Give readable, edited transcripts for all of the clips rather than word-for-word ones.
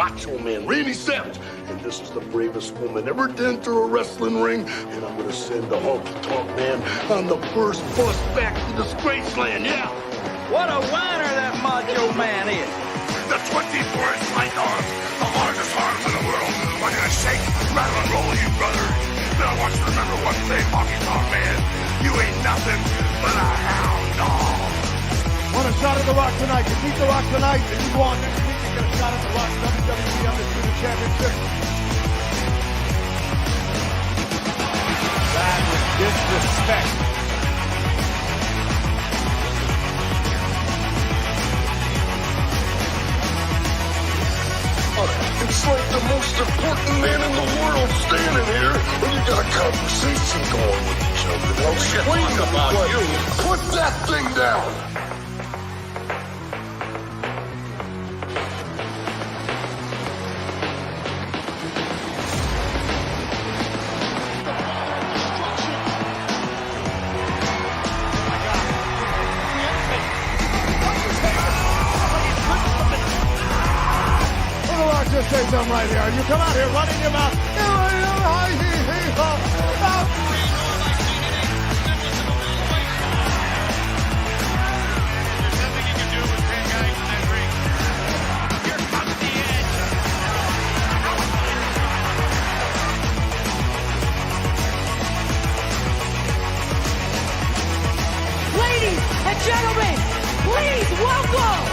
Macho Man, Randy Savage. And this is the bravest woman ever to enter a wrestling ring. And I'm gonna send the Honky Tonk Man on the first bus back to Disgraceland, yeah. What a whiner that Macho Man is. The 24-inch light arms, the largest arms in the world, are gonna shake, rattle, and roll you, brother. But I want you to remember one thing, Honky Tonk Man. You ain't nothing but a hound dog. Want a shot at The Rock tonight? You beat The Rock tonight, and you go on next week and get a shot at The Rock WWE Undisputed Championship. That was disrespect. It's like the most important man in the world standing here, and you got a conversation going with each other. Now explain about you. Put that thing down. Just say something right here. You come out here running your mouth. Ladies and gentlemen, please welcome.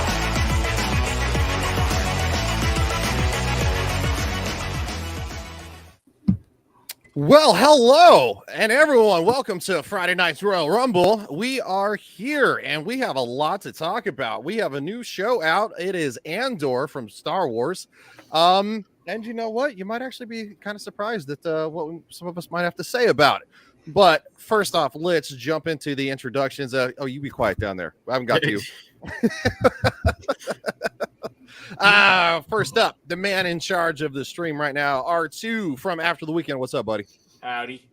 Well, hello, and everyone. Welcome to Friday Night's Royal Rumble. We are here, and we have a lot to talk about. We have a new show out. It is Andor from Star Wars. And you know what? You might actually be kind of surprised at what some of us might have to say about it. But first off, let's jump into the introductions. Oh, you be quiet down there. I haven't got to you. First up, the man in charge of the stream right now, R2 from After the Weekend. What's up, buddy? Howdy.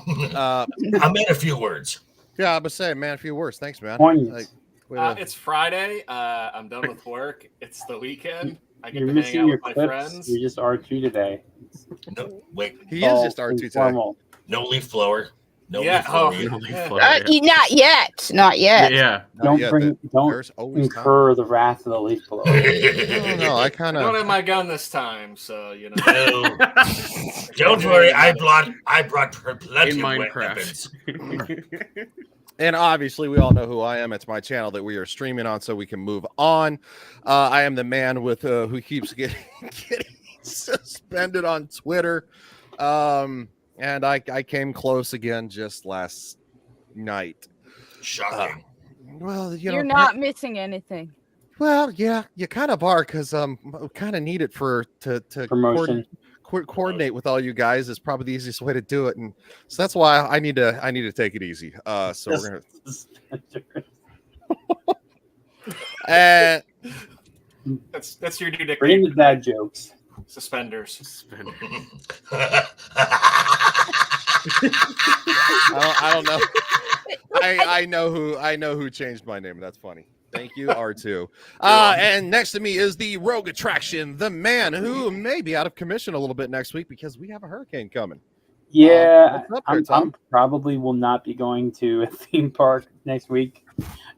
I made a few words. Yeah, I was saying, man, a few words. Thanks, man. It's Friday. I'm done with work. It's the weekend. I get You're to hang missing out your with my clips. friends. You're just R2 today. No, wait. He is just R2 today. Informal. No leaf blower. No Yeah, leaf oh, blower. Not yet. Not yet. Yeah. Don't yet, don't incur the wrath of the leaf blower. No, I kind I don't of. have my gun this time, so you know. No. Don't worry, I brought her plenty In of Minecraft. weapons. And obviously, we all know who I am. It's my channel that we are streaming on, so we can move on. I am the man with who keeps getting suspended on Twitter. And I came close again just last night. Shocking. Well, You're not missing anything. Well, yeah, you kind of are, because kind of need it to Promotion. coordinate with all you guys is probably the easiest way to do it, and so that's why I need to take it easy. So we're gonna. That's your new Bring in nickname. the dad jokes. Suspenders. I don't know. I know who changed my name. That's funny. Thank you, R2. And next to me is the rogue attraction, the man who may be out of commission a little bit next week because we have a hurricane coming. Yeah, what's up there, I'm probably will not be going to a theme park next week.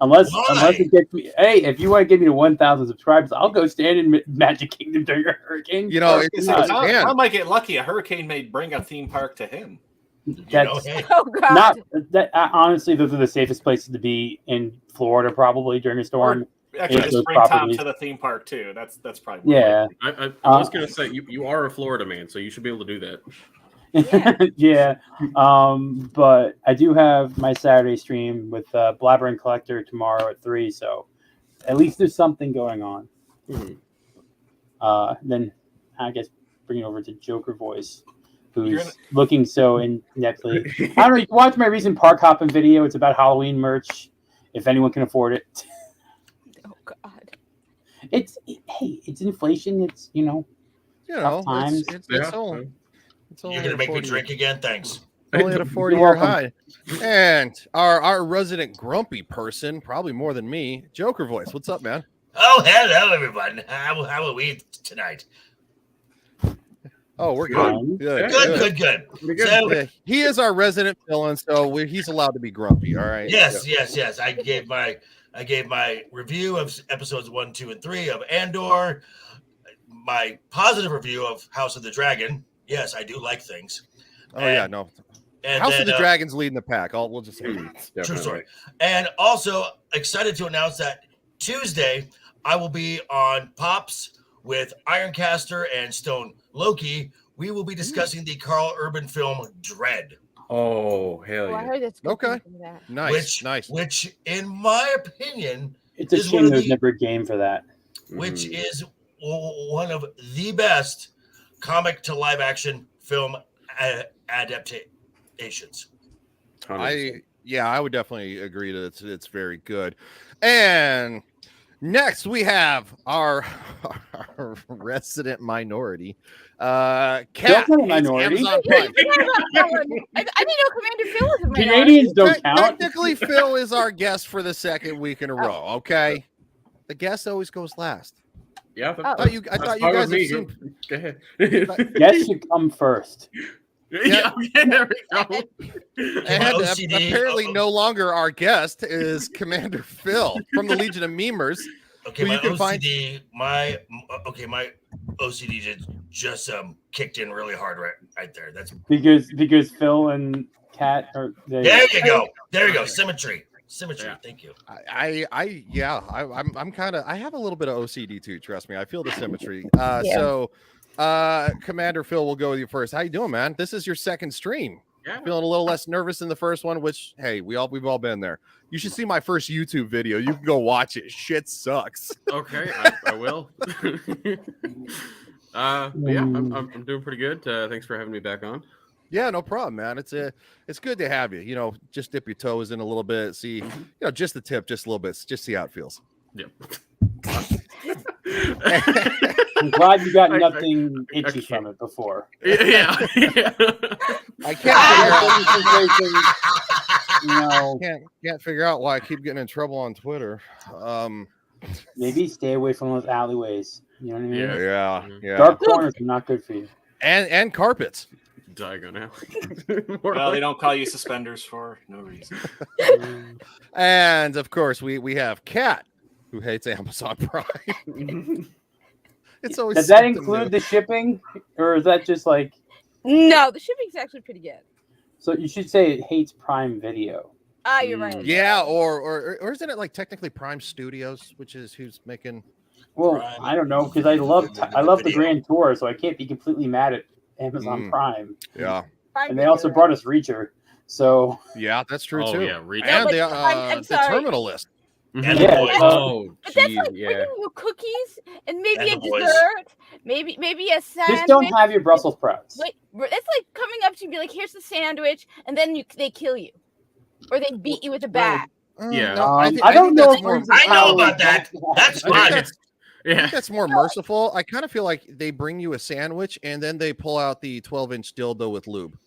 Unless it gets me. Hey, if you want to get me to 1,000 subscribers, I'll go stand in Magic Kingdom during a hurricane. You know, I might get lucky. A hurricane may bring a theme park to him. Oh God! Honestly, those are the safest places to be in Florida, probably during a storm. Or actually, just bring Tom to the theme park too. That's probably I was gonna say you are a Florida man, so you should be able to do that. Yeah, but I do have my Saturday stream with Blabber and Collector tomorrow at 3, so at least there's something going on. Mm-hmm. Then I guess bring it over to Joker Voice, who's looking so ineptly. I don't know. You can watch my recent park hopping video. It's about Halloween merch, if anyone can afford it. Oh God! It's inflation. It's tough times. You're gonna make me drink again? Thanks. Only at a 40-year high. And our resident grumpy person, probably more than me, Joker Voice. What's up, man? Oh, hello, everyone. How are we tonight? Oh, we're good. Good. So, yeah, he is our resident villain, so he's allowed to be grumpy. All right. Yes. I gave my review of episodes 1, 2, and 3 of Andor. My positive review of House of the Dragon. Yes, I do like things. And House of the Dragon's leading the pack. We'll just say true story. And also excited to announce that Tuesday I will be on Pops with Ironcaster and Stone Loki. We will be discussing the Carl Urban film Dread. Oh, hell yeah. I heard that's good. Okay. Nice. Which, in my opinion, it's a shame there's never a game for that. Which is one of the best comic to live action film adaptations. I would definitely agree that it's very good. And next we have our resident minority. Cat minority. I didn't know Commander Phil was a minority. Canadians don't count. Technically, Phil is our guest for the second week in a row. Okay, the guest always goes last. Yeah, I thought you guys have seen. Go ahead. Guests should come first. Yeah, there we go. And apparently, no longer our guest is Commander Phil from the Legion of Memers. Okay, my OCD, my OCD just kicked in really hard right there. That's because Phil and Kat are. There you go. Symmetry. Yeah. Thank you. I'm kind of. I have a little bit of OCD too. Trust me. I feel the symmetry. So, Commander Phil, we'll go with you first. How you doing, man? This is your second stream. Yeah. Feeling a little less nervous than the first one, which hey, we've all been there. You should see my first YouTube video. You can go watch it. Shit sucks. Okay, I will. I'm doing pretty good. Thanks for having me back on. Yeah, no problem, man. It's good to have you. You know, just dip your toes in a little bit. See, just the tip, just a little bit. Just see how it feels. Yep. I'm glad you got nothing itchy from it before. Yeah. I can't figure out why I keep getting in trouble on Twitter. Maybe stay away from those alleyways. You know what I mean? Yeah. Dark corners are not good for you. And carpets. Diagonal. Well, they don't call you suspenders for no reason. And of course, we have Kat, who hates Amazon Prime. It's always. Does that include the shipping, or is that just like? No, the shipping's actually pretty good. So you should say it hates Prime Video. You're right. Yeah, or isn't it like technically Prime Studios, which is who's making? Well, I don't know because I love the Grand Tour, so I can't be completely mad at Amazon Prime. Yeah, and they also brought us Reacher, so yeah, that's true too. Yeah, Reacher. And the Terminal List. And yeah, but that's like bringing you cookies and maybe a dessert, maybe a sandwich. Just don't have your Brussels sprouts. Wait, that's like coming up to you and be like, "Here's the sandwich," and then they kill you, or they beat you with a bat. Yeah, no, I don't know. I know about that. That's fine. I think that's more merciful. I kind of feel like they bring you a sandwich and then they pull out the 12-inch dildo with lube.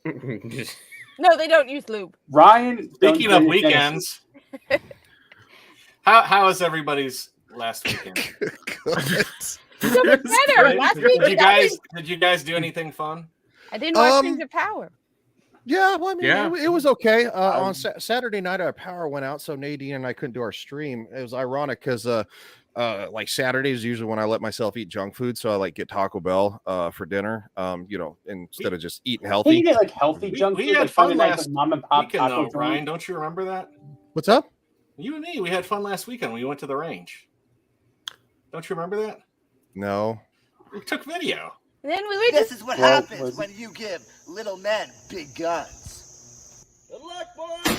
No, they don't use lube. Ryan, speaking of weekends, how was everybody's last weekend? Good. So much better. Last week, did you guys do anything fun? I didn't watch Rings of Power. Yeah, well, I mean, it was okay. On Saturday night, our power went out, so Nadine and I couldn't do our stream. It was ironic because like Saturdays is usually when I let myself eat junk food, so I like get Taco Bell for dinner. Instead of just eating healthy. You get like healthy junk food. We had like fun Sunday night last with mom and pop weekend, taco though, Ryan. Don't you remember that? What's up? You and me, we had fun last weekend when we went to the range. Don't you remember that? No. We took video. And then we This is what happens when you give little men big guns. Good luck, boys.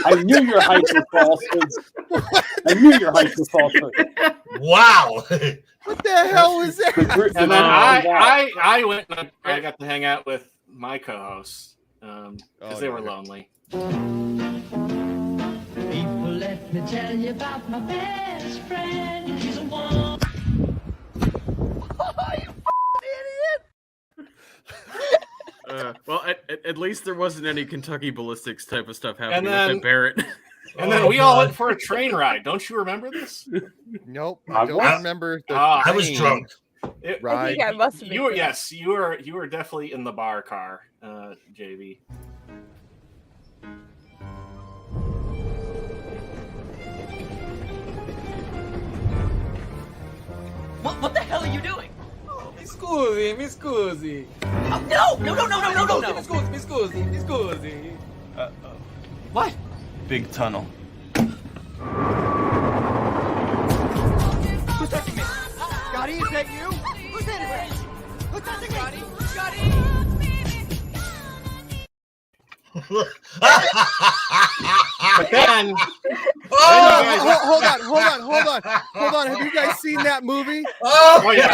I knew your heights were falsehoods. I knew your heights were falsehoods. Wow. What the hell was that? And then I went and I got to hang out with my co-hosts because they were lonely. People, let me tell you about my best friend. He's a woman. Well, at least there wasn't any Kentucky ballistics type of stuff happening then- with Barrett. And then we all went for a train ride. Don't you remember this? Nope, I don't remember. I was drunk. I think I must have been. You were, yes, you were definitely in the bar car, JV. What the hell are you doing? Mi scusi. Oh, no! Mi scusi. What? Big tunnel. Who's touching me? Scotty, is that you? Who's that? Who's touching me? Scotty! But then, hold on. Have you guys seen that movie? oh yeah,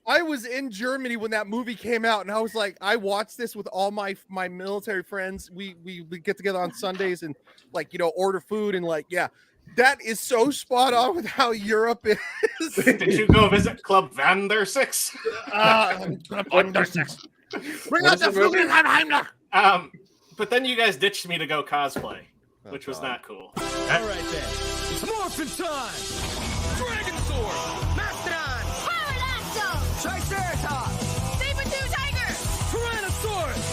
I was in Germany when that movie came out, and I was like, I watched this with all my military friends. We get together on Sundays and order food and that is so spot on with how Europe is. Did you go visit Club Van der Six? Bring out the Flugelheimler. But then you guys ditched me to go cosplay, which was not cool. All right then. Morphin time. Dragon sword. Mastodon. Pterodactyl! Triceratops. Saber-tooth tiger! Tyrannosaurus.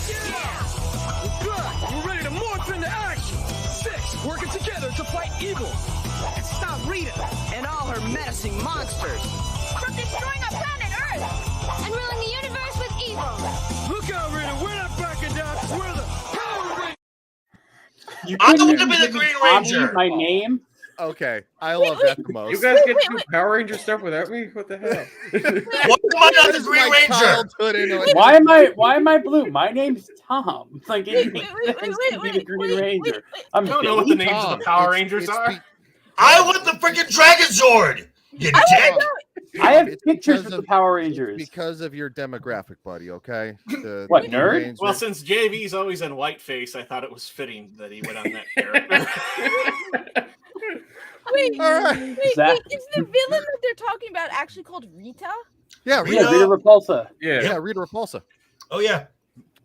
Yeah. Good. We're ready to morph into action. 6 working together to fight evil. And stop Rita and all her menacing monsters. From destroying our planet Earth! And ruling the universe with evil! Look out, Rita. We're not backing down. We're the Power Rangers. I want to be the Green Ranger. My name. Okay, I love that the most. You guys get to do Power Ranger stuff without me? What the hell? Why am I not the Green Ranger? Why am I blue? My name's Tom. Like it makes sense to be the Green Ranger. I don't know what the names of the Power Rangers are. I want the freaking Dragon Sword. You dick. I have pictures of the Power Rangers. Because of your demographic, buddy, okay? What, nerd? Well, since JV's always in whiteface, I thought it was fitting that he went on that character. Wait, All right. wait, is the villain that they're talking about actually called Rita? Yeah, Rita Repulsa. Yeah, Rita Repulsa. Oh, yeah.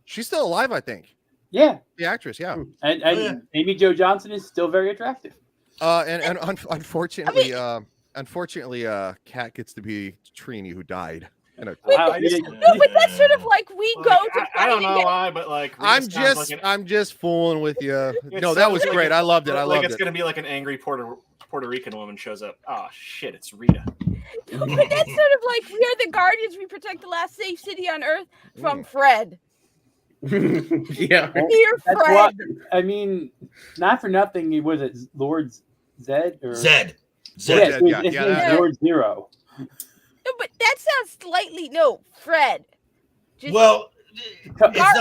She's still alive, I think. Yeah. The actress, yeah. And Amy Jo Johnson is still very attractive. And unfortunately, Kat gets to be Trini, who died. No, but that's sort of like we go to. I don't know why, but I'm just fooling with you. No, that was great. I loved it. I loved it. It's gonna be like an angry Puerto Rican woman shows up. Oh shit, it's Rita. But that's sort of like we are the guardians. We protect the last safe city on Earth from Fred. Yeah. Dear Fred. What, I mean, not for nothing. Was it Lord Zed or Zed? Yeah, his name's Lord Zero. No, but that sounds slightly Fred. It's not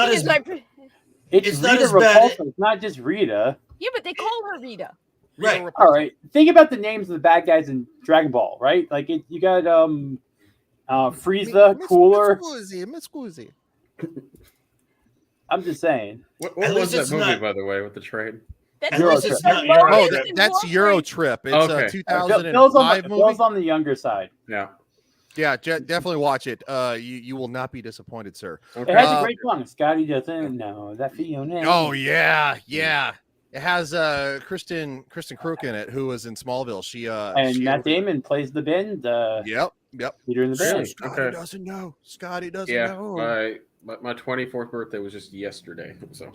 as it's not Rita as bad. Repulsa. It's not just Rita. Yeah, but they call her Rita. Right. All right. Think about the names of the bad guys in Dragon Ball, right? Like you got Frieza, Cooler. Miss Scusi. I'm just saying. What was that movie, by the way, with the train? That's that's Euro Trip. It's okay. a 2005 movie. Bill's on the younger side. Yeah. Yeah, definitely watch it. You will not be disappointed, sir. Okay. It has a great song. Scotty doesn't know that Fiona. Oh yeah. It has Kristen Crook in it, who was in Smallville. She Matt Damon plays the band. Yep. Peter in the band. Scotty doesn't know. Scotty doesn't know. My 24th birthday was just yesterday. So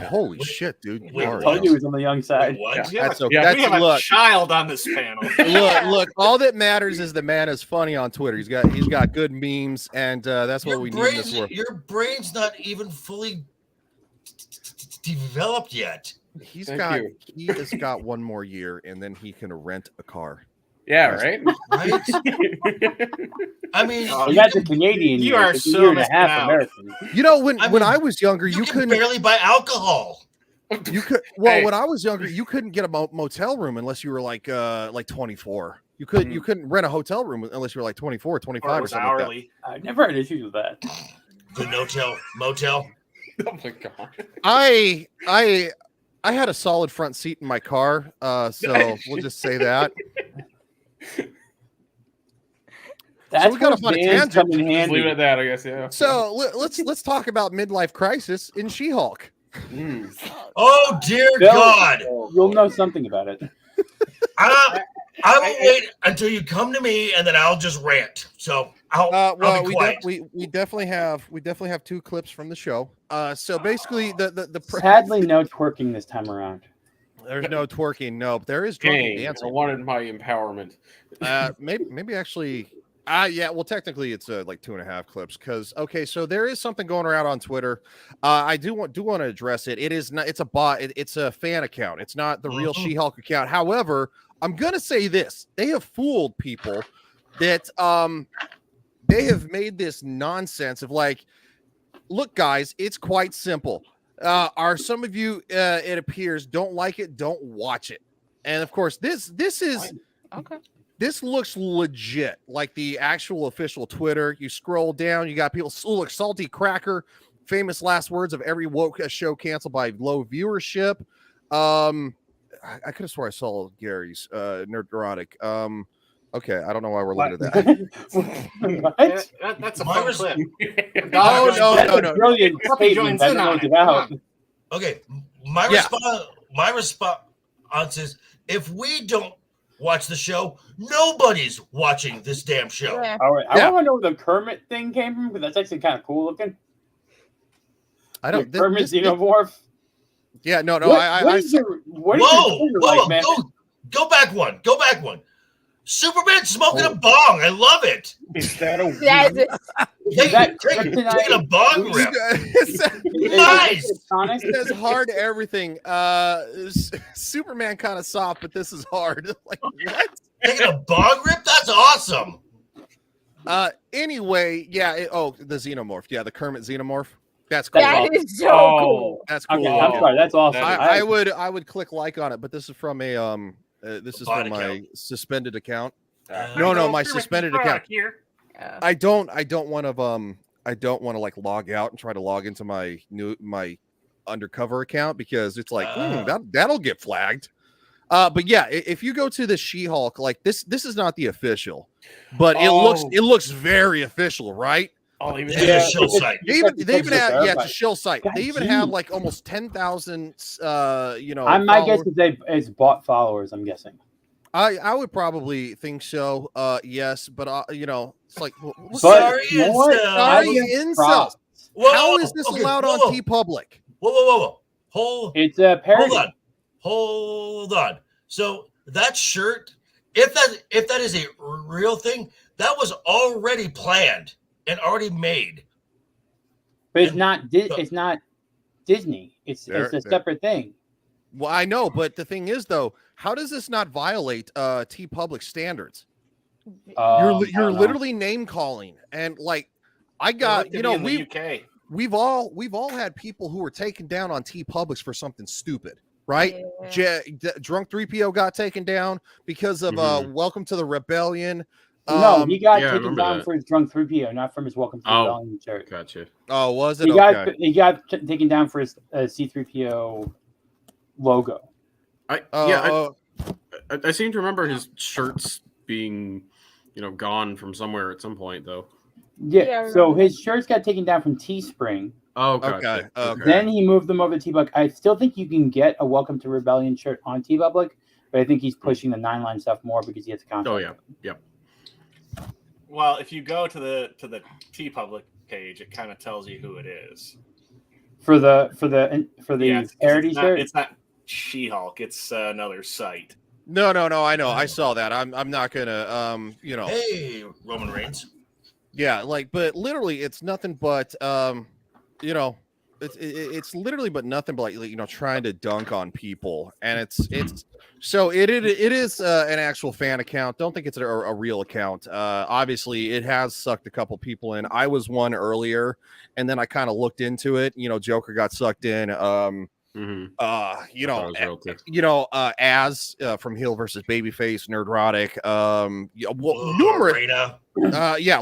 holy shit, dude! I told you he was on the young side. What? Yeah, we have a child on this panel. Look. All that matters is the man is funny on Twitter. He's got good memes, and that's what we need in this world. Your brain's not even fully developed yet. He has got one more year, and then he can rent a car. Yeah, right. I mean, that's a Canadian. You are so year and a half American. You know, when I was younger, you couldn't barely buy alcohol. You could when I was younger, you couldn't get a motel room unless you were like 24. You couldn't rent a hotel room unless you were like 24, 25 or something hourly. like that. I've never had issues with that. The motel. Oh my god. I had a solid front seat in my car, so we'll just say that. That's we got off on a tangent. Leave it at that, I guess. Yeah. So let's talk about midlife crisis in She-Hulk. Oh dear Bill, God! You'll know something about it. I will wait until you come to me, and then I'll just rant. So I'll be quiet. We definitely have 2 clips from the show. So basically, the Sadly, no twerking this time around. There's no twerking. No, but there is drunken dancing. I wanted my empowerment. Maybe actually. Yeah. Well, technically, it's like 2.5 clips because so there is something going around on Twitter. I do want to address it. It is not. It's a bot. It's a fan account. It's not the real She-Hulk account. However, I'm gonna say this: they have fooled people that they have made this nonsense of like, look, guys, it's quite simple. Are some of you, it appears, don't like it, don't watch it. And of course, this is okay. This looks legit, like the actual official Twitter. You scroll down, you got people look salty cracker, famous last words of every woke show canceled by low viewership. I could have swore I saw Gary's Nerdrotic. Okay, I don't know why we're looking at that. What? That's a fun clip. No. Brilliant statement. That knows it out. Okay, my response is if we don't watch the show, nobody's watching this damn show. Yeah. All right, I want to know where the Kermit thing came from because that's actually kind of cool looking. I don't. Kermit Xenomorph. Yeah, no. What is your Twitter like, man? Go back one. Superman smoking a bong. I love it. Is that a taking a bong rip? Nice. It says hard everything. Superman kind of soft, but this is hard. Like what? Taking a bong rip? That's awesome. Anyway, yeah. The Xenomorph. Yeah, the Kermit Xenomorph. That's cool. That is so cool. That's cool. Okay, I'm sorry. That's awesome. I would click like on it, but this is from a this is from my suspended account. No, my suspended account. Here. I don't want to like log out and try to log into my undercover account because it's like that'll get flagged. But yeah, if you go to the She-Hulk, like this is not the official, but it looks very official, right? It's a shill site. They even have it's a shill site. They even have like almost 10,000 my guess is it's bought followers, I'm guessing. I would probably think so. Yes, but it's like sorry, incels. How is this allowed on TeePublic? Whoa. It's a parody. Hold on. So that shirt, if that is a real thing, that was already planned and already made. But it's not Disney. It's a separate thing. Well, I know, but the thing is, though, how does this not violate TeePublic standards? You're literally name calling, and like I got we've all had people who were taken down on TeePublic for something stupid, right? Yeah. Drunk 3PO got taken down because of Welcome to the Rebellion. No, he got taken down for his Drunk 3PO, not from his Welcome to the Rebellion shirt. Gotcha. Oh, was it? He got taken down for his C-3PO logo. I seem to remember his shirts being, gone from somewhere at some point, though. Yeah, so his shirts got taken down from Teespring. Oh, gotcha. Okay. Then he moved them over to TeePublic. I still think you can get a Welcome to Rebellion shirt on TeePublic, but I think he's pushing the 9-line stuff more because he has a contract. Oh yeah, yep. Well, if you go to the TeePublic page, it kind of tells you who it is. For the parody shirt. It's not She-Hulk. It's another site. No. I know. I saw that. I'm not gonna. Hey, Roman Reigns. Yeah, but literally, it's nothing but it's literally but nothing but trying to dunk on people, and it is an actual fan account. Don't think it's a real account. Obviously, it has sucked a couple people in. I was one earlier, and then I kind of looked into it. Joker got sucked in. As from Heel versus Babyface, Nerdrotic,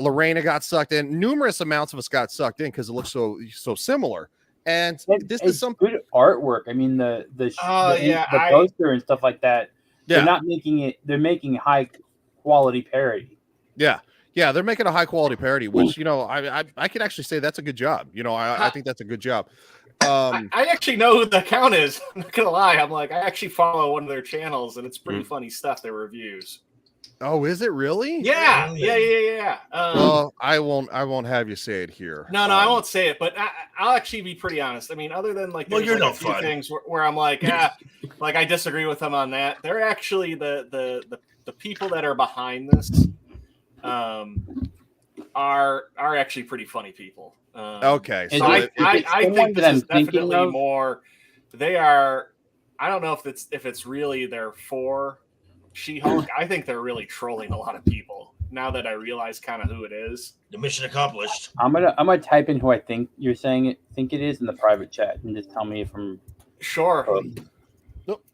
Lorena got sucked in. Numerous amounts of us got sucked in because it looks so similar. And this is some good artwork. I mean, the poster and stuff like that. Yeah. They're not making it. They're making high quality parody. Yeah. Yeah, they're making a high quality parody, which I could actually say that's a good job. I think that's a good job. I actually know who the account is. I'm not gonna lie. I'm like, I actually follow one of their channels, and it's pretty funny stuff. Their reviews. Oh, is it really? Yeah. Well, I won't have you say it here. No, I won't say it, but I'll actually be pretty honest. I mean, other than like, you're no a few fun. things where I'm like, like I disagree with them on that. They're actually the people that are behind this, are actually pretty funny people. Okay, so I think this is definitely more. They are. I don't know if it's really they're for She-Hulk. I think they're really trolling a lot of people now that I realize kind of who it is. The mission accomplished. I'm gonna type in who I think you're saying it is in the private chat and just tell me if I'm sure. Nope.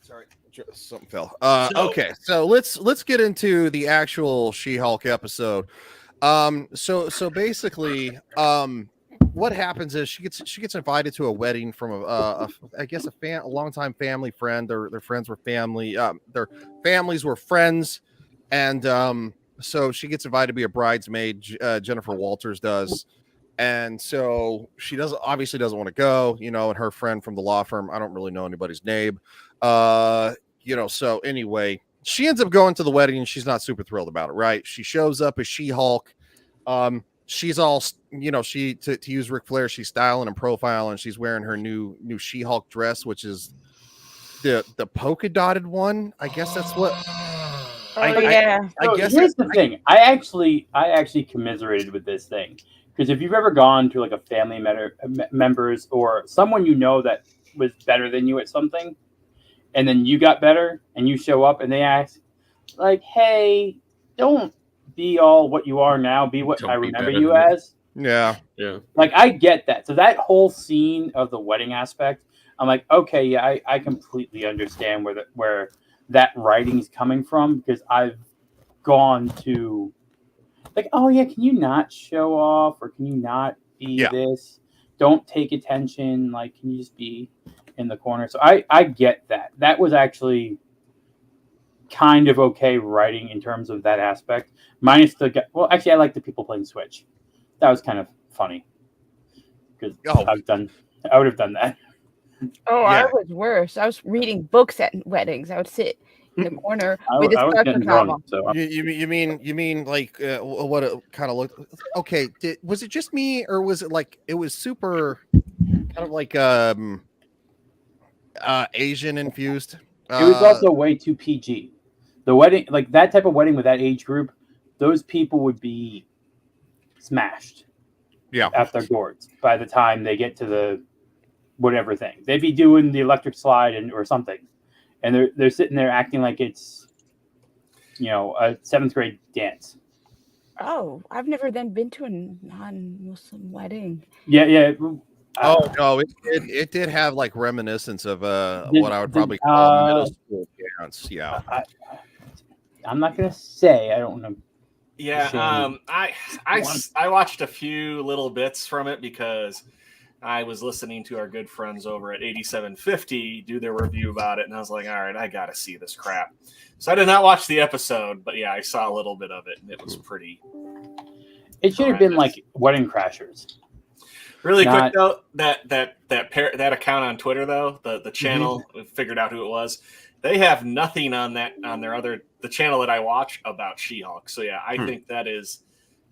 Sorry, something fell. Okay, so let's get into the actual She-Hulk episode. So basically, what happens is she gets invited to a wedding from a longtime family friend. Their friends were family. Their families were friends, and so she gets invited to be a bridesmaid. Jennifer Walters does, and so she obviously doesn't want to go. And her friend from the law firm, I don't really know anybody's name. So anyway, she ends up going to the wedding and she's not super thrilled about it, right? She shows up as She-Hulk. She's all, to use Ric Flair, she's styling and profiling. She's wearing her new She-Hulk dress, which is the polka dotted one. I guess that's what. I guess here's the thing. I actually commiserated with this thing because if you've ever gone to like a family members or someone that was better than you at something, and then you got better and you show up and they ask, like, "Hey, don't be all what you are now. Be what I remember you as." Yeah. Like I get that. So that whole scene of the wedding aspect, I'm like, okay, yeah, I completely understand where that writing's coming from because I've gone to like, oh yeah, can you not show off or can you not be this? Don't take attention. Like, can you just be in the corner? So I get that. That was actually kind of okay writing in terms of that aspect. Minus actually I like the people playing Switch. That was kind of funny because I would have done that. Oh, I was worse. I was reading books at weddings. I would sit in the corner with a Stark novel. So. You mean like what it kind of looked? Okay, was it just me or was it like it was super kind of like Asian infused? It was also way too PG. The wedding, like that type of wedding with that age group, those people would be smashed. Yeah. Afterwards, by the time they get to the whatever thing, they'd be doing the electric slide or something, and they're sitting there acting like it's a 7th grade dance. Oh, I've never then been to a non-Muslim wedding. Yeah. Oh no, it did have like reminiscence of what I would probably call middle school dance. Yeah. I'm not gonna say I don't know. Yeah, I watched a few little bits from it because I was listening to our good friends over at 8750 do their review about it, and I was like, all right, I gotta see this crap. So I did not watch the episode, but yeah, I saw a little bit of it, and it was pretty. It should have been like Wedding Crashers. Really quick though, that account on Twitter though, the channel figured out who it was. They have nothing on the channel that I watch about She-Hulk. So yeah, I think that is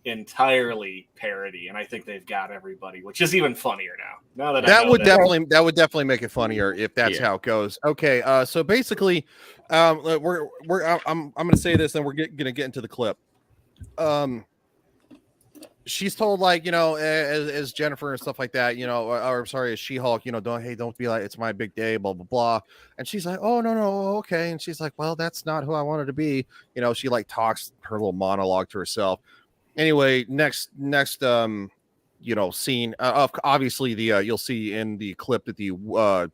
entirely parody, and I think they've got everybody, which is even funnier now. That would definitely make it funnier if that's how it goes. Okay, so basically, I'm going to say this, and we're going to get into the clip. She's told, like, as Jennifer and stuff like that, or sorry, as She-Hulk, don't be like, it's my big day, blah, blah, blah. And she's like, oh, no, okay. And she's like, well, that's not who I wanted to be. She like talks her little monologue to herself. Anyway, next scene, obviously you'll see in the clip that the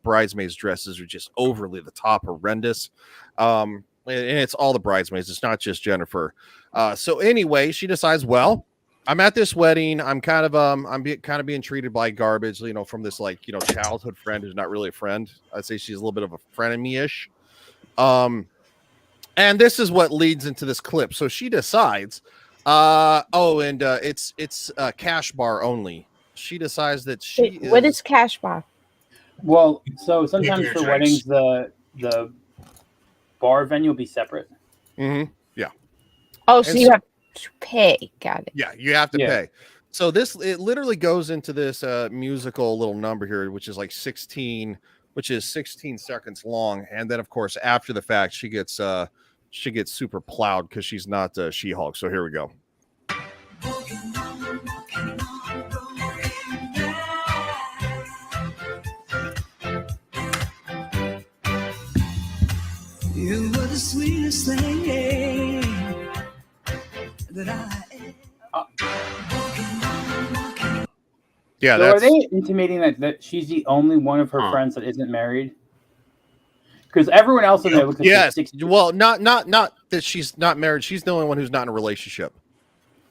bridesmaids dresses are just overly the top horrendous. And it's all the bridesmaids. It's not just Jennifer. So anyway, she decides, well, I'm at this wedding. I'm kind of being treated by garbage, from this childhood friend who's not really a friend. I'd say she's a little bit of a frenemy-ish. And this is what leads into this clip. So she decides, It's cash bar only. She decides that she Wait, what is cash bar? Well, so sometimes your for drinks. weddings, the bar venue will be separate. Mm-hmm. Yeah. Oh, so you have to pay. Got it. Yeah, you have to pay. So it literally goes into this musical little number here, which is like 16 seconds long, and then of course after the fact she gets super plowed because she's not She-Hulk. So here we go. You were the sweetest thing that I Yeah, so are they intimating that she's the only one of her friends that isn't married? Because everyone else in there looks like yes. 60. Well, not that she's not married. She's the only one who's not in a relationship.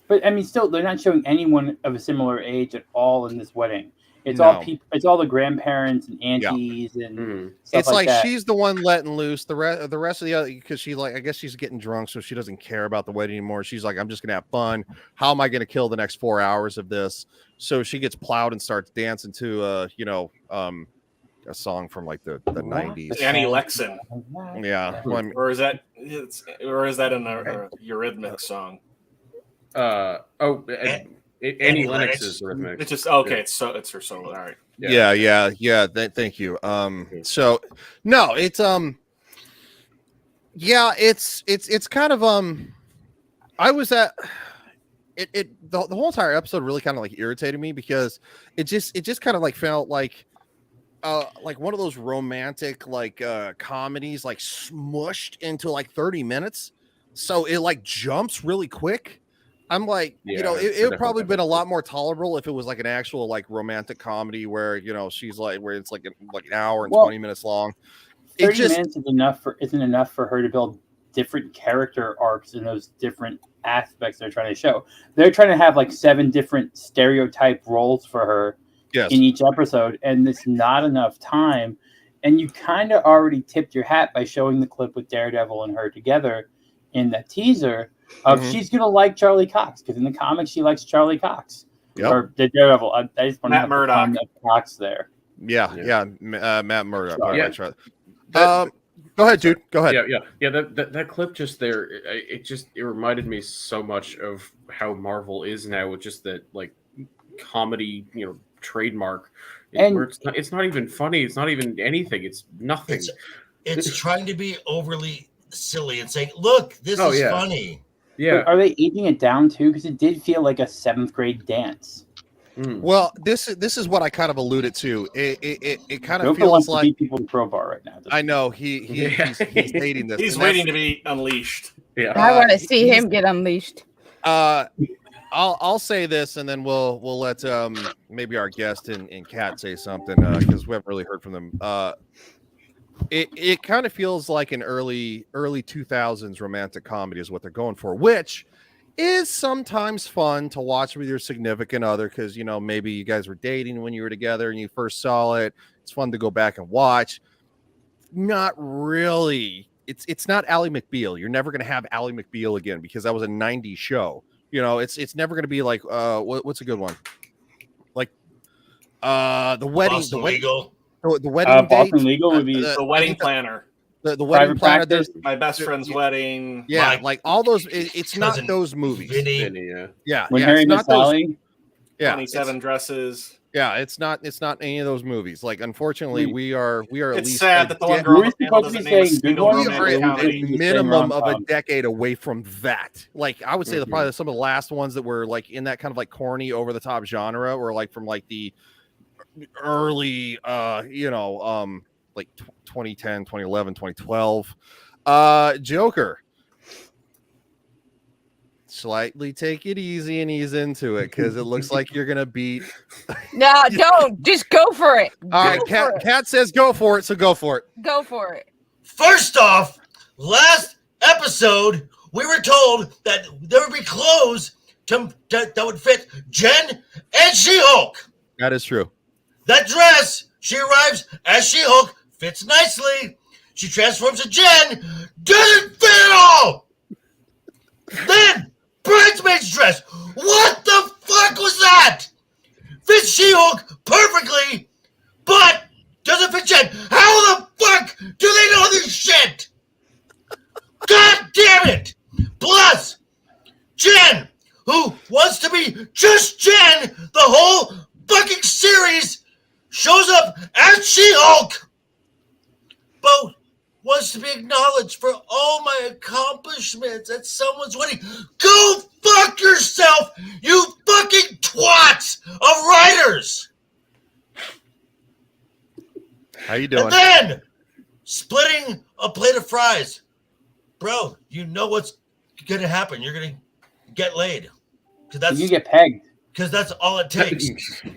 But I mean, still, they're not showing anyone of a similar age at all in this wedding. It's all people. It's all the grandparents and aunties and stuff it's like that. she's the one letting loose. The rest of the other, because she I guess she's getting drunk, so she doesn't care about the wedding anymore. She's like, I'm just gonna have fun. How am I gonna kill the next 4 hours of this? So she gets plowed and starts dancing to a song from like the 90s. Annie Lexon. Yeah. Or is that an Eurythmics song? Annie Lennox is rhythmic. It's just okay. It's her solo. All right. Yeah. Thank you. So no, it's it's kind of I was at it the whole entire episode really kind of like irritated me because it just kind of like felt like one of those romantic comedies like smushed into like 30 minutes, so it like jumps really quick. I'm like, it would probably been a lot more tolerable if it was like an actual like romantic comedy where she's like where it's like an hour and 20 minutes long. 30 minutes isn't enough for her to build different character arcs in those different aspects they're trying to show. They're trying to have like 7 different stereotype roles for her in each episode, and it's not enough time. And you kind of already tipped your hat by showing the clip with Daredevil and her together in that teaser of she's gonna like Charlie Cox, because in the comics she likes Charlie Cox or the Daredevil. I just want Matt Murdock. Cox there. Matt Murdock. Go ahead, dude. Go ahead. Yeah. That clip just there. It reminded me so much of how Marvel is now with just that like comedy, trademark. And where it's not even funny. It's not even anything. It's nothing. It's trying to be overly silly and saying, "Look, this is funny." Yeah. But are they aging it down too? Because it did feel like a 7th grade dance. Well, this is what I kind of alluded to. It kind of Joker feels wants like to beat people in crowbar right now. I know he's hating this. He's waiting to be unleashed. Yeah, I want to see him get unleashed. I'll say this, and then we'll let maybe our guest and Kat say something because we haven't really heard from them. It kind of feels like an early 2000s romantic comedy is what they're going for, which is sometimes fun to watch with your significant other because maybe you guys were dating when you were together and you first saw it. It's fun to go back and watch. Not really. It's not Ally McBeal. You're never going to have Ally McBeal again because that was a 90s show. It's never going to be like what's a good one? Like the wedding, Boston Legal. The wedding date. Boston Legal would be the wedding planner. The wedding planner. There's my best friend's wedding. Yeah, like all those. It's not those movies. Vinny. Yeah. When Harry met Sally. 27 dresses. Yeah, it's not any of those movies. Like, unfortunately, we are at It's least sad that the one girl doesn't name a single we are romantic at comedy. a minimum of a decade away from that. Like, I would say probably some of the last ones that were like in that kind of like corny, over the top genre, or like from like the early, like 2010, 2011, 2012. Joker. Slightly take it easy and ease into it because it looks like you're gonna beat. No, don't. Just go for it. All right, Kat says go for it, so go for it. Go for it. First off, last episode we were told that there would be clothes that would fit Jen and She-Hulk. That is true. That dress, she arrives as She-Hulk, fits nicely. She transforms to Jen, doesn't fit at all. Then bridesmaid package dress. What the fuck was that? Fits She-Hulk perfectly, but doesn't fit Jen. How the fuck do they know this shit? God damn it! Plus, Jen, who wants to be just Jen the whole fucking series, shows up as She-Hulk, but wants to be acknowledged for all my accomplishments at someone's wedding. Go fuck yourself, you fucking twats of writers! How you doing? And then, splitting a plate of fries. Bro, you know what's gonna happen. You're gonna get laid. That's, you get pegged. Because that's all it takes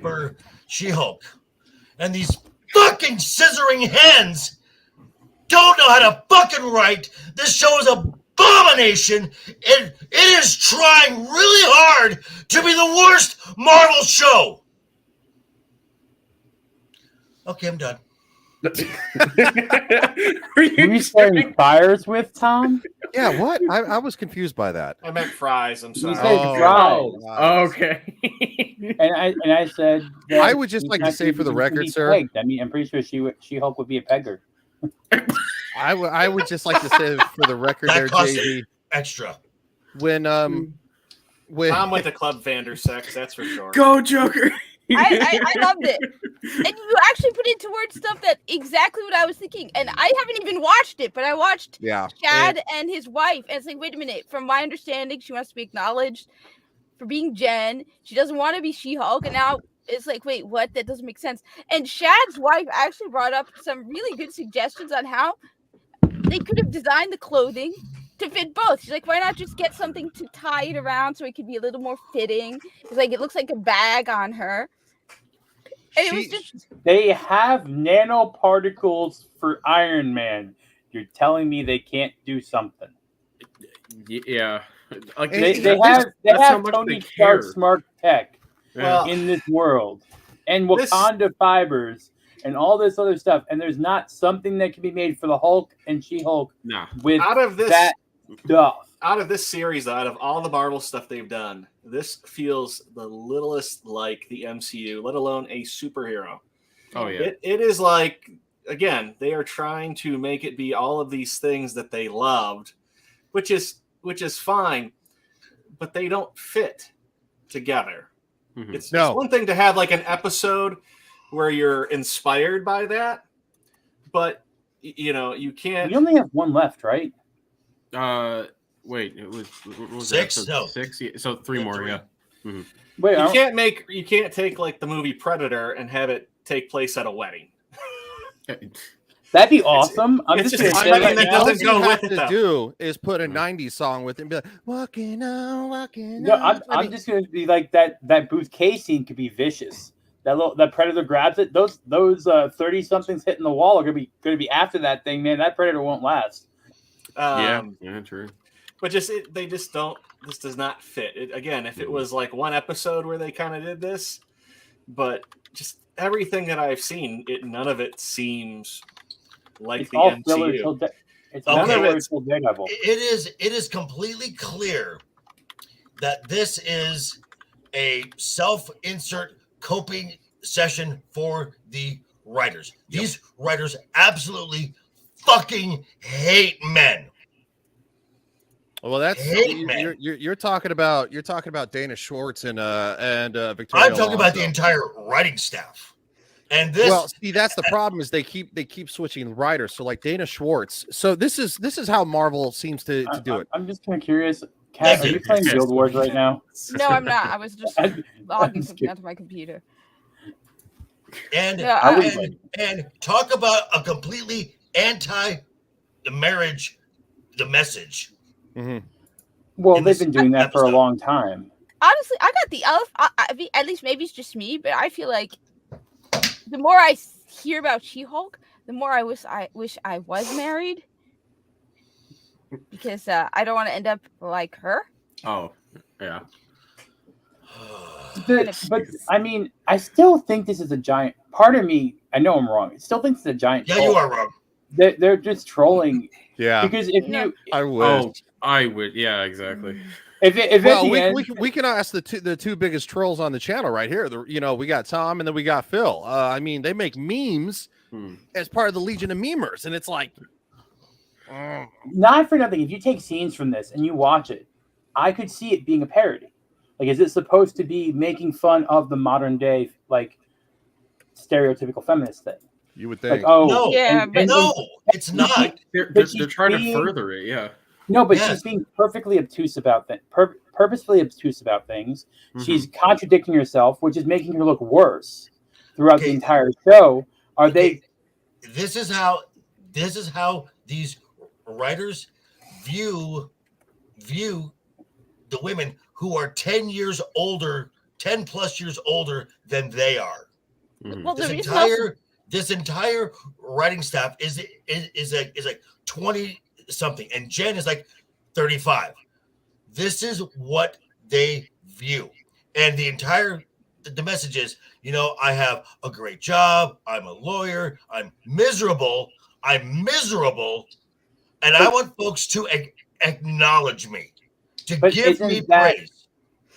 for She-Hulk. And these fucking scissoring hens don't know how to fucking write. This show is an abomination. It is trying really hard to be the worst Marvel show. Okay, I'm done. Were you starting fires with, Tom? Yeah, what? I was confused by that. I meant fries. I'm sorry. You said fries. Okay. and I said that I would just like to say for the record, sir. Pegged. I mean, I'm pretty sure She-Hulk would be a pegger. I would just like to say for the record there, JD. Extra. When I'm with the Club Vandersex, that's for sure. Go Joker. I loved it. And you actually put into words stuff that exactly what I was thinking. And I haven't even watched it, but I watched Chad and his wife. And it's like, wait a minute. From my understanding, she wants to be acknowledged for being Jen. She doesn't want to be She-Hulk. And now it's like, wait, what? That doesn't make sense. And Chad's wife actually brought up some really good suggestions on how they could have designed the clothing to fit both. She's like, why not just get something to tie it around so it could be a little more fitting? It's like, it looks like a bag on her. And it was just... They have nanoparticles for Iron Man. You're telling me they can't do something? Yeah. Like they have Tony Stark smart tech in this world. And Wakanda fibers and all this other stuff. And there's not something that can be made for the Hulk and She-Hulk with that stuff. Out of this series, out of all the Marvel stuff they've done, this feels the littlest like the MCU, let alone a superhero. Oh yeah. It is like, again, they are trying to make it be all of these things that they loved, which is fine, but they don't fit together. Mm-hmm. It's one thing to have like an episode where you're inspired by that, but you can't. You only have one left, right? Wait, it was what was 6? That? No, 6. Yeah, so 3 more. Yeah. Mm-hmm. Wait, you can't take like the movie Predator and have it take place at a wedding. That'd be awesome. I'm just gonna say that doesn't go with it. To do is put a '90s song with it and be like, "Walking on, walking." No, I'm just gonna be like that. That Booth K scene could be vicious. That Predator grabs it. Those 30 somethings hitting the wall are gonna be after that thing, man. That Predator won't last. Yeah, true. But they just don't. This does not fit. Again, if it was like one episode where they kind of did this, but just everything that I've seen, none of it seems like it's the all MCU. It is completely clear that this is a self-insert coping session for the writers. These writers absolutely fucking hate men. Well, that's you're talking about Dana Schwartz and Victoria. I'm talking about the entire writing staff. And this, well, see, that's the problem is they keep switching writers. So like Dana Schwartz. So this is how Marvel seems to do it. I'm just kind of curious. Kat, are you playing Guild Wars right now? No, I'm not. I was just logging something onto my computer. And talk about a completely anti-marriage, the message. Mm-hmm. Well, they've been doing that for a long time. Honestly, I got the at least maybe it's just me, but I feel like the more I hear about She-Hulk, the more I wish I was married, because I don't want to end up like her. Oh, yeah. But I mean, I still think this is a giant. Part of me, I know I'm wrong. I still think it's a giant. Yeah, you are wrong. They're just trolling. Yeah. Because if you, I wish. I would, yeah, exactly. We can ask the two biggest trolls on the channel right here. We got Tom and then we got Phil. I mean, they make memes as part of the Legion of Memers, and it's like, not for nothing. If you take scenes from this and you watch it, I could see it being a parody. Like, is it supposed to be making fun of the modern day, like, stereotypical feminist thing? You would think. Like, oh, no, no, it's not. They're trying to further it, yeah. No, but she's being perfectly obtuse about things, purposefully obtuse about things. Mm-hmm. She's contradicting herself, which is making her look worse throughout the entire show. This is how these writers view the women who are 10 plus years older than they are. Mm-hmm. Well, This entire writing staff is like 20 something, and Jen is like 35. This is what they view, and the message is, I have a great job, I'm a lawyer, I'm miserable, and I want folks to acknowledge me, to give me praise.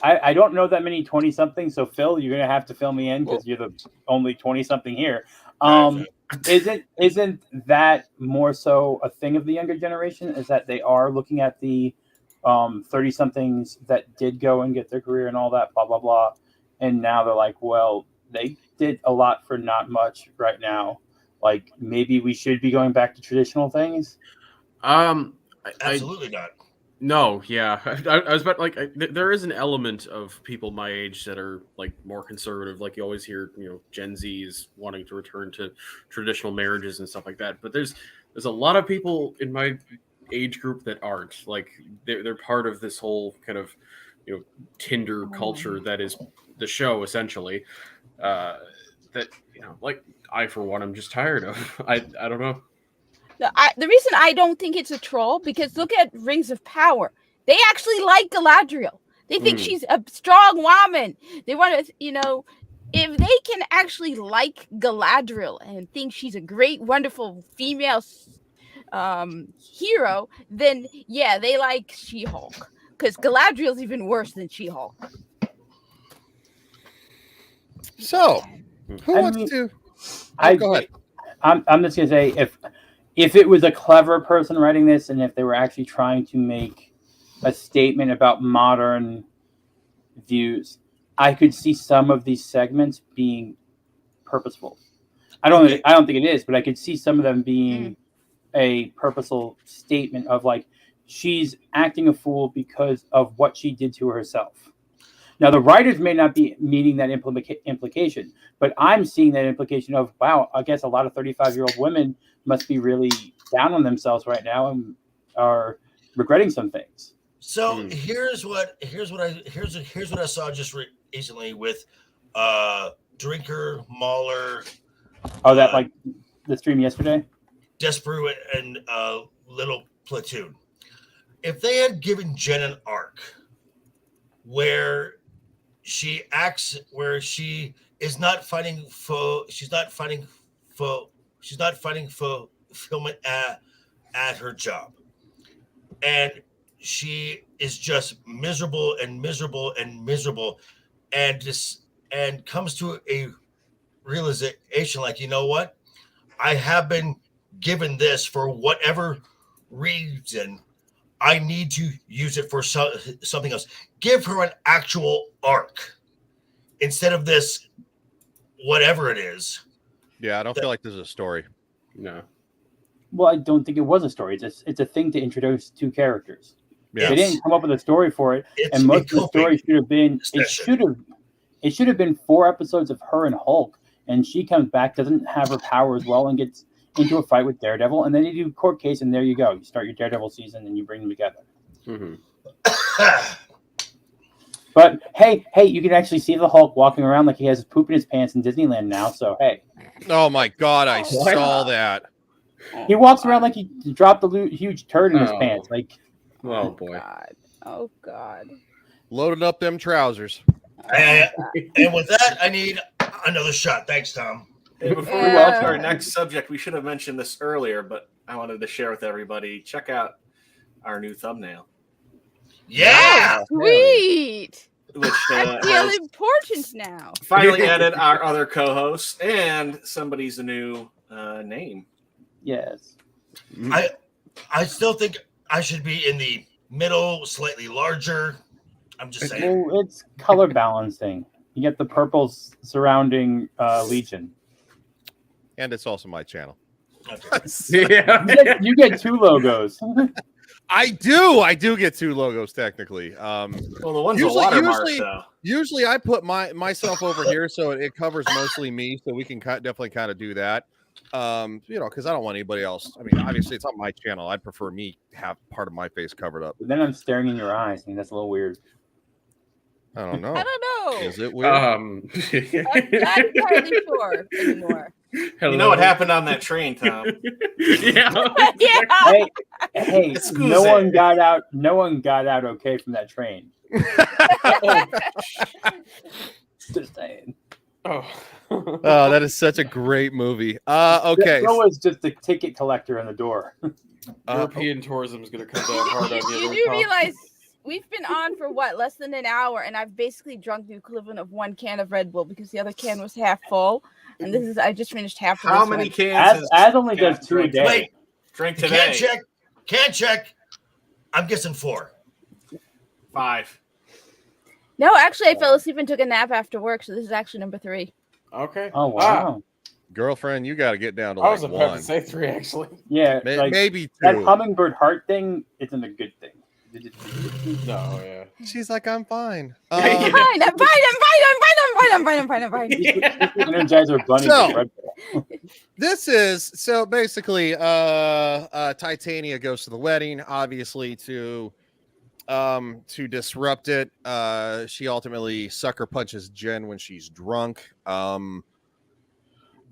I don't know that many 20-somethings, so Phil, you're gonna have to fill me in because you're the only 20-something here. Isn't that more so a thing of the younger generation? Is that they are looking at the 30-somethings that did go and get their career and all that, blah blah blah, and now they're like, well, they did a lot for not much right now. Like, maybe we should be going back to traditional things. Absolutely not. No, yeah, I was about there is an element of people my age that are like more conservative. Like, you always hear, Gen Zs wanting to return to traditional marriages and stuff like that. But there's a lot of people in my age group that aren't. Like, they're part of this whole kind of Tinder culture that is the show essentially. That like, I for one, I'm just tired of. I don't know. The reason I don't think it's a troll, because look at Rings of Power. They actually like Galadriel. They think she's a strong woman. They want to, if they can actually like Galadriel and think she's a great, wonderful female hero, then yeah, they like She-Hulk. Because Galadriel's even worse than She-Hulk. So, who wants to? Go ahead. I'm just gonna say, if it was a clever person writing this, and if they were actually trying to make a statement about modern views, I could see some of these segments being purposeful. I don't think it is, but I could see some of them being a purposeful statement of, like, she's acting a fool because of what she did to herself. Now, the writers may not be meeting that implication, but I'm seeing that implication of, wow, I guess a lot of 35-year-old women must be really down on themselves right now and are regretting some things. So here's what I saw just recently with Drinker, Mahler. Oh, that like the stream yesterday? Desperate and Little Platoon. If they had given Jen an arc where she is not fighting fulfillment at her job, and she is just miserable and comes to a realization, like, you know what, I have been given this for whatever reason, I need to use it for something else. Give her an actual arc instead of this whatever it is. Yeah, I don't feel like this is a story. No. Well, I don't think it was a story. It's a thing to introduce two characters. Yes. They didn't come up with a story for it, and most of the story should have been. It should have been 4 episodes of her and Hulk, and she comes back, doesn't have her power as well, and gets into a fight with Daredevil, and then you do court case, and there you go. You start your Daredevil season, and you bring them together. Mm-hmm. But hey, you can actually see the Hulk walking around like he has his poop in his pants in Disneyland now. So hey. Oh my God, I saw that. He walks around like he dropped a huge turd in his pants. Like, oh boy. God. Oh God. Loaded up them trousers. And with that, I need another shot. Thanks, Tom. Hey, before we go to our next subject, we should have mentioned this earlier, but I wanted to share with everybody. Check out our new thumbnail. Yeah. Sweet. Which I feel important now. finally added our other co-host and somebody's new name. Yes. I still think I should be in the middle, slightly larger. I'm just saying. Well, it's color balancing. You get the purples surrounding Legion. And it's also my channel. Yeah. You get two logos. I do get two logos technically. Well, the one's a watermark, though. Usually I put myself over here so it covers mostly me, so we can definitely kind of do that. Because I don't want anybody else. I mean, obviously it's on my channel. I'd prefer me have part of my face covered up. But then I'm staring in your eyes. I think that's a little weird. I don't know. I don't know. Is it weird? I'm not entirely sure anymore. You know what happened on that train, Tom? Yeah. Yeah. Hey, no one got out okay from that train. Just saying. Oh. Oh, that is such a great movie. Okay. So was just the ticket collector in the door. European tourism is going to come down hard on you. You do realize we've been on for less than an hour, and I've basically drunk the equivalent of 1 can of Red Bull because the other can was half full, and I just finished half. How many cans? Az only does 2 a day. Wait, drink today. Can't check. I'm guessing 4. 5. No, actually, I fell asleep and took a nap after work, so this is actually number 3. Okay. Oh wow. Girlfriend, you got to get down to I was like about 1. to say 3 actually. Yeah, maybe 2. That hummingbird heart thing isn't a good thing. No, yeah. She's like, I'm fine. I'm fine. Energizer bunny. So, this is basically Titania goes to the wedding, obviously to disrupt it. She ultimately sucker punches Jen when she's drunk. I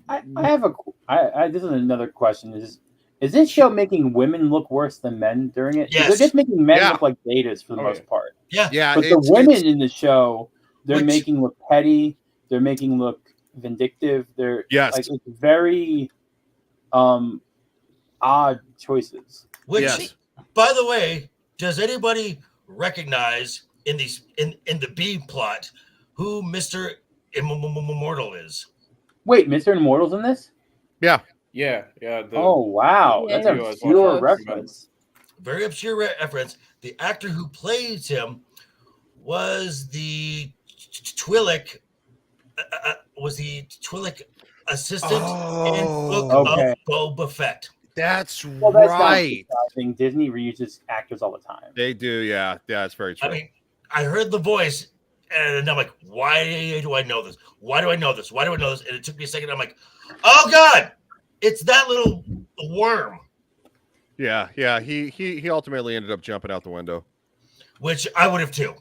have this is another question. Is this show making women look worse than men during it? Yes. They're just making men look like betas for the most part. Yeah. But the women in the show, they're making look petty. They're making look vindictive. They're it's very odd choices. Which, by the way, does anybody recognize in the B plot who Mr. Immortal is? Wait, Mr. Immortal's in this? Yeah. Yeah. Oh wow, that's an obscure reference. Very obscure reference. The actor who plays him was the Twi'lek. Was the Twi'lek assistant in Book of Boba Fett? That's right. I think Disney reuses actors all the time. They do, yeah. Yeah, it's very true. I mean, I heard the voice, and I'm like, why do I know this? Why do I know this? Why do I know this? And it took me a second. I'm like, oh God, it's that little worm. Yeah. He ultimately ended up jumping out the window, which I would have too.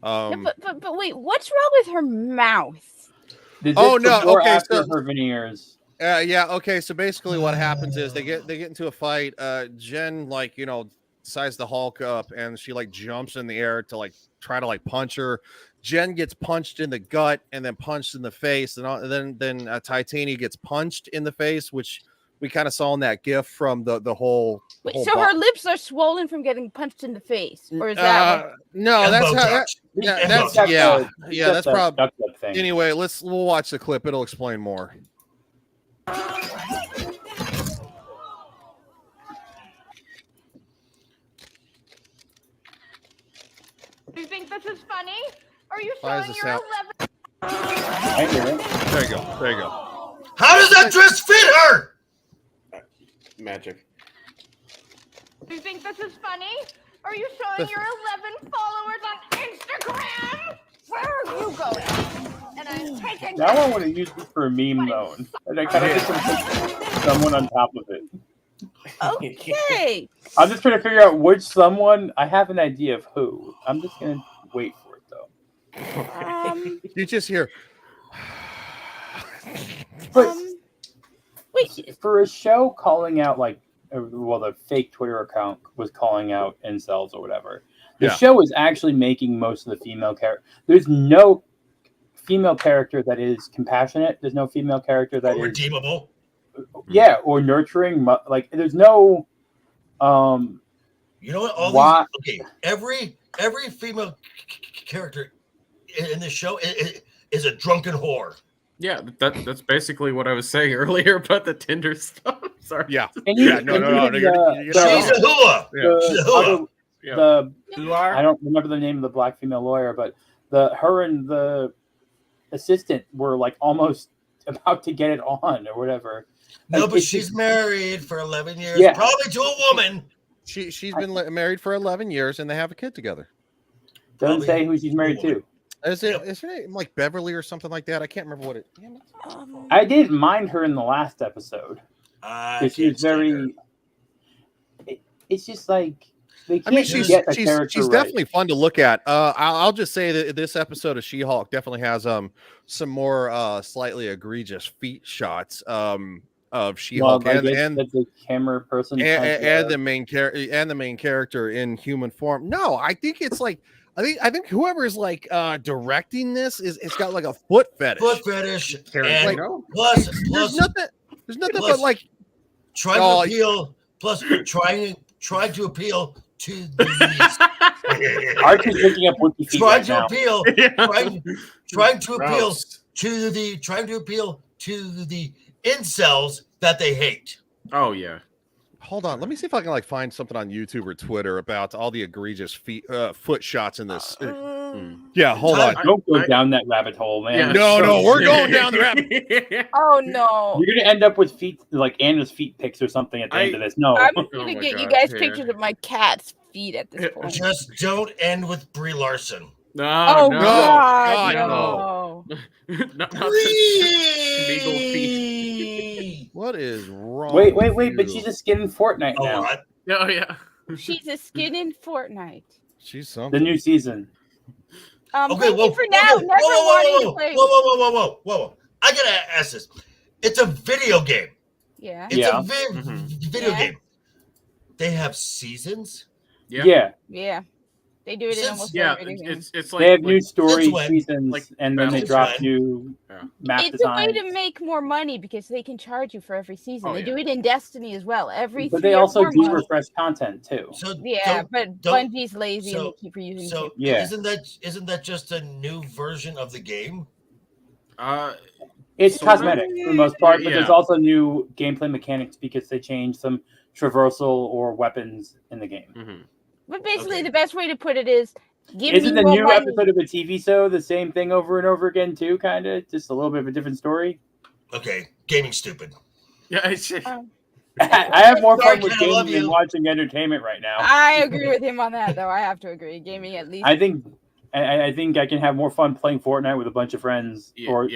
But wait, what's wrong with her mouth? Okay, so her veneers. Okay. So basically, what happens is they get into a fight. Jen decides to Hulk up, and she jumps in the air to try to punch her. Jen gets punched in the gut and then punched in the face, and then Titania gets punched in the face, which we kind of saw in that GIF from the whole. Wait, so her lips are swollen from getting punched in the face, or is that? No, that's how. That's probably. Anyway, we'll watch the clip. It'll explain more. Do you think this is funny? Are you Why showing is your this 11? There you go. How does that dress fit her? Magic. Do you think this is funny? Are you showing your 11 followers on Instagram? Where are you going? And I'm taking. Now I want to use this for a meme though, and I kind of just want to put someone on top of it. Okay. I'm just trying to figure out which someone. I have an idea of who. I'm just gonna wait for it though. You just hear. But wait, for a show calling out the fake Twitter account was calling out incels or whatever. The show is actually making most of the female character. There's no female character that is compassionate. There's no female character that is redeemable. Yeah, or nurturing. There's no You know what? All Why- these. Okay, every female character in this show is a drunken whore. Yeah, that's basically what I was saying earlier about the Tinder stuff. Sorry. Yeah. And Yeah, no, you're She's a hooah. Yeah. She's a hooah. I don't remember the name of the black female lawyer, but her and the assistant were like almost about to get it on or whatever. No, Like, but it's she's just- married for 11 years, Yeah. probably to a woman. She's been married for 11 years and they have a kid together. Doesn't say who she's married to. Is her name like Beverly or something like that? I can't remember what it. I didn't mind her in the last episode. Because she's very. It's just like they can't she's get the character she's right. definitely fun to look at. I'll just say that this episode of She-Hulk definitely has some more slightly egregious feet shots of She-Hulk Well, I guess and that's a camera person and the main character in human form. No, I think it's like I think whoever is like directing this it's got like a foot fetish. Foot fetish. And Like, plus, there's nothing plus but like trying to appeal. Plus, trying to appeal to the. Arch is picking up Wiki feet trying right to now. appeal. Trying to appeal Gross. to the incels that they hate. Oh yeah. Hold on, let me see if I can like find something on YouTube or Twitter about all the egregious foot shots in this. Yeah, hold on. Don't go down that rabbit hole, man. Yeah. No, we're going down the rabbit. Oh no! You're gonna end up with feet like Anna's feet pics or something at the end of this. No, I'm Oh gonna my get you God, guys yeah. pictures of my cat's feet at this point. Just don't end with Brie Larson. No, Oh no. God, God, no! Not the legal feet. What is wrong? wait, with but you? she's a skin in Fortnite now. Oh yeah. She's a skin in Fortnite. She's The something. new season. Thank you for now. Never wanting to play. Whoa. I gotta ask this. It's a video game. Yeah. It's Yeah. a video game. They have seasons? Yeah. Yeah. They do it in almost Yeah, every video game. it's like They have new like, story Since when? seasons, Like and then they Since drop when? new map It's a way designs. to make more money because they can charge you for every season. Oh, they yeah. do it in Destiny as well. Every But 3 they or also 4 do months. refresh content too. So Yeah, but don't- Bungie's lazy and they keep reusing So it. Yeah. isn't that just a new version of the game? It's Sort of. cosmetic for the most part, but there's Yeah. also new gameplay mechanics because they changed some traversal or weapons in the game. Mm-hmm. But basically, Okay. the best way to put it is give Isn't me the more new money. episode of the TV show the same thing over and over again too? Kind of, just a little bit of a different story. Okay, gaming stupid. Yeah, it's I have more Sorry, fun with Ken, I love gaming than you. watching entertainment right now. I agree with him on that, though. I have to agree. Gaming at least. I think I think I can have more fun playing Fortnite with a bunch of friends or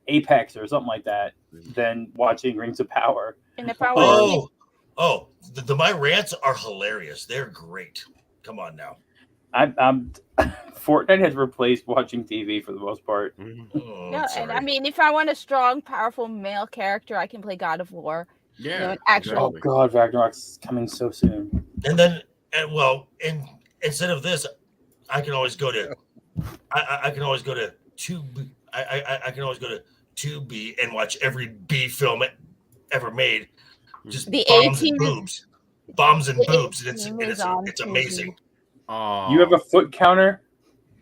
Apex or something like that than watching Rings of Power. And if I was The my rants are hilarious. They're great. Come on now. I'm Fortnite has replaced watching TV for the most part. Oh, no, sorry. and I mean, if I want a strong, powerful male character, I can play God of War. Yeah. You know, an actual. Oh God, Ragnarok's coming so soon. And then, instead of this, I can always go to, I can always go to Tubi. I can always go to Tubi and watch every B film ever made. Just The bombs A-Team and is- boobs, bombs and the boobs, and A-Team is on it's Tubi. amazing. Oh. You have a foot counter?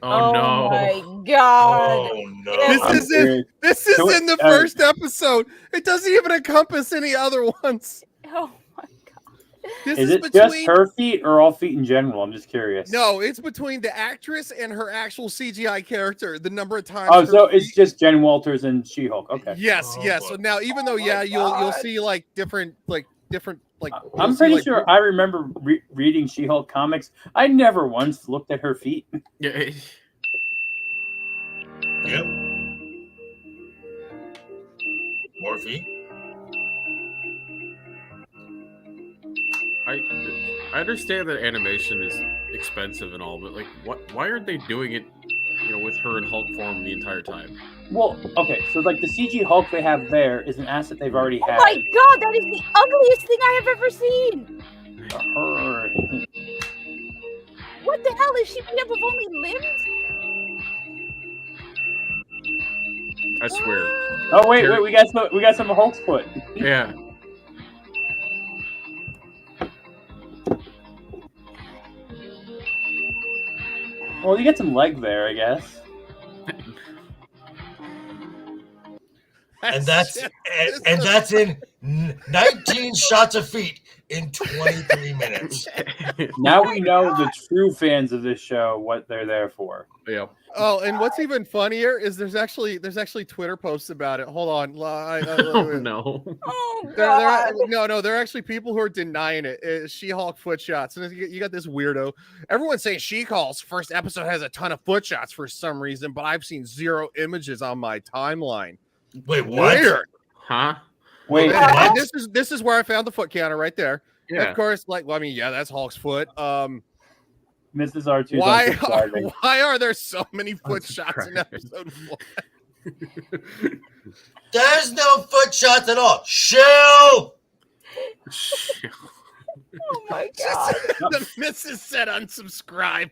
Oh no. my God. Oh no! This is So in the it- first episode. It doesn't even encompass any other ones. Oh my God. This Is is it between just her feet or all feet in general? I'm just curious. No, it's between the actress and her actual CGI character. The number of times. Oh, her so it's feet- just Jen Walters and She-Hulk. Okay. Yes, Oh, yes. boy. So now, even though my you'll God. see like different. I'm you'll see, pretty like, sure I remember reading She-Hulk comics. I never once looked at her feet. Yeah. Yep. More feet. I understand that animation is expensive and all, but like, why aren't they doing it, with her in Hulk form the entire time? Well, okay, so like the CG Hulk they have there is an asset they've already had. Oh my God, that is the ugliest thing I have ever seen. Her. What the hell is she made up of only limbs? I swear. Oh wait, we got some Hulk's foot. Yeah. Well, you get some leg there, I guess. And that's in 19 shots of feet in 23 minutes. Now we know the true fans of this show what they're there for. Yeah. Oh, and what's even funnier is there's actually Twitter posts about it. Hold on. Oh no. Oh There God. are actually people who are denying it. She-Hulk foot shots, and you got this weirdo. Everyone's saying She-Hulk's first episode has a ton of foot shots for some reason, but I've seen 0 images on my timeline. Wait, what? Weird. Huh? Wait, And this is where I found the foot counter right there. Yeah. Of course, that's Hulk's foot. Mrs. R2. Why are there so many foot shots in episode 1? There's no foot shots at all. Shell. Oh my God. The missus said unsubscribe.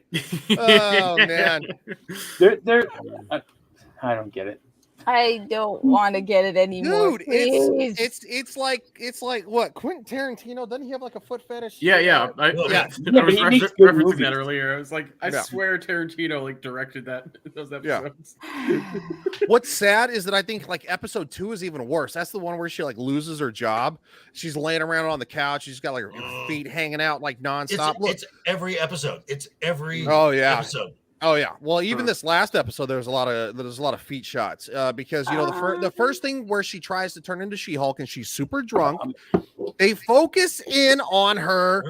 Oh man. I don't get it. I don't want to get it anymore. Dude, please. it's like what? Quentin Tarantino, doesn't he have like a foot fetish? Yeah. I was referencing that earlier. I was like, I swear Tarantino like directed those episodes. What's sad is that I think like episode 2 is even worse. That's the one where she like loses her job. She's laying around on the couch. She's got like her feet hanging out like nonstop. It's every episode. It's every episode. Oh yeah. Well, even this last episode, there's a lot of feet shots because the first thing where she tries to turn into She-Hulk and she's super drunk, they focus in on her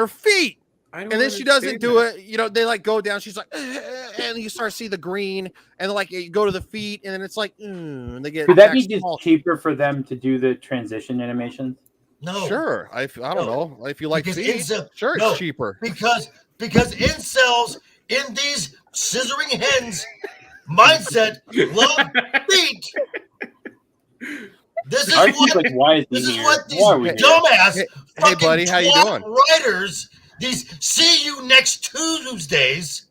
feet. And then she doesn't do it. They like go down. She's like, and you start to see the green, and like you go to the feet, and then it's like, and they get. Could that be just cheaper for them to do the transition animations? No. Sure. I don't know if you like feet. Sure, it's cheaper because incels in these scissoring hens mindset love feet. This is what these dumbass hey buddy, how you doing? Writers, these see you next Tuesdays.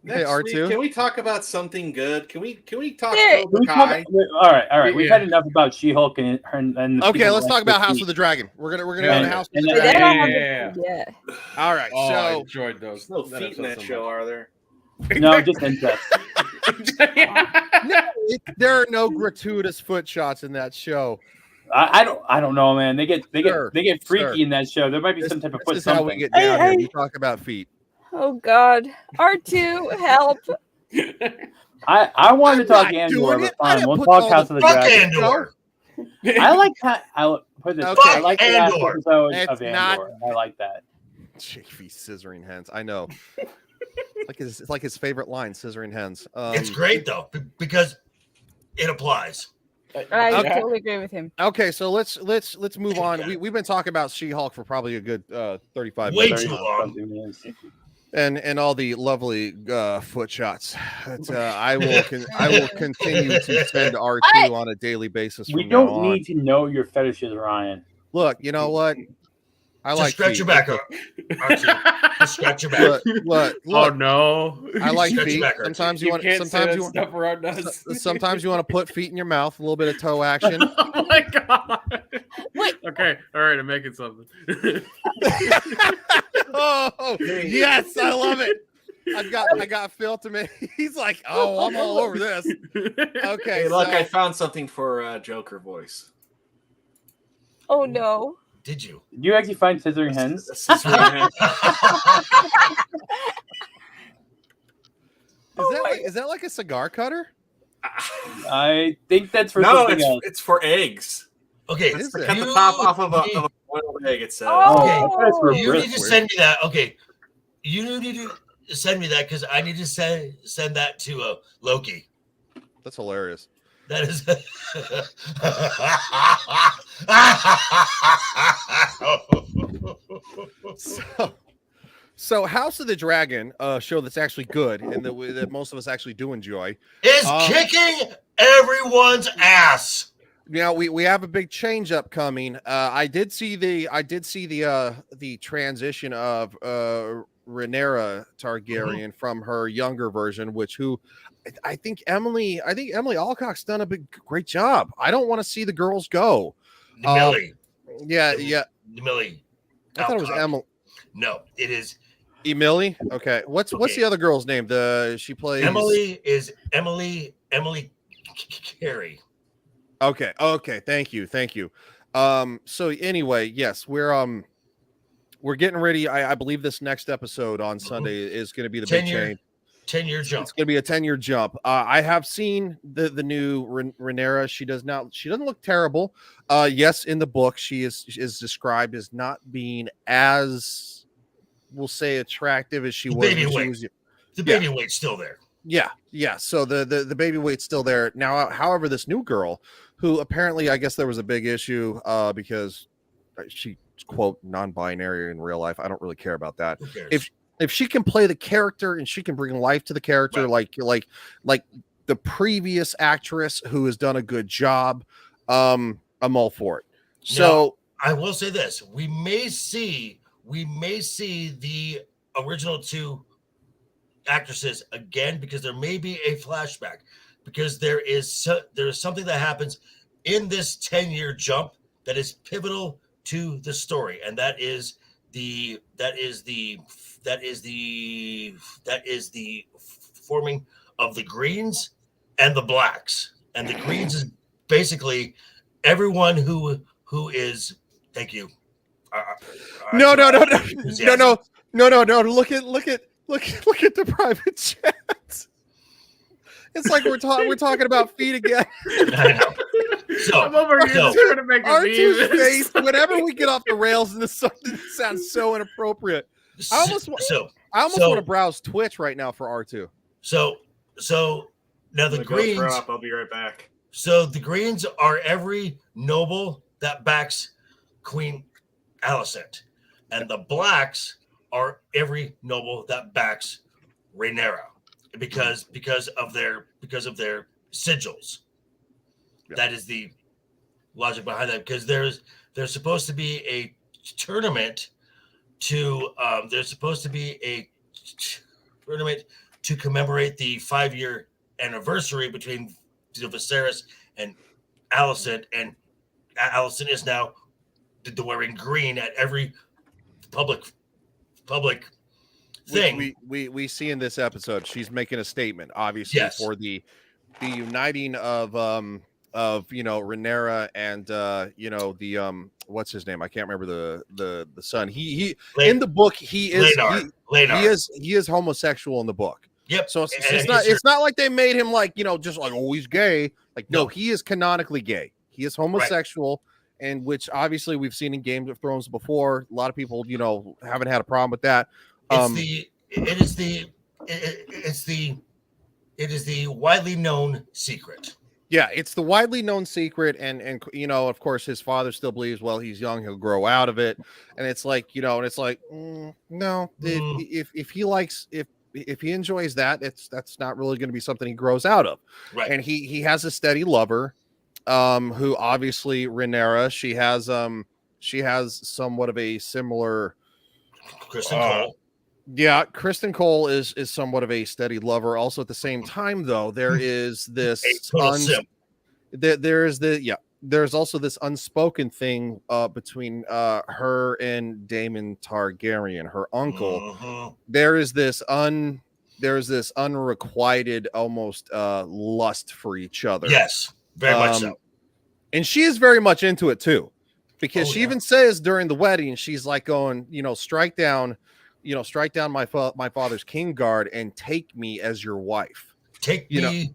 Hey R2, can we talk about something good? Can we talk Cobra Kai? All right. We've had enough about She-Hulk and okay, let's talk about House of the Dragon. We're gonna go to House of the Dragon. Yeah. All right. Oh, so I enjoyed those. No feet in that show, are there? No, just incest. There are no gratuitous foot shots in that show. I don't know, man. They get freaky in that show. There might be some type of foot. This is how we get down here. We talk about feet. Oh God, R2, help! I wanted to talk Andor, but fine. We'll talk House of the Dragon. Andor. I like that. I put this. Okay. I like the last episode It's of Andor. not- I like that. JV scissoring hens. I know. It's like his favorite line, scissoring hens. It's great though because it applies. I totally agree with him. Okay, so let's move on. We've been talking about She-Hulk for probably a good 35 Way minutes. too long. And all the lovely foot shots. I will continue to send R2 on a daily basis. We don't need to know your fetishes, Ryan. Look, you know what? I Just like stretch feet. your back up. Just stretch your back. Look, Oh no! I like Stretch your feet. back up. Sometimes you want. can't say Sometimes that you want. stuff around us. Sometimes you want to put feet in your mouth. A little bit of toe action. Oh my god! Wait. Okay, all right, I'm making something. Oh yes, I love it. I got Phil to me. He's like, oh, I'm all over this. Okay, Hey, look, I found something for Joker voice. Oh no. Did you? Did you actually find scissoring hens? Is that like a cigar cutter? I think that's for No, something else. it's for eggs. Okay, Is To it? cut the top off of a boiled egg. It says. Oh. I thought it's for You need to brisket. send me that. Okay, you need to send me that because I need to send that to Loki. That's hilarious. That is. So House of the Dragon, a show that's actually good and that most of us actually do enjoy, is kicking everyone's ass. Now we have a big change upcoming. I did see the transition of Rhaenyra Targaryen from her younger version, I think Emily Alcock's done a great job. I don't want to see the girls go. Millie. Yeah. Millie. I thought it was Emily. No, it is Emily. Okay. What's the other girl's name? She plays Emily Carey. Okay. Thank you. So anyway, yes, we're getting ready. I believe this next episode on Sunday is going to be the big change. 10-year jump. It's going to be a 10-year jump. I have seen the new Rhaenyra. She doesn't look terrible. Yes, in the book she is described as not being as, we'll say, attractive as she was. The baby weight's still there. Yeah. So the baby weight's still there. Now, however, this new girl, who apparently, I guess there was a big issue because she, quote, non-binary in real life. I don't really care about that. If she can play the character and she can bring life to the character, like the previous actress who has done a good job, I'm all for it. So now, I will say this: we may see the original two actresses again, because there may be a flashback, because there is something that happens in this 10-year jump that is pivotal to the story, and that is the forming of the Greens and the Blacks. And the Greens is basically everyone who is. Thank you. No. Look at the private chat. It's like we're talking about feet again. I know. So I'm over here trying to make R2's face whenever we get off the rails and this something sounds so inappropriate. I almost want to browse Twitch right now for R2. So now the Greens. I'll be right back. So the Greens are every noble that backs Queen Alicent, and the Blacks are every noble that backs Rhaenyra, because of their sigils. Yeah. That is the logic behind that. Because there's supposed to be a tournament to commemorate the 5-year anniversary between Viserys and Alicent, and Alicent is now wearing green at every public thing. We see in this episode she's making a statement, obviously, for the uniting of Rhaenyra and the what's his name? I can't remember the son. He in the book he is homosexual in the book. Yep. So it's not like they made him like just like, oh, he's gay. Like no, he is canonically gay. He is homosexual. Right. And which obviously we've seen in Game of Thrones before. A lot of people, haven't had a problem with that. It is the widely known secret. Yeah, it's the widely known secret, and of course, his father still believes, well, he's young, he'll grow out of it, and it's like, no, if he likes, if he enjoys that, that's not really going to be something he grows out of. Right. And he has a steady lover. Who obviously Rhaenyra, she has somewhat of a similar Kristen Cole. Yeah, Kristen Cole is somewhat of a steady lover. Also, at the same time, though, there is this there's also this unspoken thing between her and Daemon Targaryen, her uncle. Mm-hmm. There's this unrequited almost lust for each other. Yes. Very much so. And she is very much into it too, because she even says during the wedding, she's like going, strike down my father's king guard and take me as your wife. Take me to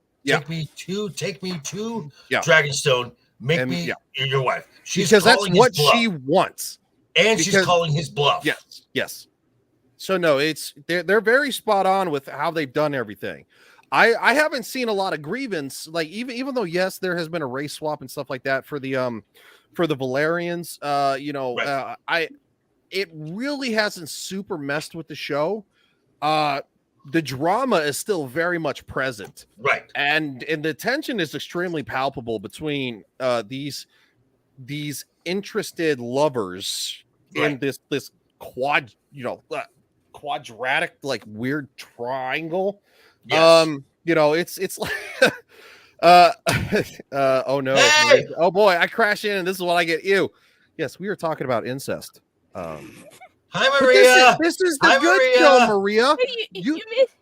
Dragonstone. Make me your wife. Because that's what she wants. And she's calling his bluff. Yes. So no, they're very spot on with how they've done everything. I haven't seen a lot of grievance, like even though yes, there has been a race swap and stuff like that for the Valerians. It really hasn't super messed with the show. The drama is still very much present, right? And the tension is extremely palpable between these interested lovers in this quadratic, like, weird triangle. Yes. It's like oh no. Hey! Oh boy, I crash in and this is what I get. Ew. Yes, we were talking about incest. Hi, Maria. This is the Hi, good Maria. show, Maria. You missed.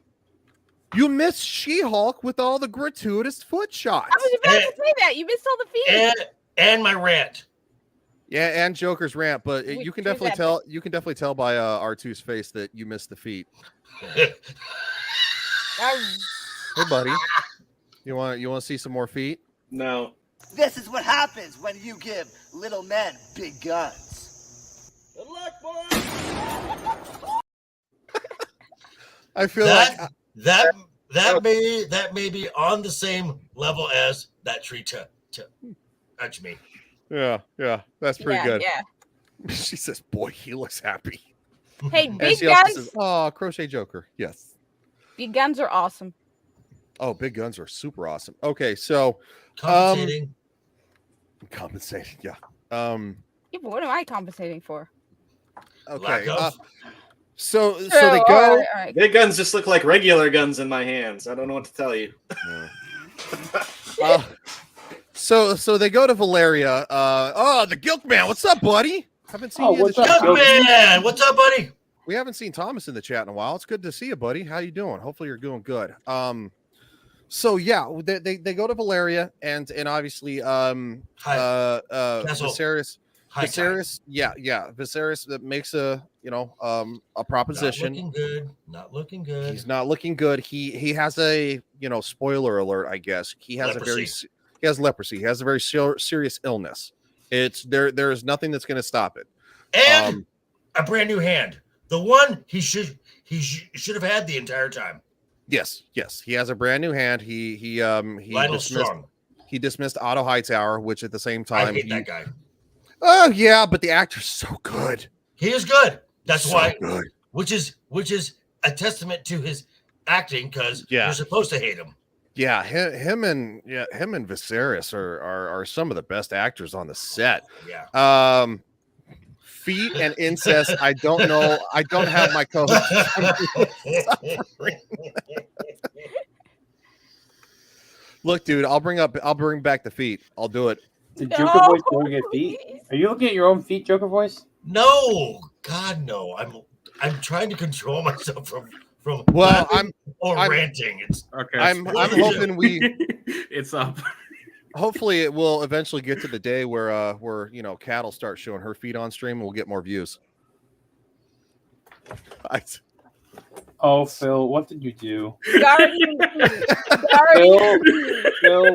You missed She-Hulk with all the gratuitous foot shots. I was about to say that. You missed all the feet. And my rant. Yeah, and Joker's rant, but you can definitely tell. You can definitely tell by R2's face that you missed the feet. Hey, buddy, you want to see some more feet? No. This is what happens when you give little men big guns. Good luck, boys. I feel that may be on the same level as that tree to touch me. Yeah, that's pretty good. Yeah. She says, "Boy, he looks happy." Hey, And big she also guns. says, "Oh, crochet Joker." Yes. Big guns are awesome. Oh, big guns are super awesome. Okay, so compensating. Yeah. Yeah, but what am I compensating for? Okay. Lack of. So they all go. right. Big guns just look like regular guns in my hands. I don't know what to tell you. So they go to Valeria. The Gilk Man. What's up, buddy? Haven't seen you in the chat. Gilk Man, what's up, buddy? We haven't seen Thomas in the chat in a while. It's good to see you, buddy. How you doing? Hopefully you're doing good. So yeah, they go to Valeria and obviously Viserys. Viserys, yeah. Viserys that makes a proposition. Not looking good. He's not looking good. He has a spoiler alert, I guess. He has he has leprosy. He has a very serious illness. It's there is nothing that's going to stop it. And a brand new hand. The one he should have had the entire time. Yes. He has a brand new hand. He dismissed Otto Hightower, which at the same time I hate that guy. Oh yeah, but the actor's so good. He is good. That's So why good. which is a testament to his acting, because you're supposed to hate him. Yeah, him and Viserys are some of the best actors on the set. Yeah. Feet and incest. I don't know. I don't have my co-host. Look, dude, I'll bring back the feet. I'll do it. Did Joker Voice go get feet? Are you looking at your own feet, Joker Voice? No, God, no. I'm trying to control myself from I'm ranting. It's okay. I'm hoping it's up. Hopefully it will eventually get to the day where Cattle starts showing her feet on stream and we'll get more views. Oh, Phil, what did you do? Phil,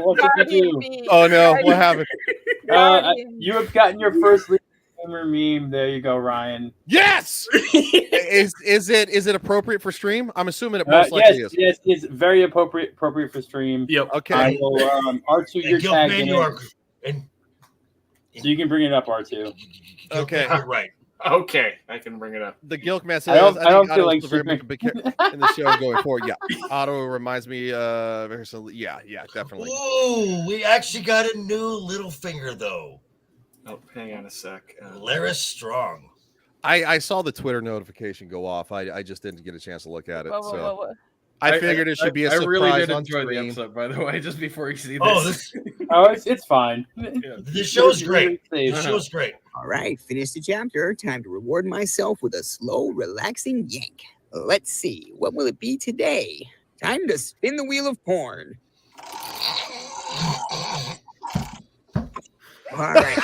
what did you do? Oh no, what happened? You have gotten your first gamer meme. There you go, Ryan. Yes. Is it appropriate for stream? I'm assuming it most likely is. Yes, it's very appropriate for stream. Yep. Okay. I will, R2, you're tagging it. So you can bring it up, R2. Okay. Right. Okay, I can bring it up. The Gilk Man says, I don't feel like very much a big in the show going forward. Yeah, Otto reminds me. Yeah, definitely. Ooh, we actually got a new little finger though. Oh, hang on a sec. Laris Strong. I saw the Twitter notification go off. I just didn't get a chance to look at it. Whoa. I figured it should be a surprise. I really did on enjoy stream. the episode, by the way, just before you see this. It's fine. The show's great. The show's great. All right, finish the chapter. Time to reward myself with a slow, relaxing yank. Let's see, what will it be today? Time to spin the wheel of porn. All right.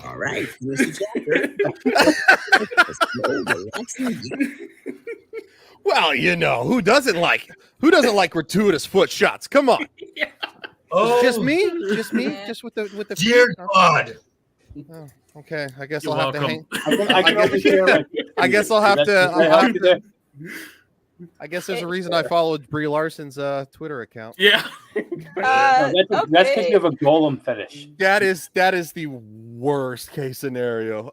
All right, finish the chapter. A slow, relaxing yank. Well, who doesn't like gratuitous foot shots? Come on. Oh, just me, just with the dear feet? God. Oh, okay, I guess You're I'll have welcome. to hang. I guess I'll have to. I guess there's a reason I followed Brie Larson's Twitter account. Yeah. That's because you have a golem fetish. That is the worst case scenario.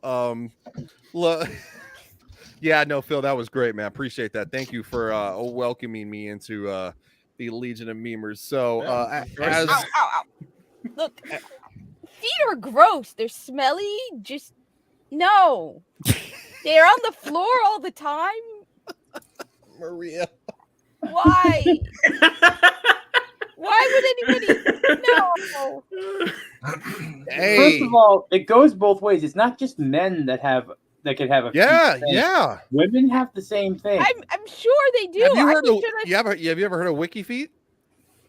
Look. Yeah, no, Phil, that was great, man. Appreciate that. Thank you for welcoming me into the Legion of Memers. So, as Ow. Look, feet are gross. They're smelly. Just no. They're on the floor all the time. Maria, why? Why would anybody? No. Hey. First of all, it goes both ways. It's not just men that can have a Yeah, feet. yeah. Women have the same thing. I'm sure they do. Have you I heard just of have you ever heard of Wiki Feet?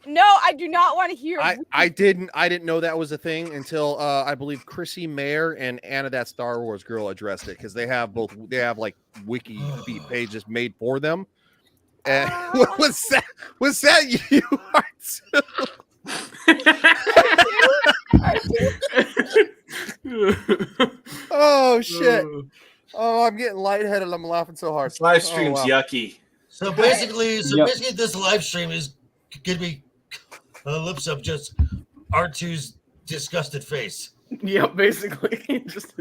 No, I do not want to hear. I didn't know that was a thing until I believe Chrissy Mayer and Anna That Star Wars Girl addressed it, because they have like Wiki Feet pages made for them. And was that you? Oh shit. Oh, I'm getting lightheaded. I'm laughing so hard. This live stream's wow. yucky. So basically, this live stream is gonna be lips of just R2's disgusted face. Yep, basically. Just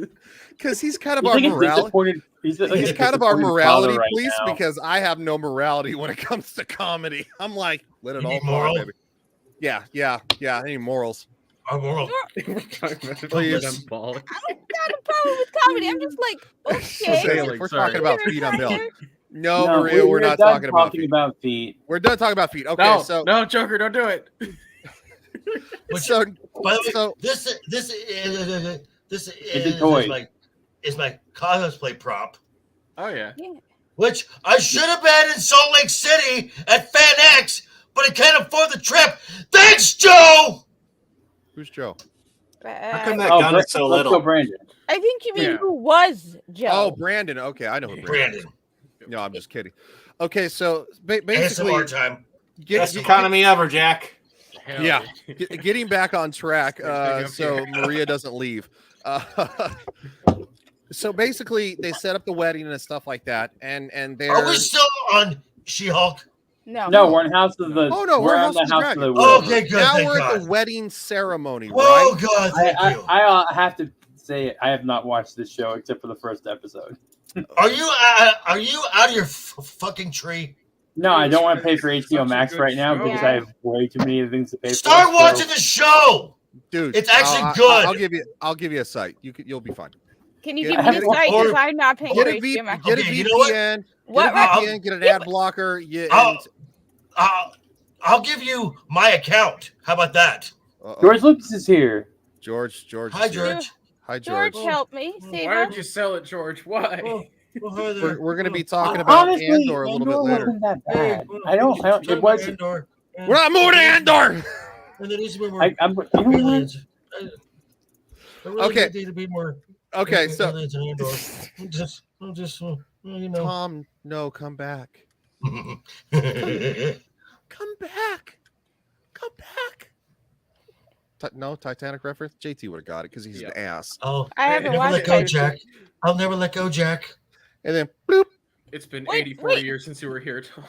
because he's kind of our morality. He's kind of our morality police, because I have no morality when it comes to comedy. I'm like, let it all fly, baby. Yeah. I need morals. Our moral. Please. I don't got a problem with comedy. I'm just like, okay. We're talking about feet on Bill. No, No, Maria, we're not talking about feet. We're done talking about feet. Okay, no, Joker, don't do it. So, by the way, this is my cosplay prop. Oh yeah. Which I should have been in Salt Lake City at FanX, but I can't afford the trip. Thanks, Joe. Who's Joe? How come that gun is so little? Let's go, Brandon. I think you mean who was Joe. Oh, Brandon. Okay, I know who Brandon is. No, I'm just kidding. Okay, so basically, ASMR time. Best economy ever, Jack. Yeah, getting back on track. So Maria doesn't leave. So basically, they set up the wedding and stuff like that, and they're. Are we still on She-Hulk? No, we're in House of the. Oh no, we're on on the House of the. Okay, good. Now thank we're God. at the wedding ceremony, Oh right? God, thank you. I have to say I have not watched this show except for the first episode. Are you out of your fucking tree? No, I don't want to pay for HBO Max right now because I have way too many things to pay for. Start watching the show, dude. It's actually good. I'll give you a site. You'll be fine. Can you give me the site? Because I'm not paying for HBO Max. Get a VPN. Get a VPN. Get an ad blocker. I'll give you my account. How about that? George Lucas is here. George. Hi, George. Hi, George. George, help me. Save Why us. did you sell it, George? Why? We're going to be talking about Honestly, Andor a little bit later. Wasn't that bad. I don't. It was. We're not moving to Andor. And there needs to be more. Okay. Need to be more. Okay, so I'm just, you know. Tom, no, come back. Come back. Come back. No Titanic reference. JT would have got it because he's an ass. Oh, I haven't never watched let go, Titanic. Jack. I'll never let go, Jack. And then bloop. It's been Wait, 84 wait. years since you were here, Tom.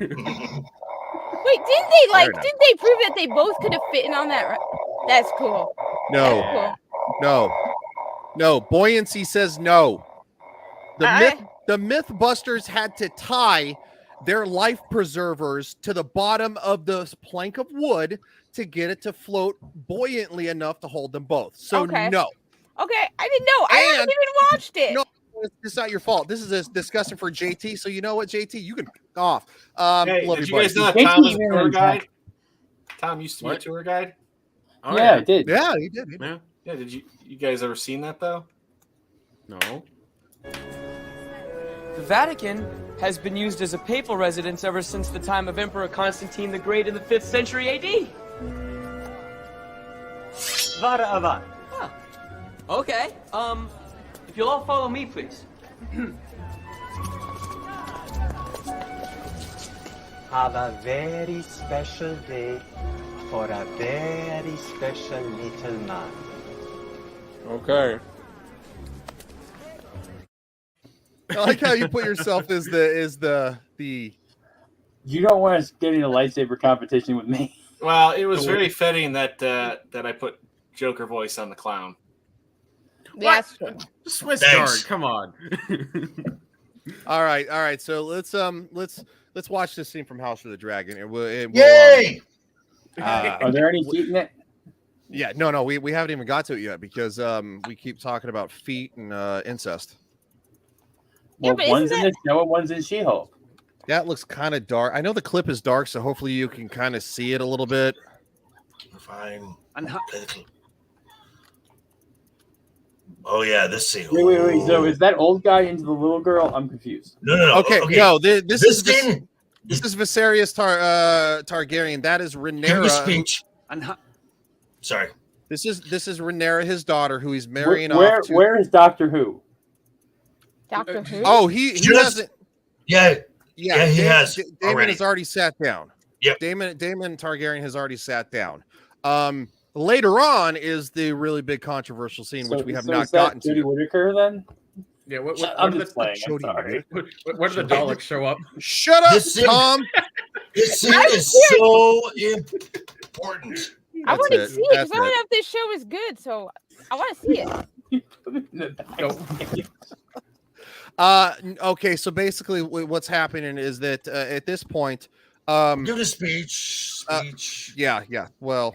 Wait, didn't they prove that they both could have fit in on that? That's cool. No. That's cool. No. Buoyancy says no. The Mythbusters had to tie their life preservers to the bottom of the plank of wood to get it to float buoyantly enough to hold them both. So Okay. no. Okay, I didn't know. I haven't even watched it. No, it's not your fault. This is a discussion for JT. So you know what, JT, you can f- off. Hey, love did you, you guys buddy. know Tom was a tour guide? Tom used to be a What? tour guide. Oh, Yeah, I did. Yeah, he did. Yeah. Did you guys ever seen that though? No. The Vatican has been used as a papal residence ever since the time of Emperor Constantine the Great in the 5th century AD. Vada Ava. Huh. Okay. If you'll all follow me, please. Have a very special day for a very special little man. Okay. I like how you put yourself as the. You don't want us getting a lightsaber competition with me. Well, it was very fitting that I put Joker voice on the clown. Yes. Swiss Thanks. guard, come on. All right. So let's watch this scene from House of the Dragon. Yay! Are there any feet in it? Yeah, no, we haven't even got to it yet because we keep talking about feet and incest. Yeah, Well, but one's isn't in the show and one's in She-Hulk. That looks kind of dark. I know the clip is dark, so hopefully you can kind of see it a little bit. Fine. Oh yeah, this scene. Wait. So is that old guy into the little girl? I'm confused. No. Okay. No. This is Viserys Targaryen. That is Rhaenyra. Give me speech. Sorry. This is Rhaenyra, his daughter, who he's marrying off to. Where is Doctor Who? Doctor Who? Oh, he hasn't. Yeah, he has. Damon has already sat down. Yep. Damon Targaryen has already sat down. Later on is the really big controversial scene, which we have not gotten to. Jodie Whittaker, then? Yeah, what I'm did just playing. I'm sorry. What did the Daleks show up? Shut up, Tom. This scene is so important. I want to see it because I don't know if this show is good, so I want to see it. Okay, so basically what's happening is that at this point, do the speech. Yeah. Well,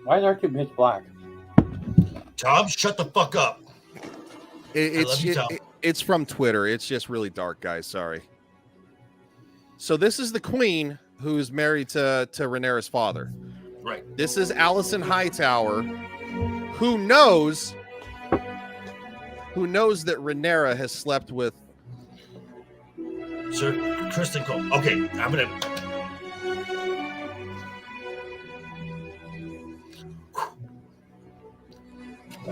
why is our kid pitch black? Tom, shut the fuck up. It's from Twitter. It's just really dark, guys. Sorry. So this is the queen who's married to Rhaenyra's father. Right. This is Alicent Hightower, who knows that Rhaenyra has slept with Sir Kristen Cole. Okay, I'm gonna. The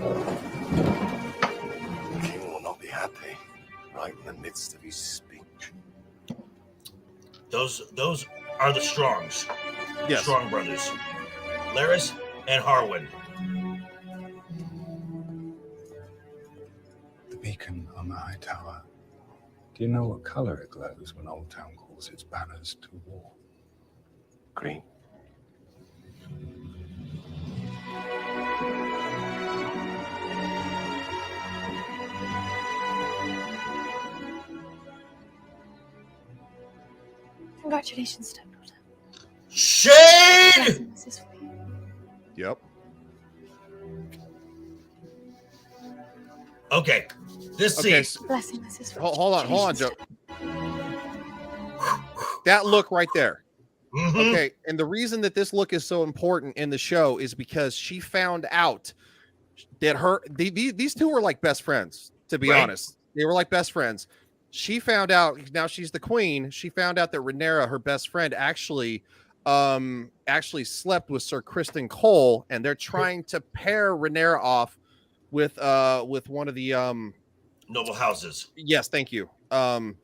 king will not be happy right in the midst of his speech. Those are the Strongs. Yes. Strong brothers. Larys and Harwin. The beacon on the high tower. Do you know what color it glows when Old Town calls its banners to war? Green. Congratulations, stepdaughter. Shade! Yep. Okay. This scene. Blessing, Mrs. Hold on, Joe. That look right there. Mm-hmm. Okay, and the reason that this look is so important in the show is because she found out that these two were like best friends, to be honest. They were like best friends. She found out, now she's the queen, she found out that Rhaenyra, her best friend, actually slept with Sir Kristen Cole, and they're trying to pair Rhaenyra off with one of the noble houses. Yes, thank you. Wow.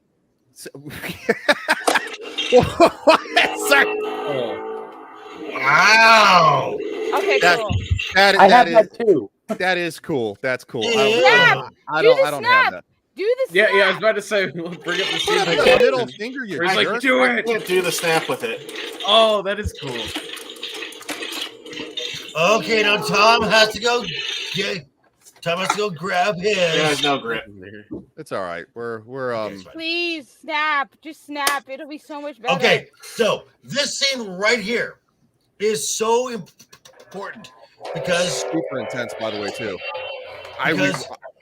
Okay, cool. That too. That is cool. That's cool. Yeah. I don't have that. Do the snap. Yeah, I was about to say, bring up the scene. Middle finger, you He's like, do it. Can't do the snap with it. Oh, that is cool. Okay, now Tom has to go. Tom has to go grab his. There's no grip. It's all right. We're Please snap. Just snap. It'll be so much better. Okay, so this scene right here is so important because super intense, by the way, too. I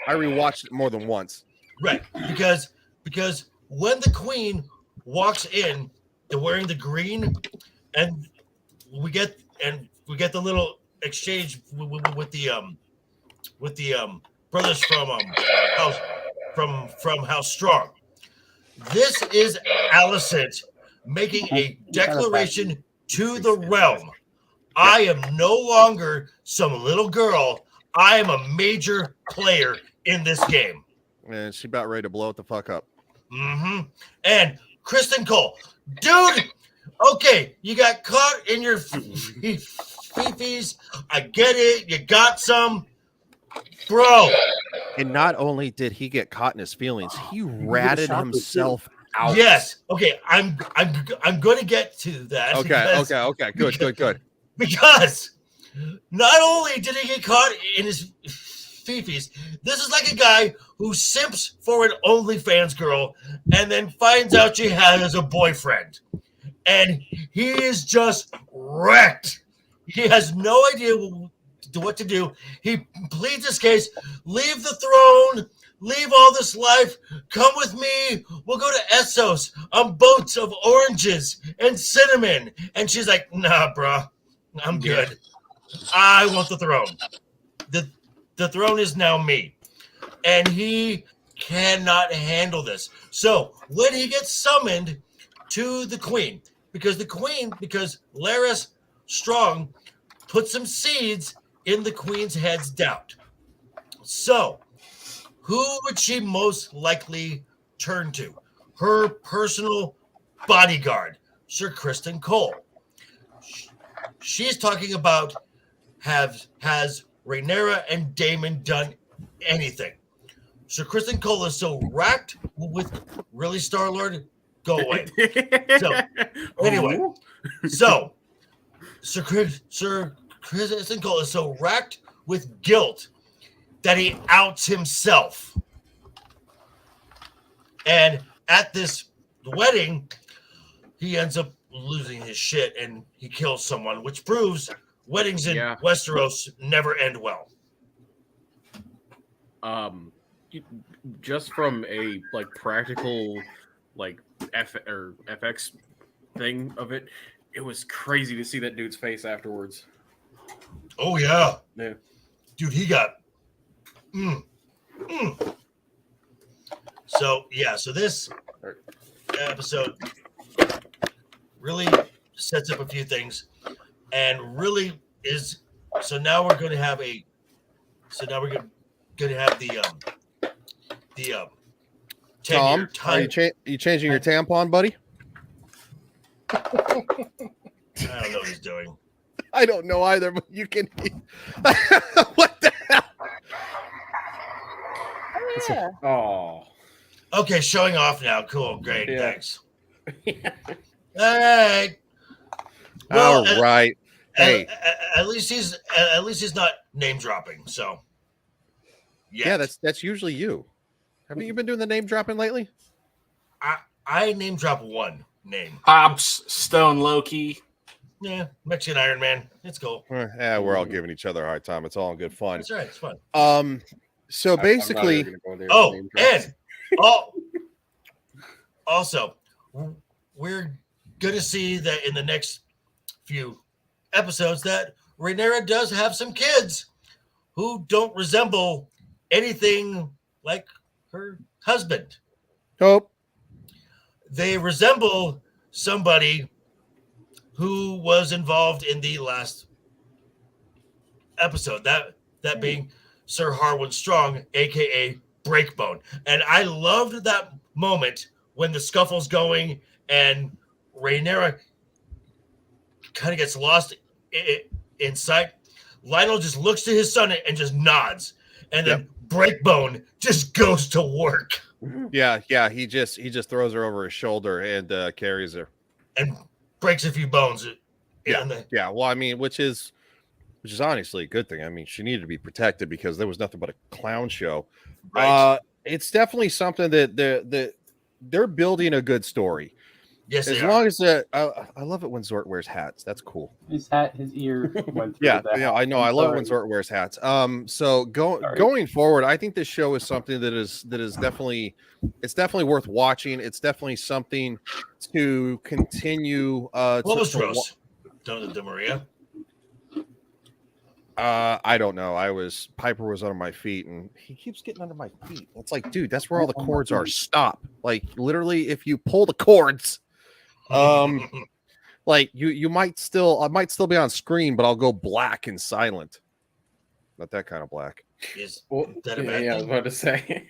rewatched it more than once. Right, because when the queen walks in, they're wearing the green, and we get the little exchange with the brothers from House Strong. This is Alicent making a declaration to the realm. I am no longer some little girl. I am a major player in this game. And she's about ready to blow it the fuck up. Mm-hmm. And Kristen Cole, dude, okay, you got caught in your fifis. I get it. You got some, bro. And not only did he get caught in his feelings, he ratted himself out. Yes. Okay. I'm going to get to that. Okay. Good. Because not only did he get caught in his fifis, this is like a guy who simps for an OnlyFans girl and then finds out she has a boyfriend. And he is just wrecked. He has no idea what to do. He pleads his case, leave the throne, leave all this life. Come with me. We'll go to Essos on boats of oranges and cinnamon. And she's like, nah, bruh, I'm good. I want the throne. The throne is now me. And he cannot handle this. So when he gets summoned to the queen, because Laris Strong put some seeds in the queen's head's doubt. So who would she most likely turn to? Her personal bodyguard, Sir Kristen Cole. She's talking about has Rhaenyra and Daemon done anything? Sir Kristen Cole is so racked with really Star-Lord, go away. So anyway, so Sir Kristen Cole is so racked with guilt that he outs himself. And at this wedding, he ends up losing his shit and he kills someone, which proves weddings in Westeros never end well. Just from a like practical like FX thing of it, it was crazy to see that dude's face afterwards. Oh yeah. Yeah. Dude, he got So this episode really sets up a few things and really is so now we're going to have the 10-year Tom, time. are you changing your tampon, buddy? I don't know what he's doing. I don't know either, but you can. What the hell? Oh, yeah. Oh. Okay, showing off now. Cool, great, thanks. All right. Well, all right. Hey, at least he's not name dropping. So. Yeah, that's usually you. Haven't you been doing the name dropping lately? I name drop one name. Hobbs, Stone, Loki. Yeah, Mexican Iron Man. It's cool. Yeah, we're all giving each other a hard time. It's all in good fun. That's right. It's fun. So basically, also, we're gonna see that in the next few episodes that Rhaenyra does have some kids who don't resemble anything like her husband. Nope. They resemble somebody who was involved in the last episode. That being Sir Harwin Strong, aka Breakbone. And I loved that moment when the scuffle's going and Rhaenyra kind of gets lost in sight. Lionel just looks to his son and just nods. And then Breakbone just goes to work. Yeah, he just throws her over his shoulder and carries her. And breaks a few bones. Yeah. Well, I mean, which is honestly a good thing. I mean, she needed to be protected because there was nothing but a clown show. Right. It's definitely something that they're building a good story. Yes, as long as I love it when Zort wears hats. That's cool. His ear went through yeah, that. I know. I love it when Zort wears hats. So going forward, I think this show is something that is definitely worth watching. It's definitely something to continue. What was Rose? Donna De Maria. I don't know. Piper was under my feet and he keeps getting under my feet. It's like, dude, that's where all the cords are. Stop. Like literally, if you pull the cords, like I might still be on screen, but I'll go black and silent. Not that kind of black. Is that a bad I was about to say.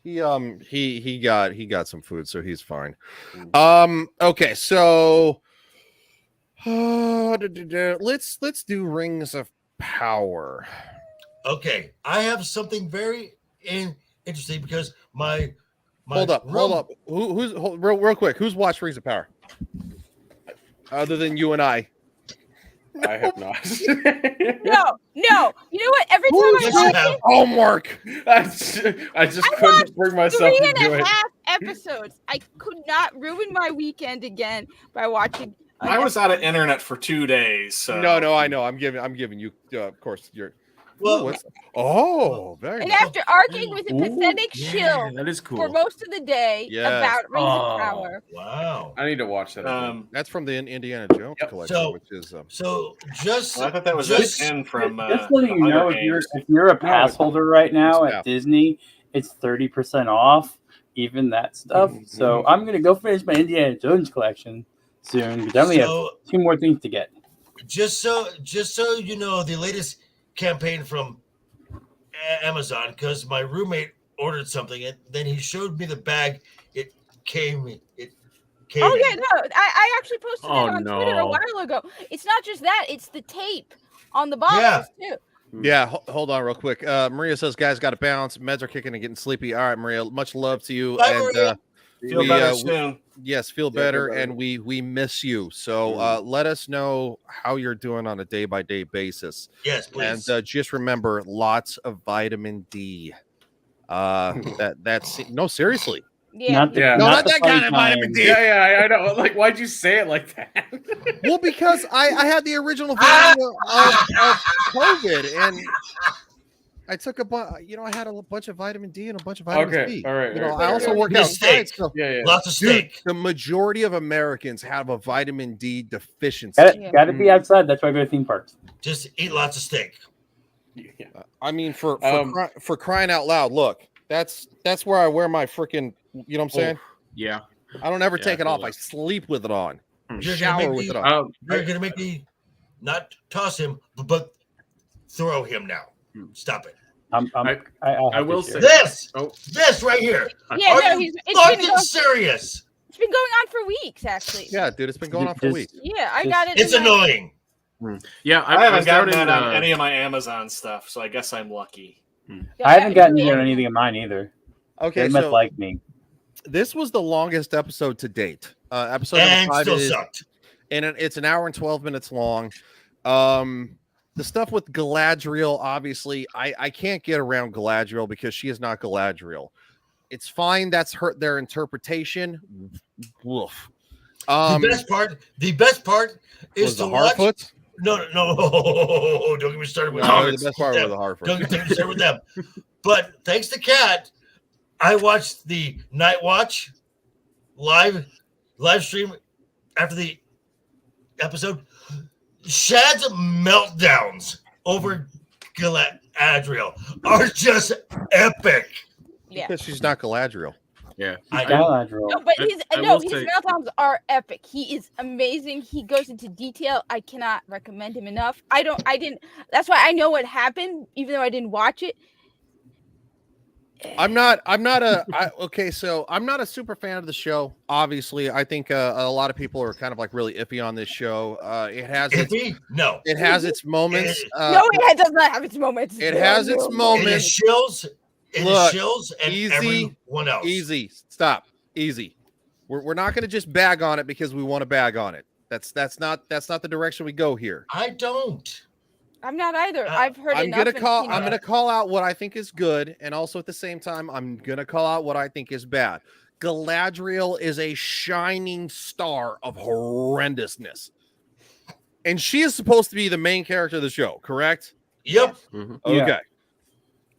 He got some food, so he's fine. Okay, so let's do Rings of Power. Okay, I have something very interesting because my hold up. Who's real quick? Who's watched Rings of Power? Other than you and I. I have not. No. You know what? Every time I watch it, homework. I just couldn't bring myself to do it. 3.5 episodes. I could not ruin my weekend again by watching. I was out of internet for 2 days. So. No, I know. I'm giving you. Of course, Very And nice. after arguing with a pathetic shill that is cool. for most of the day Yes. about Rings of Power. Wow. I need to watch that. Again. That's from the Indiana Jones collection, So- which is Just I thought that was just- a pin from Just letting you know, if you're a pass holder right now at Disney, it's 30% off, even that stuff. So I'm gonna go finish my Indiana Jones collection soon because I only have 2 more things to get. Just so you know, the latest campaign from Amazon, because my roommate ordered something and then he showed me the bag. It came. Oh yeah, no, I actually posted Oh, that on Twitter a no. while ago. It's not just that; it's the tape on the boxes too. Yeah, hold on real quick. Maria says, guys, got to bounce. Meds are kicking and getting sleepy. All right, Maria, much love to you. Bye, and Maria. Feel better soon. Yes, feel better, and we miss you. So let us know how you're doing on a day-by-day basis. Yes, please. And just remember, lots of vitamin D. That's no, seriously. Yeah. Not that kind of vitamin D. Yeah, I know. Like, why'd you say it like that? Well, because I had the original version of COVID, and I took I had a bunch of vitamin D and a bunch of vitamin C. All right. I also work outside. So Lots of steak. The majority of Americans have a vitamin D deficiency. Got to be outside. That's why I go to theme parks. Just eat lots of steak. I mean, for crying out loud, look, that's where I wear my freaking. You know what I'm saying? Yeah. I don't ever take it off. I sleep with it on. Shower with it on. You're gonna make me not toss him, but throw him now. Stop it. I will say this right here. Yeah, Are no, you it's been fucking serious? It's been going on for weeks, actually. Yeah, dude, it's been going on for weeks. Yeah, I got it. It's annoying. Yeah, I haven't gotten started, that on any of my Amazon stuff, so I guess I'm lucky. I haven't gotten it on anything of mine either. Okay, they must so like me. This was the longest episode to date. Episode And number 5 still sucked. And it's an hour and 12 minutes long. The stuff with Galadriel, obviously, I can't get around Galadriel because she is not Galadriel. It's fine. That's their interpretation. Woof. The best part is to the watch. Harfoots? No, don't get me started with No, them. the best part was the Harfoots. Don't get me started with them. But thanks to Kat, I watched the Night Watch live stream after the episode. Shad's meltdowns over Galadriel are just epic. Yeah. Because she's not Galadriel. Yeah. Galadriel. No, but his say- meltdowns are epic. He is amazing. He goes into detail. I cannot recommend him enough. That's why I know what happened, even though I didn't watch it. I'm not a super fan of the show. Obviously, I think a lot of people are kind of like really iffy on this show. It has its moments. No, it does not have its moments. It has its moments. It Look, shills and easy, everyone else. Easy. Stop. Easy. We're not going to just bag on it because we want to bag on it. That's not the direction we go here. I don't. I'm not either. I've heard I'm enough. gonna call out what I think is good, and also at the same time, I'm gonna call out what I think is bad. Galadriel is a shining star of horrendousness, and she is supposed to be the main character of the show, correct? Yep. Mm-hmm. Okay. Yeah.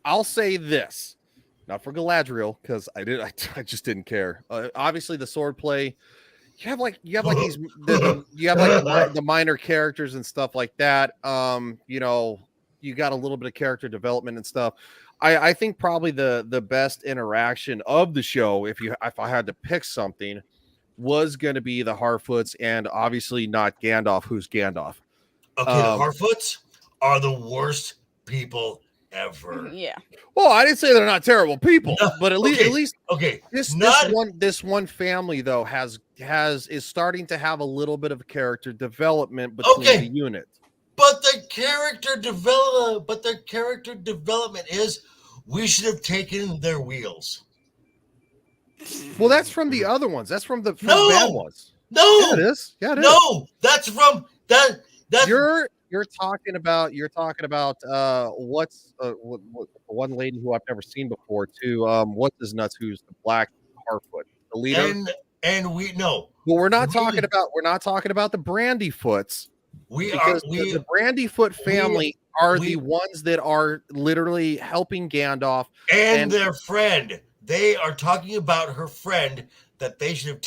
I'll say this, not for Galadriel, because I just didn't care. Obviously, the sword play. You have like these the minor characters and stuff like that. You got a little bit of character development and stuff. I think probably the best interaction of the show, if I had to pick something, was going to be the Harfoots, and obviously not Gandalf. Who's Gandalf? Okay, the Harfoots are the worst people ever. Yeah. Well, I didn't say they're not terrible people, but at least this one family though is starting to have a little bit of character development between the units. But the character development is we should have taken their wheels. Well, that's from the other ones. That's from the bad ones. No, yeah, it is. Yeah, it is. No, that's from that. You're talking about what's one lady who I've never seen before too. What's his nuts? Who's the Black Harfoot, the leader? And we know. Well, we're not talking about the Brandyfoots. The the Brandyfoot family are the ones that are literally helping Gandalf and their friend. They are talking about her friend that they should have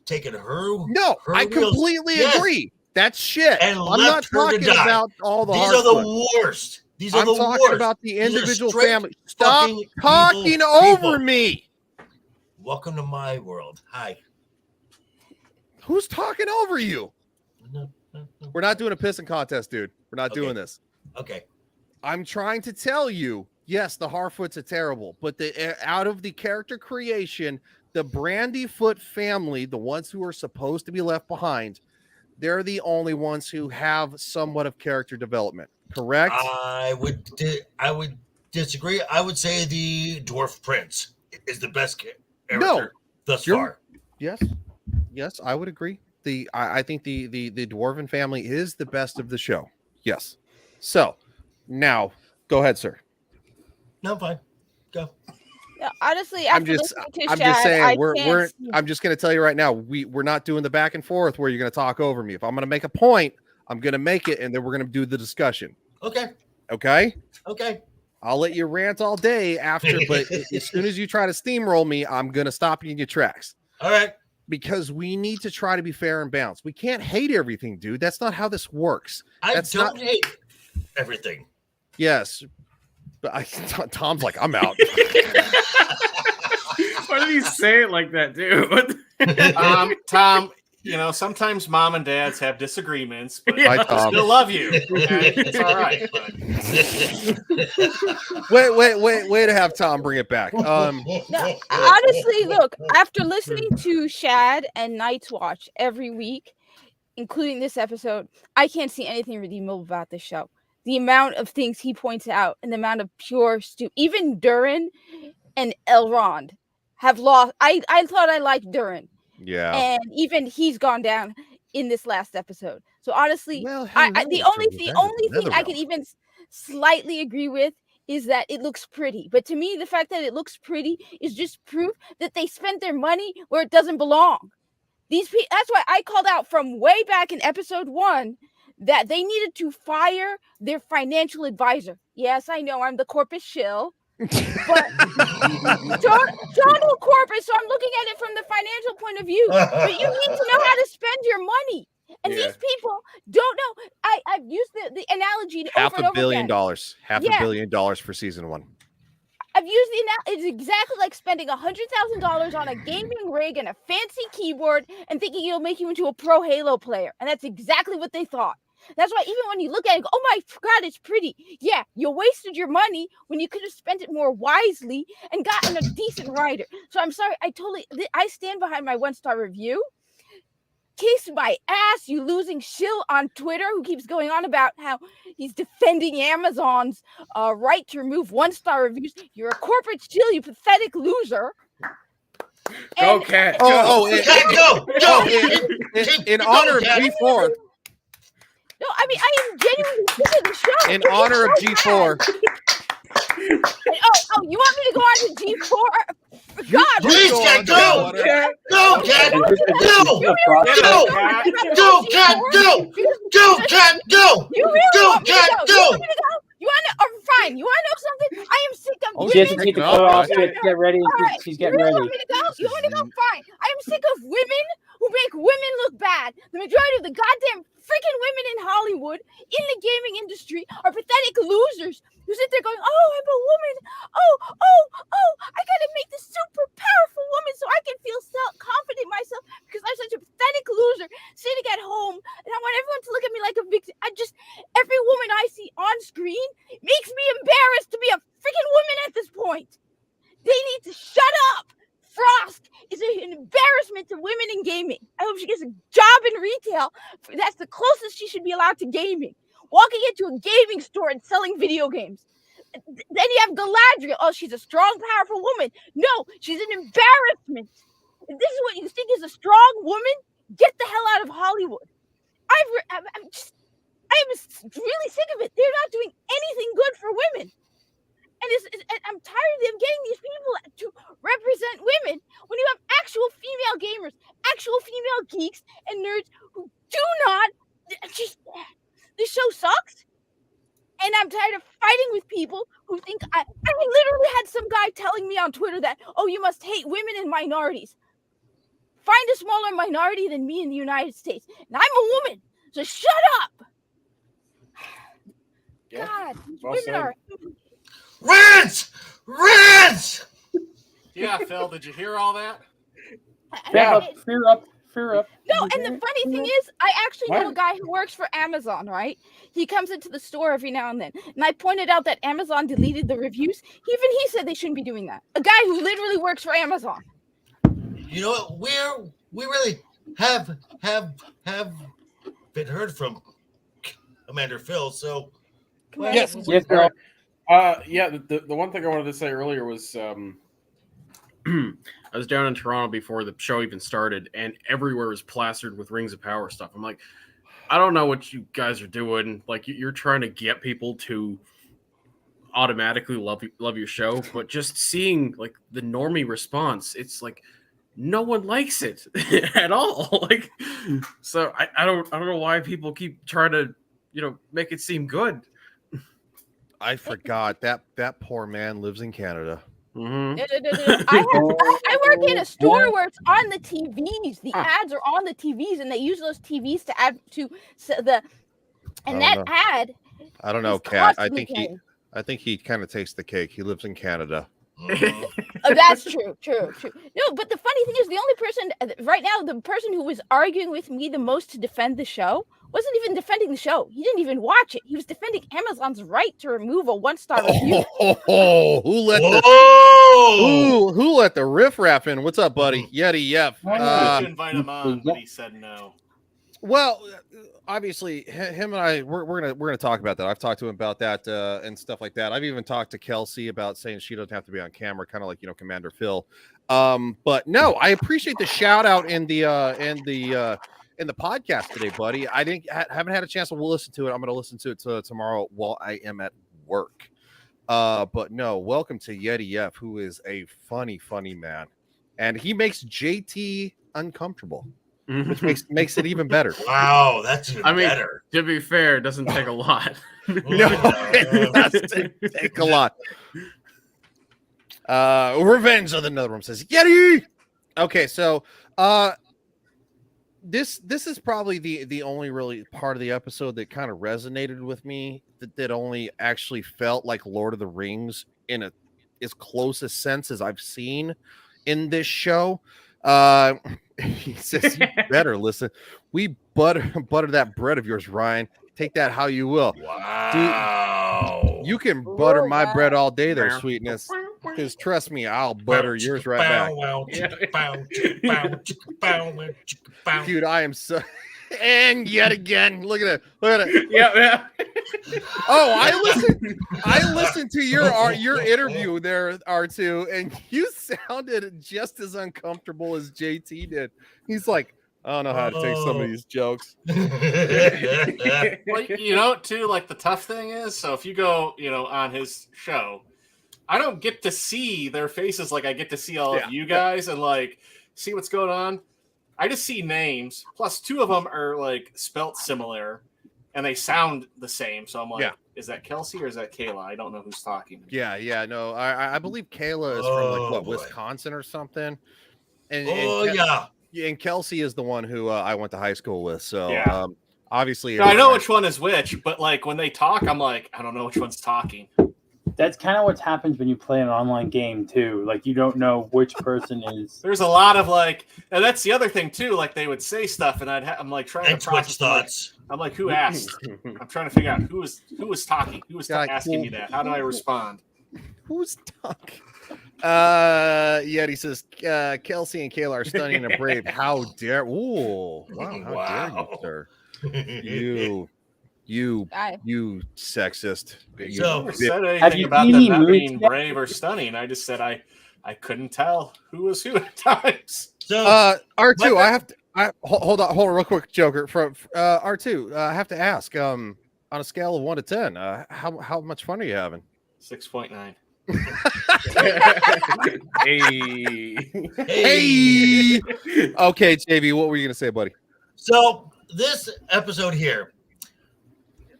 taken her. No, her I wheels. completely Yes. agree. That's shit. And I'm not left her to talking die. about all the These hard are the foot. worst. These are I'm the talking worst. about the These are individual straight family. Stop fucking talking evil over people. me. Welcome to my world. Hi. Who's talking over you? We're not doing a pissing contest, dude. We're not doing this. Okay. I'm trying to tell you, yes, the Harfoots are terrible, but out of the character creation, the Brandyfoot family, the ones who are supposed to be left behind, they're the only ones who have somewhat of character development. Correct? I would disagree. I would say the Dwarf Prince is the best character thus far. Yes, I would agree. I think the Dwarven family is the best of the show. Yes. So now go ahead, sir. No, fine. Go. No, honestly, I'm after just listening to I'm Shad, just saying I we're can't see- I'm just gonna tell you right now, we're not doing the back and forth where you're gonna talk over me. If I'm gonna make a point, I'm gonna make it, and then we're gonna do the discussion. Okay. Okay. I'll let you rant all day after, but as soon as you try to steamroll me, I'm gonna stop you in your tracks. All right. Because we need to try to be fair and balanced. We can't hate everything, dude. That's not how this works. I don't hate everything. Yes. But Tom's like, I'm out. Why did he say it like that, dude? Tom, sometimes mom and dads have disagreements, but Hi, I Tom. still love you. Okay? It's all right. Way to have Tom bring it back. No, honestly, look, after listening to Shad and Night's Watch every week, including this episode, I can't see anything redeemable about this show. The amount of things he points out and the amount of pure even Durin and Elrond have lost. I thought I liked Durin. Yeah. And even he's gone down in this last episode. So honestly, the only thing I can even slightly agree with is that it looks pretty. But to me, the fact that it looks pretty is just proof that they spent their money where it doesn't belong. That's why I called out from way back in episode 1 that they needed to fire their financial advisor. Yes, I know I'm the corpus shill, but total corpus. So I'm looking at it from the financial point of view. But you need to know how to spend your money. And these people don't know. I've used the analogy over and over $500 million. again. $500 million for season 1. I've used it's exactly like spending $100,000 on a gaming rig and a fancy keyboard and thinking it'll make you into a pro Halo player. And that's exactly what they thought. That's why even when you look at it and go, oh my God, it's pretty. Yeah, you wasted your money when you could have spent it more wisely and gotten a decent writer. So I'm sorry. I stand behind my 1-star review. Kiss my ass, you losing shill on Twitter who keeps going on about how he's defending Amazon's right to remove 1-star reviews. You're a corporate shill, you pathetic loser. Go, Cat. In honor of G4. No, I mean, I am genuinely sick of the show. In honor of G4. Oh, you want me to go on to G4? God, please, Cat, go! Go, Cat! Go! Go, Cat, go! Go, Cat, go! You really go, want me Cat, to go! You want me to go? You want to? Oh, fine. You want to know something? I am sick of women. She has to take the coat off. Get ready. Right. She's getting ready. You want me to go? You want me to go? Fine. I am sick of women who make women look bad. The majority of the goddamn freaking women in Hollywood, in the gaming industry, are pathetic losers who sit there going, oh, I'm a woman. Oh, I got to make this super powerful woman so I can feel confident in myself because I'm such a pathetic loser sitting at home and I want everyone to look at me like a victim. Every woman I see on screen makes me embarrassed to be a freaking woman at this point. They need to shut up. Frost is an embarrassment to women in gaming. I hope she gets a job in retail. That's the closest she should be allowed to gaming. Walking into a gaming store and selling video games. Then you have Galadriel. Oh, she's a strong, powerful woman. No, she's an embarrassment. If this is what you think is a strong woman, get the hell out of Hollywood. I'm really sick of it. They're not doing anything good for women. And I'm tired of them getting these people to represent women when you have actual female gamers, actual female geeks and nerds who do not. This show sucks. And I'm tired of fighting with people who think I literally had some guy telling me on Twitter that, oh, you must hate women and minorities. Find a smaller minority than me in the United States. And I'm a woman, so shut up. Yeah. God, Well women said. are. Rinse! Yeah, Phil, did you hear all that? Fear up. No, and the funny thing is, I actually know a guy who works for Amazon, right? He comes into the store every now and then. And I pointed out that Amazon deleted the reviews. Even he said they shouldn't be doing that. A guy who literally works for Amazon. You know what? We really have been heard from Cmdr Phil, so Yes. Yes, Phil. Yeah, the one thing I wanted to say earlier was I was down in Toronto before the show even started, and everywhere was plastered with Rings of Power stuff. I'm like, I don't know what you guys are doing. Like, you're trying to get people to automatically love your show, but just seeing like the normie response, it's like no one likes it at all. Like, so I don't know why people keep trying to make it seem good. I forgot that poor man lives in Canada. Mm-hmm. I work in a store where it's on the TVs. The ads are on the TVs, and they use those TVs to add to the. And that ad. I don't know, Kat. I think he kind of takes the cake. He lives in Canada. Oh, that's true. No, but the funny thing is, the only person right now, the person who was arguing with me the most to defend the show, wasn't even defending the show. He didn't even watch it. He was defending Amazon's right to remove a 1-star review. Who let the riffraff in? What's up, buddy? Yeti, yep. I tried to invite him on, but he said no. Well, obviously, him and I, we're gonna talk about that. I've talked to him about that and stuff like that. I've even talked to Kelsey about saying she doesn't have to be on camera, kind of like Cmdr Phil. But no, I appreciate the shout out in the podcast today, buddy. I haven't had a chance to listen to it. I'm gonna listen to it tomorrow while I am at work. But no, welcome to Yeti F, who is a funny man, and he makes JT uncomfortable. Which makes it even better. Wow, that's even better. To be fair, it doesn't take a lot. No, it doesn't take a lot. Revenge of the Netherrealm says Yeti. Okay, so this is probably the only really part of the episode that kind of resonated with me, that only actually felt like Lord of the Rings in as close a sense as I've seen in this show. He says, you better listen. We butter that bread of yours, Ryan. Take that how you will. Wow. Dude, you can butter my bread all day there, sweetness. Because trust me, I'll butter yours right back. Dude, I am so... And yet again, look at it. Yeah. Oh, I listened to your interview there, R2, and you sounded just as uncomfortable as JT did. He's like, I don't know how to take some of these jokes. Well, too, like the tough thing is, so if you go, on his show, I don't get to see their faces like I get to see all of you guys and like see what's going on. I just see names, plus 2 of them are like spelt similar, and they sound the same. So I'm like, is that Kelsey or is that Kayla? I don't know who's talking. Yeah. No, I believe Kayla is from Wisconsin or something. And Kelsey is the one who I went to high school with. So obviously, I know which one is which, but like when they talk, I'm like, I don't know which one's talking. That's kind of what happens when you play an online game too. Like you don't know which person is. There's a lot of like, and that's the other thing too. Like they would say stuff, and I'm like trying to process thoughts. I'm like, who asked? I'm trying to figure out who was talking, who was asking me that. How do I respond? Who's talking? Yeti says Kelsey and Kayla are stunning and brave. How dare? Ooh, wow! How dare you, sir? You sexist. So never said anything about them not being brave or stunning. I just said I couldn't tell who was who at times. So R2, hold on real quick, Joker. From R2, I have to ask, on a scale of 1 to 10, how much fun are you having? 6.9. Hey. Okay, JV, what were you gonna say, buddy? So this episode here,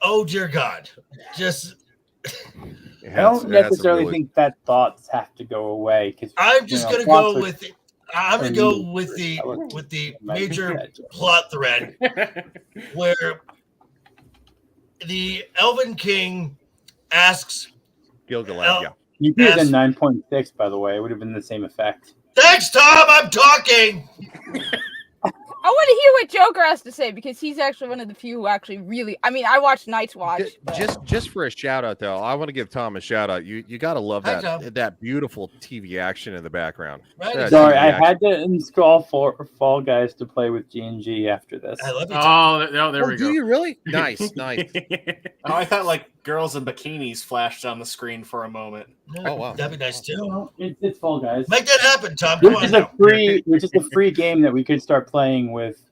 Oh dear God! Just I don't necessarily think that thoughts have to go away because I'm just gonna go with it. I'm gonna go with the major plot thread where the Elven King asks Gilgalad. Yeah. You could have done 9.6, by the way. It would have been the same effect. Thanks, Tom. I'm talking. I want to hear what Joker has to say because he's actually one of the few who actually really. I mean, I watched Night's Watch. Just for a shout out though, I want to give Tom a shout out. You gotta love Hi, Tom. that beautiful TV action in the background. Right. Sorry, I had to install Fall Guys to play with G&G after this. I love you. Oh, there we go. Do you really? Nice. Oh, I thought like girls in bikinis flashed on the screen for a moment. Oh wow, that'd be nice too. No, it's Fall Guys. Make that happen, Tom. Come Which on is now. which is a free game that we could start playing with.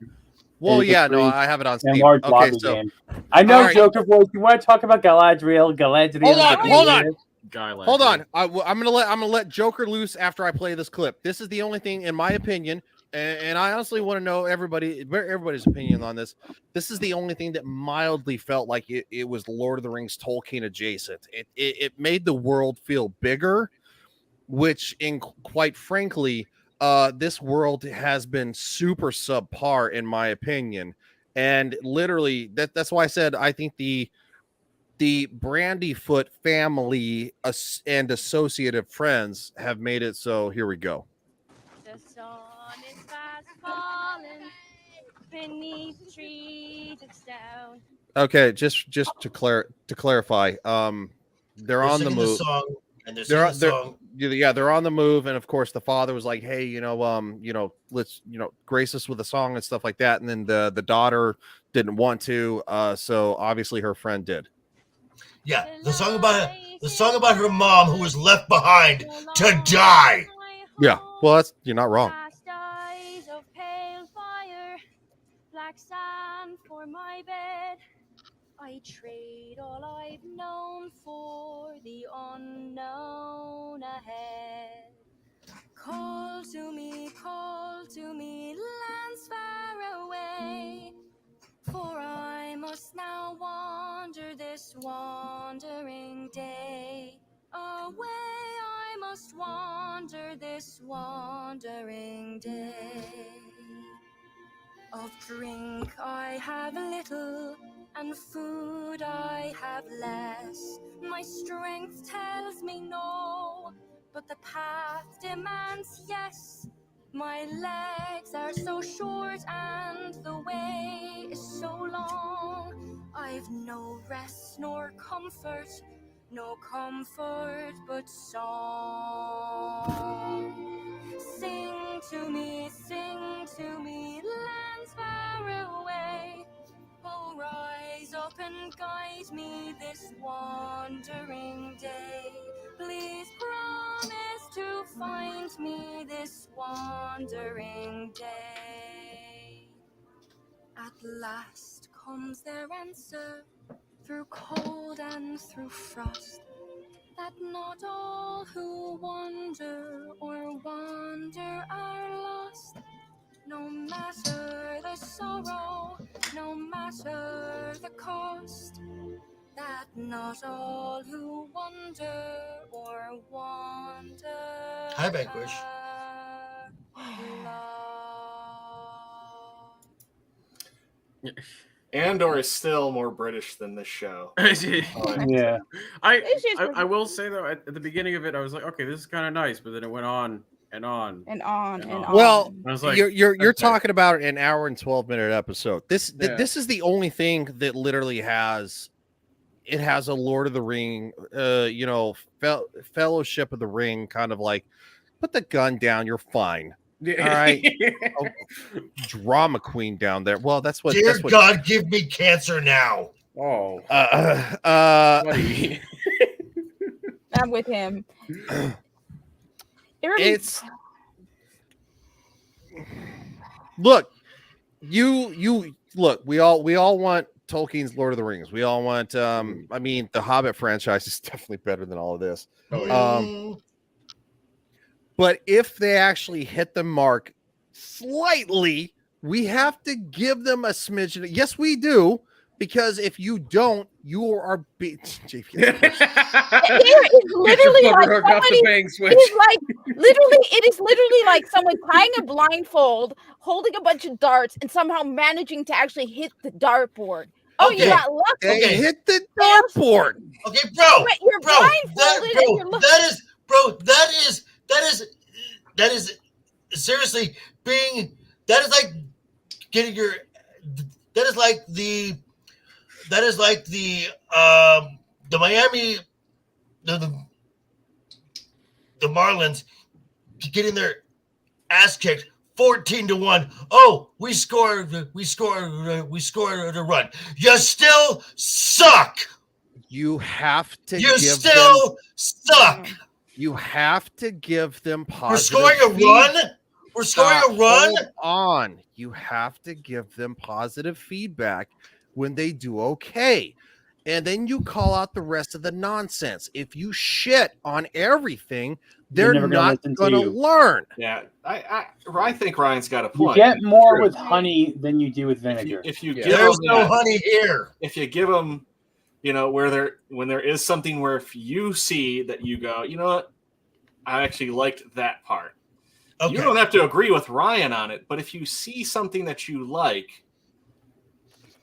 Well, It's a yeah, no, free I have it on and Steam. large Okay, lobby so game. I know, all right. Joker Boy. You want to talk about Galadriel? Hold on. I'm gonna let Joker loose after I play this clip. This is the only thing, in my opinion, and I honestly want to know everybody's opinion on this. This is the only thing that mildly felt like it was Lord of the Rings Tolkien adjacent. It made the world feel bigger, which, quite frankly, this world has been super subpar in my opinion, and literally that's why I said I think the Brandyfoot family and associative friends have made it so. Here we go. The sun is fast falling beneath the trees. It's down. Okay, just to clarify, they're on the move. They're on the move, and of course the father was like, hey, let's grace us with a song and stuff like that, and then the daughter didn't want to, so obviously her friend did. Yeah, the song about her mom who was left behind to die. Yeah, well, you're not wrong. Eyes of pale fire, black sand for my bed. I trade all I've known for the unknown ahead. Call to me, lands far away. For I must now wander this wandering day. Away I must wander this wandering day. Of drink I have little, and food I have less. My strength tells me no, but the path demands yes. My legs are so short and the way is so long. I've no rest nor comfort, no comfort but song. Sing to me, lands far away. Oh, rise up and guide me this wandering day. Please promise to find me this wandering day. At last comes their answer, through cold and through frost, that not all who wander or wander are lost. No matter the sorrow, no matter the cost, that not all who wander or wander. Hi, Vanquish. Andor is still more British than this show. Yeah. I will say though, at the beginning of it, I was like, okay, this is kind of nice, but then it went on and on and on and on. Well, I was like, you're talking about an hour and 12-minute episode. This is the only thing that literally has a Lord of the Ring, Fellowship of the Ring kind of like, put the gun down, you're fine. All right. Drama queen down there. Well, that's what. Dear God, give me cancer now. Oh. Buddy. I'm with him. It's look, you look. We all want Tolkien's Lord of the Rings. We all want. I mean, the Hobbit franchise is definitely better than all of this. But if they actually hit the mark slightly, we have to give them a smidgen. Yes, we do. Because if you don't, you are Here is literally like somebody. It is literally like someone tying a blindfold, holding a bunch of darts, and somehow managing to actually hit the dartboard. Oh, you got lucky. They hit the dartboard. Okay, bro. You're blindfolded and you're looking. That is seriously being. That is like getting your. That is like the Miami, the Marlins getting their ass kicked 14-1. Oh, we scored a run. You still suck. You have to. You still suck. You have to give them positive. We're scoring a run. We're scoring a run. Hold on. You have to give them positive feedback when they do okay. And then you call out the rest of the nonsense. If you shit on everything, they're not going to learn. Yeah, I think Ryan's got a point. You get more with honey than you do with vinegar. If you give there's them no honey here. If you give them, when there is something where if you see that you go, you know what, I actually liked that part. Okay. You don't have to agree with Ryan on it, but if you see something that you like,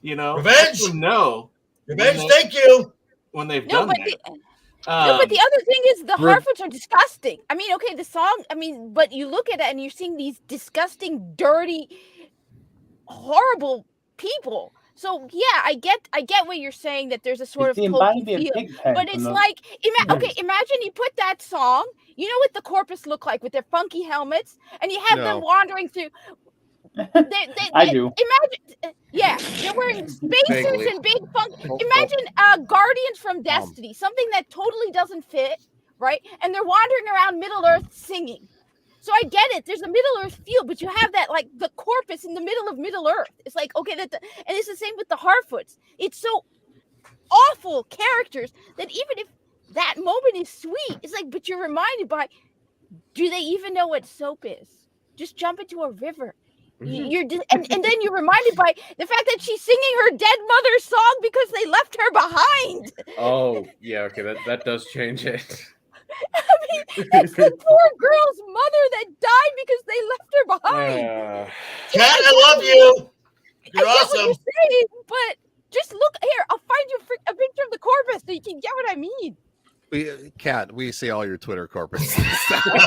revenge. Revenge. Thank you. When they've done that. But the other thing is the Harfoots are disgusting. I mean, okay, the song. I mean, but you look at it and you're seeing these disgusting, dirty, horrible people. So yeah, I get what you're saying, that there's a sort of pulpy feel, but it's like, imagine you put that song. You know what the corpus look like with their funky helmets, and you have them wandering through. I do. Imagine, they're wearing spacers and big funk. Imagine Guardians from Destiny, something that totally doesn't fit, right? And they're wandering around Middle Earth singing. So I get it. There's a Middle Earth feel, but you have that like the corpus in the middle of Middle Earth. It's like, okay, and it's the same with the Harfoots. It's so awful characters that even if that moment is sweet, it's like, but you're reminded by, do they even know what soap is? Just jump into a river. And then you're reminded by the fact that she's singing her dead mother's song because they left her behind. Oh, yeah, okay, that does change it. I mean, it's the poor girl's mother that died because they left her behind. Kat, I love you. You're awesome. What you're saying, but just look here. I'll find you a picture of the corpus so you can get what I mean. Kat, we see all your Twitter corpus. You get what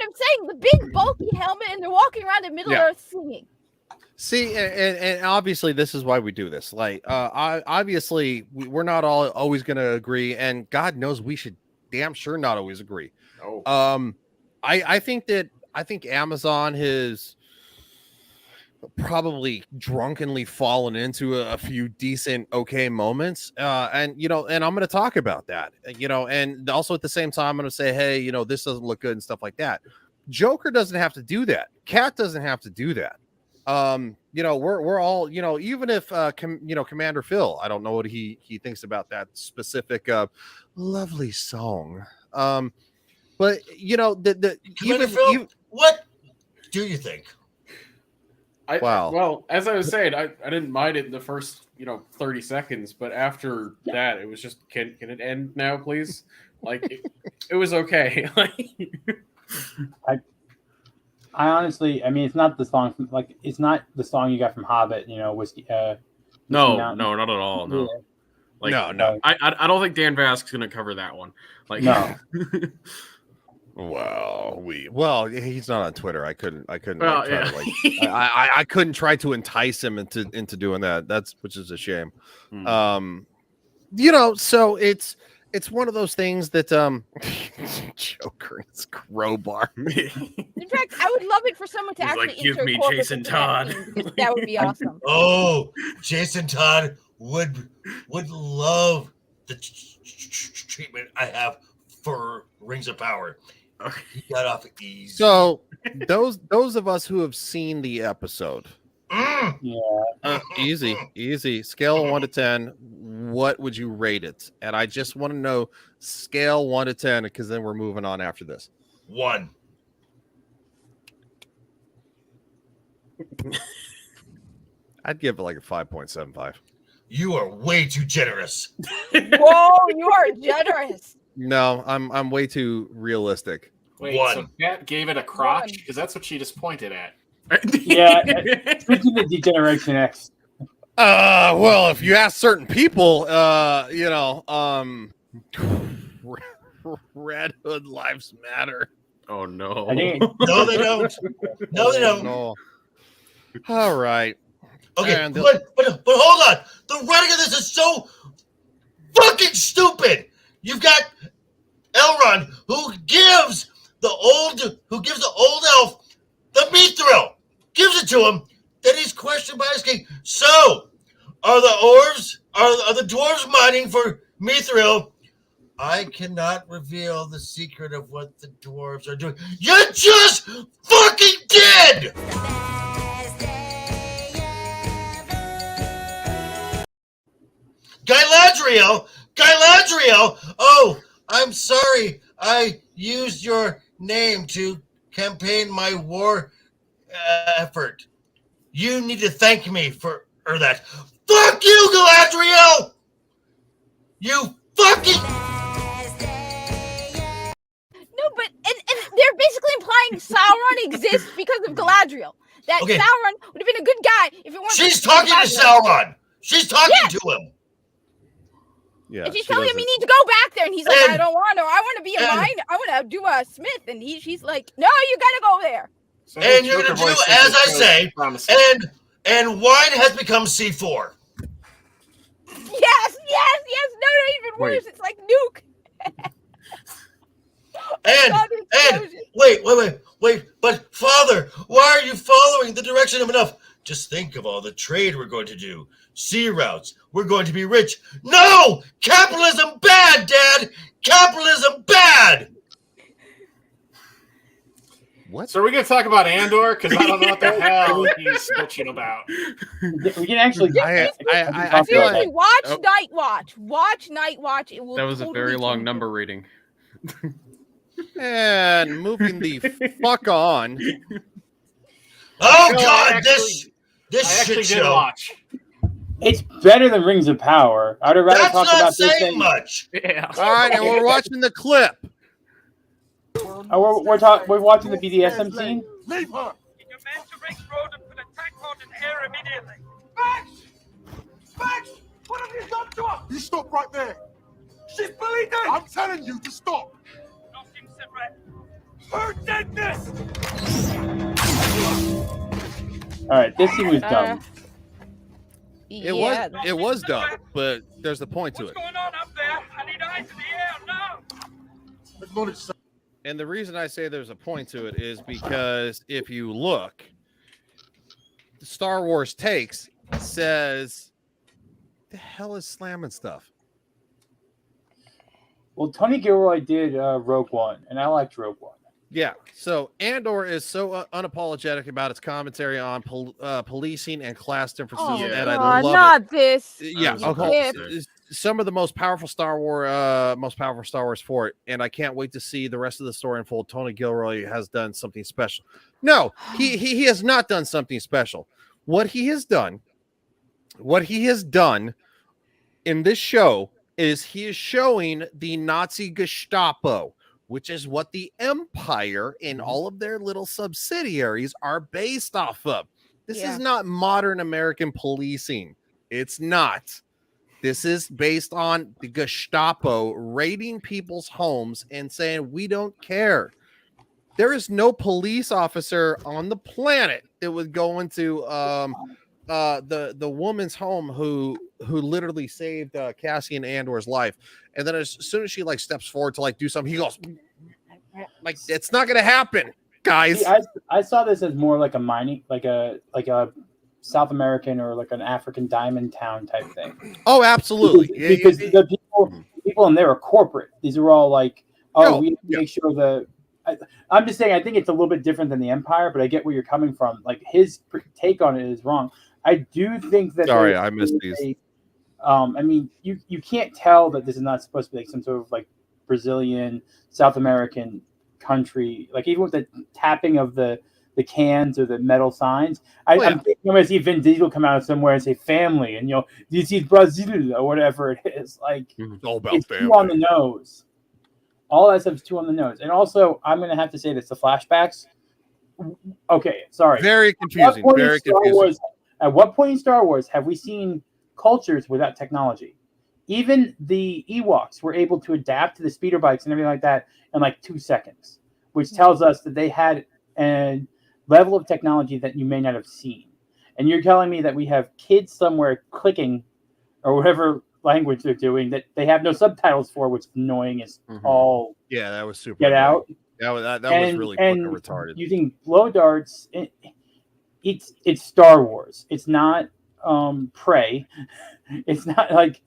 I'm saying? The big bulky helmet, and they're walking around in Middle Earth singing. See, and obviously this is why we do this. Like, obviously we're not all always going to agree, and God knows we should damn sure not always agree. Oh. I think Amazon has probably drunkenly fallen into a few decent, okay moments. And I'm going to talk about that, and also at the same time, I'm going to say, hey, this doesn't look good and stuff like that. Joker doesn't have to do that. Cat doesn't have to do that. We're all, even if, Commander Phil, I don't know what he thinks about that specific, lovely song. But Commander Phil, what do you think? Well, as I was saying, I didn't mind it in the first, 30 seconds, but after that, it was just, can it end now, please? Like, it was okay. I honestly, it's not the song it's not the song you got from Hobbit, Whiskey. No, not at all. No, no. I don't think Dan Vasque's gonna cover that one. Like, no. Well, he's not on Twitter. I couldn't. I couldn't try to entice him into doing that. Which is a shame. So it's one of those things that Joker and his crowbar. In fact, I would love it for someone to actually give me Jason Todd. That would be awesome. Oh, Jason Todd would love the treatment I have for Rings of Power. He got off easy. So those of us who have seen the episode, easy scale of 1 to 10. What would you rate it? And I just want to know scale 1 to 10 because then we're moving on after this. 1. I'd give it like a 5.75. You are way too generous. Whoa, you are generous. No, I'm way too realistic. Wait, so Kat gave it a crotch? Because that's what she just pointed at. Yeah, speaking of Degeneration X. Well, if you ask certain people, Red Hood lives matter. Oh no. No, they don't. No, they don't. No. All right. Okay, but hold on. The writing of this is so fucking stupid. You've got Elrond who gives the old elf the mithril, gives it to him. Then he's questioned by his king. So, are the dwarves mining for mithril? I cannot reveal the secret of what the dwarves are doing. You just fucking did! Galadriel! Oh, I'm sorry. I used your name to campaign my war effort. You need to thank me for that. Fuck you, Galadriel! You fucking... No, but and they're basically implying Sauron exists because of Galadriel. That Okay. Sauron would have been a good guy if it weren't. She's for talking to Galadriel. Sauron. She's talking to him. Yeah, And she's she telling him doesn't- he needs to go back there, and he's like, And- I don't want to. I want to be a mine. I want to do a smith, and she's like, no, you gotta go there. And you're going to do as I say, and wine has become C4. Yes. No, even Wait. worse. It's like nuke. And wait, but Father, why are you following the direction of enough? Just think of all the trade we're going to do. Sea routes. We're going to be rich. No! Capitalism bad, Dad! Capitalism bad! What? So are we going to talk about Andor? Because I don't know what the hell he's bitching about. We can actually. I feel Seriously, like watch Night Watch. Watch Night Watch. It will. That was a totally very long change number rating. and moving the fuck on. Oh No, God, I actually shit did show. watch. It's better than Rings of Power. I'd rather That's talk not about this saying than. much. Yeah. All right, and we're watching the clip. We're watching the BDSM scene. Leave her! Get your men to Rick Road and put a tack on in air immediately. Max! Max! What have you done to her? You stop right there. She's bleeding! I'm telling you to stop. Nothing, Sivret. Her deadness! All right, this scene was dumb. It was dumb, but there's a point to it. What's going on up there? I need eyes in the air now! Acknowledge, sir. And the reason I say there's a point to it is because if you look, Star Wars Takes says, the hell is slamming stuff? Well, Tony Gilroy did Rogue One, and I liked Rogue One. Yeah. So Andor is so unapologetic about its commentary on policing and class differences, and I love not it. this. Yeah. Okay. Some of the most powerful Star Wars for it, and I can't wait to see the rest of the story unfold. Tony Gilroy has done something special. No, he has not done something special. What he has done in this show is he is showing the Nazi Gestapo, which is what the Empire and all of their little subsidiaries are based off of. This is not modern American policing. It's not. This is based on the Gestapo raiding people's homes and saying, we don't care. There is no police officer on the planet that would go into the woman's home who literally saved Cassian Andor's life. And then as soon as she like steps forward to like do something, he goes, like, it's not going to happen, guys. See, I saw this as more like a mining, like a South American or like an African diamond town type thing. Oh, absolutely. Because the people in there are corporate. These are all like, we have to make sure I'm just saying, I think it's a little bit different than the Empire, but I get where you're coming from. Like his take on it is wrong. I do think that. Sorry, I missed these. I mean, you can't tell that this is not supposed to be like some sort of like Brazilian, South American country. Like even with the tapping of the the cans or the metal signs. I'm going to see Vin Diesel come out somewhere and say family, and this is Brazil or whatever it is. Like it's all about it's family. too on the nose. All that stuff is too on the nose. And also, I'm going to have to say this: the flashbacks. Okay, sorry. Very confusing. Very confusing. At what point in Star Wars have we seen cultures without technology? Even the Ewoks were able to adapt to the speeder bikes and everything like that in like 2 seconds, which tells us that they had a level of technology that you may not have seen. And you're telling me that we have kids somewhere clicking or whatever language they're doing that they have no subtitles for, which is annoying as all. Yeah, that was super. Get out. That was really fucking retarded. Using blow darts, it's Star Wars. It's not Prey. It's not like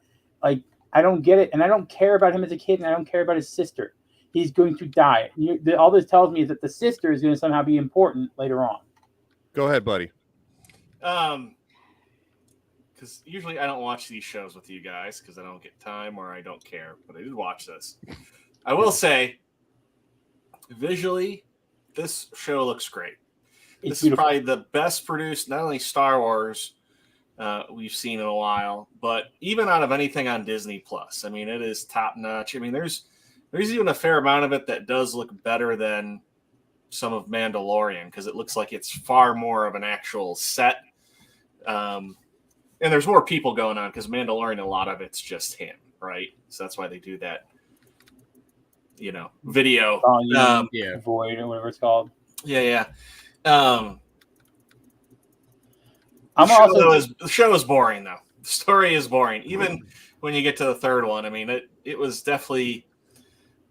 I don't get it, and I don't care about him as a kid, and I don't care about his sister. He's going to die. All this tells me is that the sister is going to somehow be important later on. Go ahead, buddy. Because usually I don't watch these shows with you guys because I don't get time or I don't care, but I did watch this. I will say, visually, this show looks great. This is probably the best produced, not only Star Wars we've seen in a while, but even out of anything on Disney Plus. I mean, it is top notch. I mean, there's even a fair amount of it that does look better than some of Mandalorian because it looks like it's far more of an actual set. And there's more people going on because Mandalorian, a lot of it's just him, right? So that's why they do that, video. Void or whatever it's called. Yeah. I'm the show is boring though. The story is boring. Even when you get to the third one, I mean, it was definitely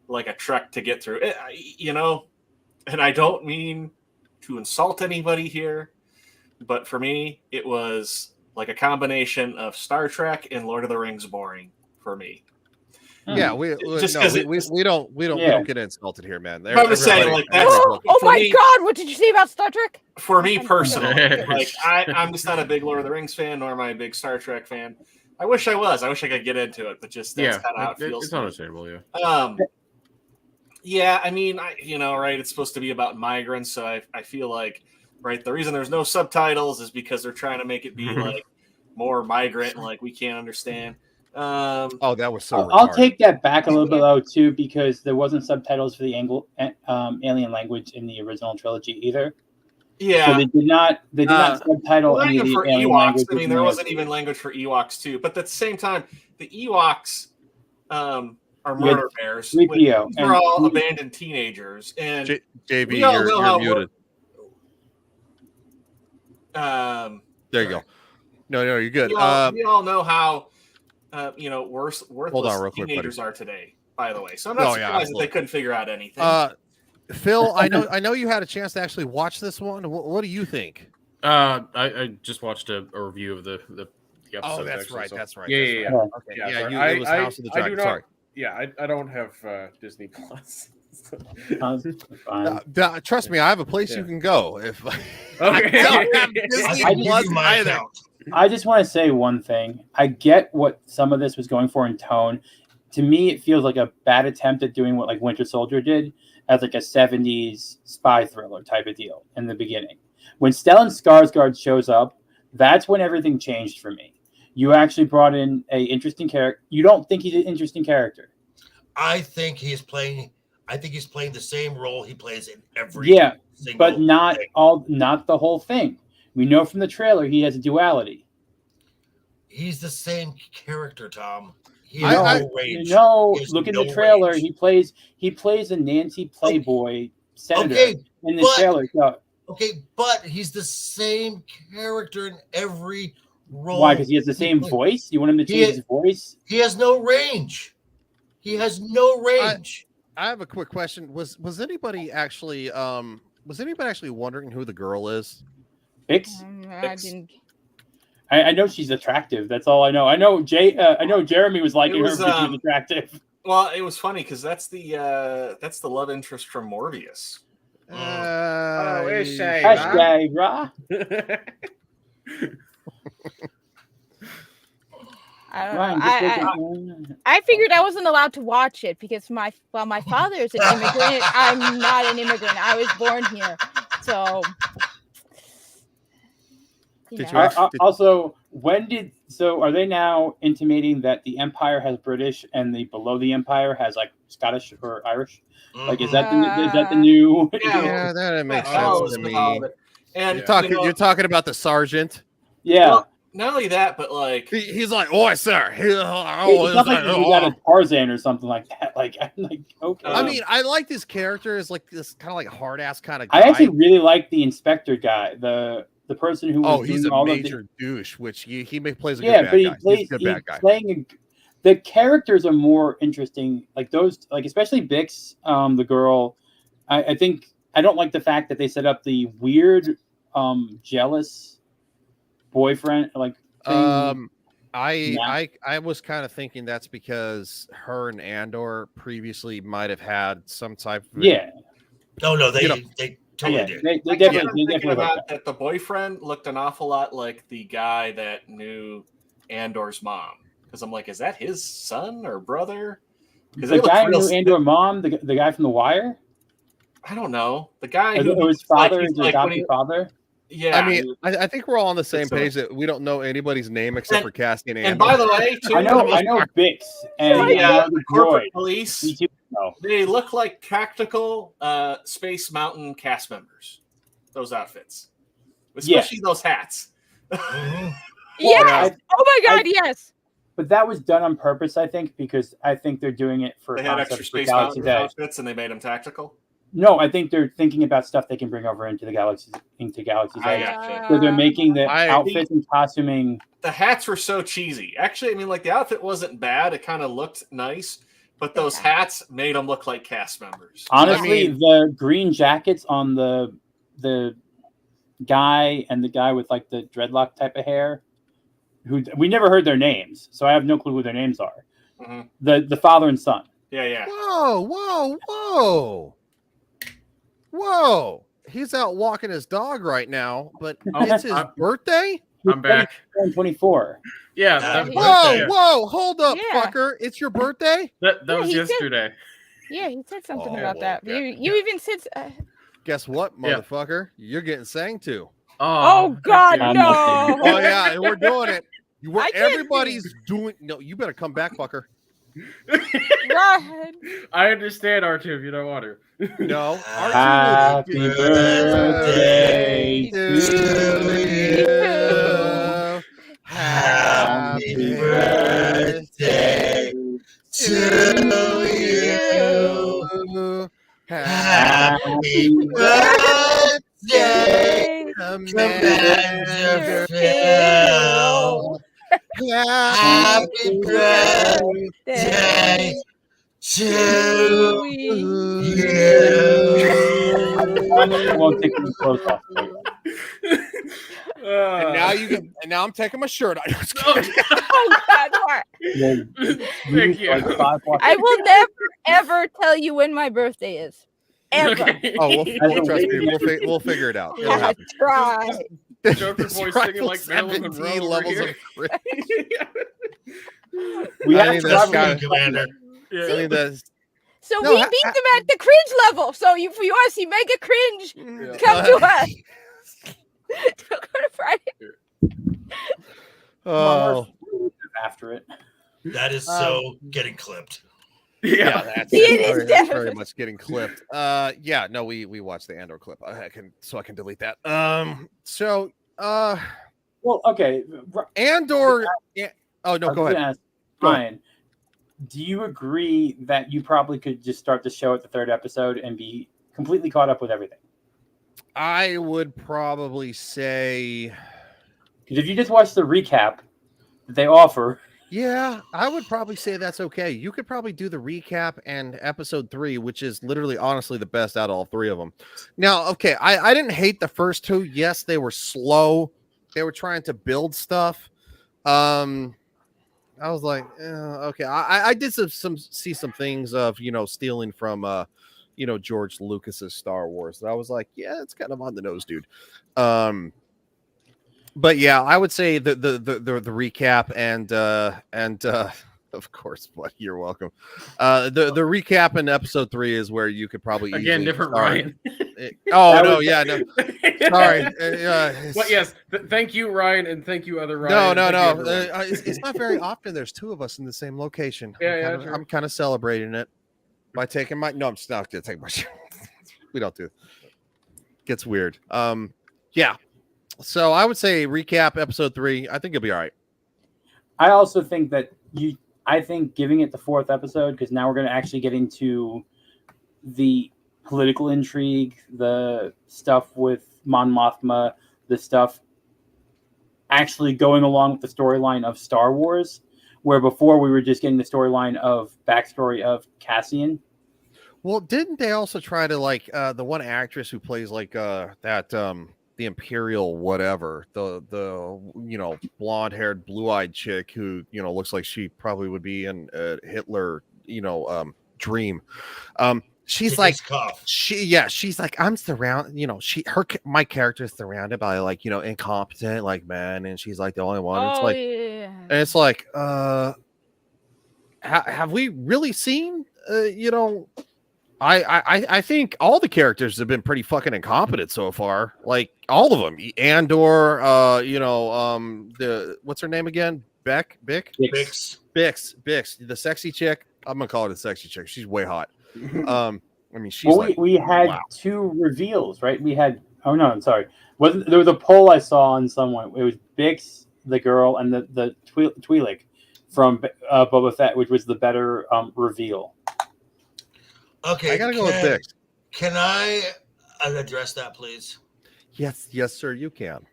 like a trek to get through. And I don't mean to insult anybody here, but for me, it was like a combination of Star Trek and Lord of the Rings boring for me. Yeah, we don't get insulted here, man. I'm just saying, like that's. Oh my God! What did you say about Star Trek? For me personally, like I'm just not a big Lord of the Rings fan, nor am I a big Star Trek fan. I wish I was. I wish I could get into it, but just that's kind of how it feels. It's understandable, yeah. I mean, right? It's supposed to be about migrants, so I feel like, right, the reason there's no subtitles is because they're trying to make it be like more migrant and like we can't understand. That was so. I'll take that back a little bit though too, because there wasn't subtitles for the alien language in the original trilogy either. Yeah, so they did not subtitle any of the alien Ewoks. language. I mean, there wasn't even language for Ewoks too. But at the same time, the Ewoks are murder bears. They're all abandoned teenagers, and JB, you're muted. There you go. No, you're good. We all know how. Worthless teenagers are today, by the way. So I'm not surprised that they couldn't figure out anything. Phil, I know you had a chance to actually watch this one. What do you think? I just watched a review of the episode. Oh, that's actually, right. so. That's right. Yeah. Okay. Yeah, it was House of the Dragon. Sorry. Yeah, I don't have Disney Plus. Trust me, I have a place you can go. If okay. I don't have Disney Plus either. I just want to say one thing. I get what some of this was going for in tone. To me, it feels like a bad attempt at doing what like Winter Soldier did as like a 70s spy thriller type of deal in the beginning. When Stellan Skarsgård shows up, that's when everything changed for me. You actually brought in an interesting character. You don't think he's an interesting character? I think he's playing the same role he plays in every but not the whole thing. We know from the trailer he has a duality. He's the same character, Tom. Range. No, look at the trailer. Range. He plays a Nancy Playboy senator in the trailer. So. Okay, but he's the same character in every role. Why? Because he has the same voice? You want him to change his voice? He has no range. He has no range. I have a quick question. Was anybody actually wondering who the girl is? Bix? I didn't. I know she's attractive. That's all I know. I know Jeremy was liking her because she was attractive. Well, it was funny because that's the love interest from Morbius. Hashtag rah. I don't know. I figured I wasn't allowed to watch it because my father is an immigrant. I'm not an immigrant. I was born here. So, also, are they now intimating that the Empire has British and the below the Empire has like Scottish or Irish? Like, is that the new? Yeah, that makes sense to me. And you're talking about the sergeant. Yeah. Well, not only that, but like he's like, "Oh, sir." It's not like he got a Tarzan or something like that. Like, I'm like, okay. I mean, I liked his character as like this kind of like hard ass kind of guy. I actually really like the inspector guy, the person who was he's doing a all major of douche, which he plays a good bad guy. He's a good bad guy. The characters are more interesting, like those, like especially Bix, the girl. I think I don't like the fact that they set up the weird, jealous boyfriend like thing. I was kind of thinking that's because her and Andor previously might have had some type of they totally did. They I definitely kept thinking definitely about that the boyfriend looked an awful lot like the guy that knew Andor's mom. Because I'm like, is that his son or brother? The guy who knew Andor mom, the guy from The Wire. I don't know. The guy who his father, his adopted father. Yeah, I mean, I think we're all on the same page that we don't know anybody's name except for Cassian. And by the way, too, I know Bix and the corporate police. They look like tactical Space Mountain cast members. Those outfits, especially those hats. Yes. Oh my God, yes. But that was done on purpose, I think, because I think they're doing it for They had extra Space Mountain outfits, and they made them tactical. No, I think they're thinking about stuff they can bring over into Galaxy's Edge. So they're making the outfits and costuming. The hats were so cheesy. Actually, I mean, like the outfit wasn't bad. It kind of looked nice, but those hats made them look like cast members. Honestly, the green jackets on the guy and the guy with like the dreadlock type of hair, who we never heard their names, so I have no clue who their names are. Mm-hmm. The father and son. Yeah. Whoa! He's out walking his dog right now, but it's his birthday. I'm back. 24. Yeah. Whoa! Hold up, fucker! It's your birthday. That was yesterday. He said something about that. You even said. Guess what, motherfucker? You're getting sang to. Oh God, no! Oh yeah, we're doing it. Everybody's doing. No, you better come back, fucker. Run. I understand, R2, if you don't want to. No. Happy birthday to you. Happy birthday to you. Happy birthday, Cmdr Phil. Happy birthday to you. I won't take the clothes off. And now I'm taking my shirt off. Oh God, what? Thank you. I will never ever tell you when my birthday is. Ever. Oh, trust me, we'll figure it out. Yeah, try. Joker voice singing like Marilyn Monroe levels of we have to Commander. So we beat them at the cringe level. So if you want to see mega cringe, come to us. Don't go to Friday. Oh, after it. That is so getting clipped. Yeah, that's very much getting clipped. We watched the Andor clip. I can delete that. Well, okay. Andor. Oh no, go ahead. Ryan, do you agree that you probably could just start the show at the third episode and be completely caught up with everything? I would probably say, because if you just watch the recap that they offer. Yeah, I would probably say that's okay. You could probably do the recap and episode 3, which is literally, honestly, the best out of all 3 of them. Now, okay, I didn't hate the first 2. Yes, they were slow. They were trying to build stuff. I was like, okay. I did see some things of, stealing from, George Lucas's Star Wars. And I was like, yeah, it's kind of on the nose, dude. But yeah, I would say the recap and of course, you're welcome. The recap in episode 3 is where you could probably different Ryan. no, yeah, no. Sorry. But yes, thank you, Ryan, and thank you, other Ryan. No. It's not very often. There's two of us in the same location. I'm kind of celebrating it by taking my. No, I'm just not gonna take my. We don't do it. Gets weird. Yeah. So I would say recap episode 3. I think it'll be all right. I also think that I think giving it the 4th episode, because now we're going to actually get into the political intrigue, the stuff with Mon Mothma, the stuff actually going along with the storyline of Star Wars, where before we were just getting the storyline of backstory of Cassian. Well, didn't they also try to like the one actress who plays like that the Imperial whatever, the blonde-haired, blue-eyed chick who looks like she probably would be in Hitler dream. She's like she's like, I'm surrounded, my character is surrounded by like incompetent like men, and she's like the only one. It's like and it's like have we really seen I think all the characters have been pretty fucking incompetent so far. Like all of them. Andor, the what's her name again? Bix, the sexy chick. I'm gonna call it a sexy chick. She's way hot. I mean, she's we had 2 reveals, right? We had there was a poll I saw on someone. It was Bix, the girl, and the Twi'lek from Boba Fett, which was the better reveal. Okay, I gotta go with Bix. Can I address that, please? Yes, sir, you can.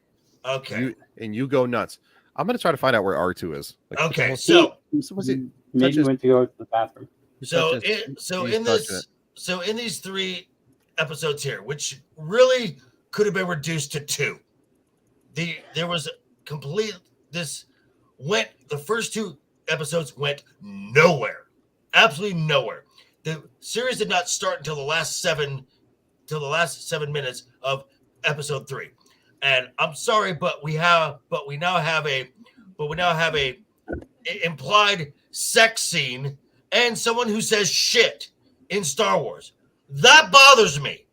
Okay. You go nuts. I'm gonna try to find out where R2 is. Like, okay, was he maybe went to go to the bathroom. In these 3 episodes here, which really could have been reduced to 2, there was the first 2 episodes went nowhere, absolutely nowhere. The series did not start until the last 7 minutes of episode 3, and I'm sorry, but we now have a implied sex scene and someone who says shit in Star Wars. That bothers me.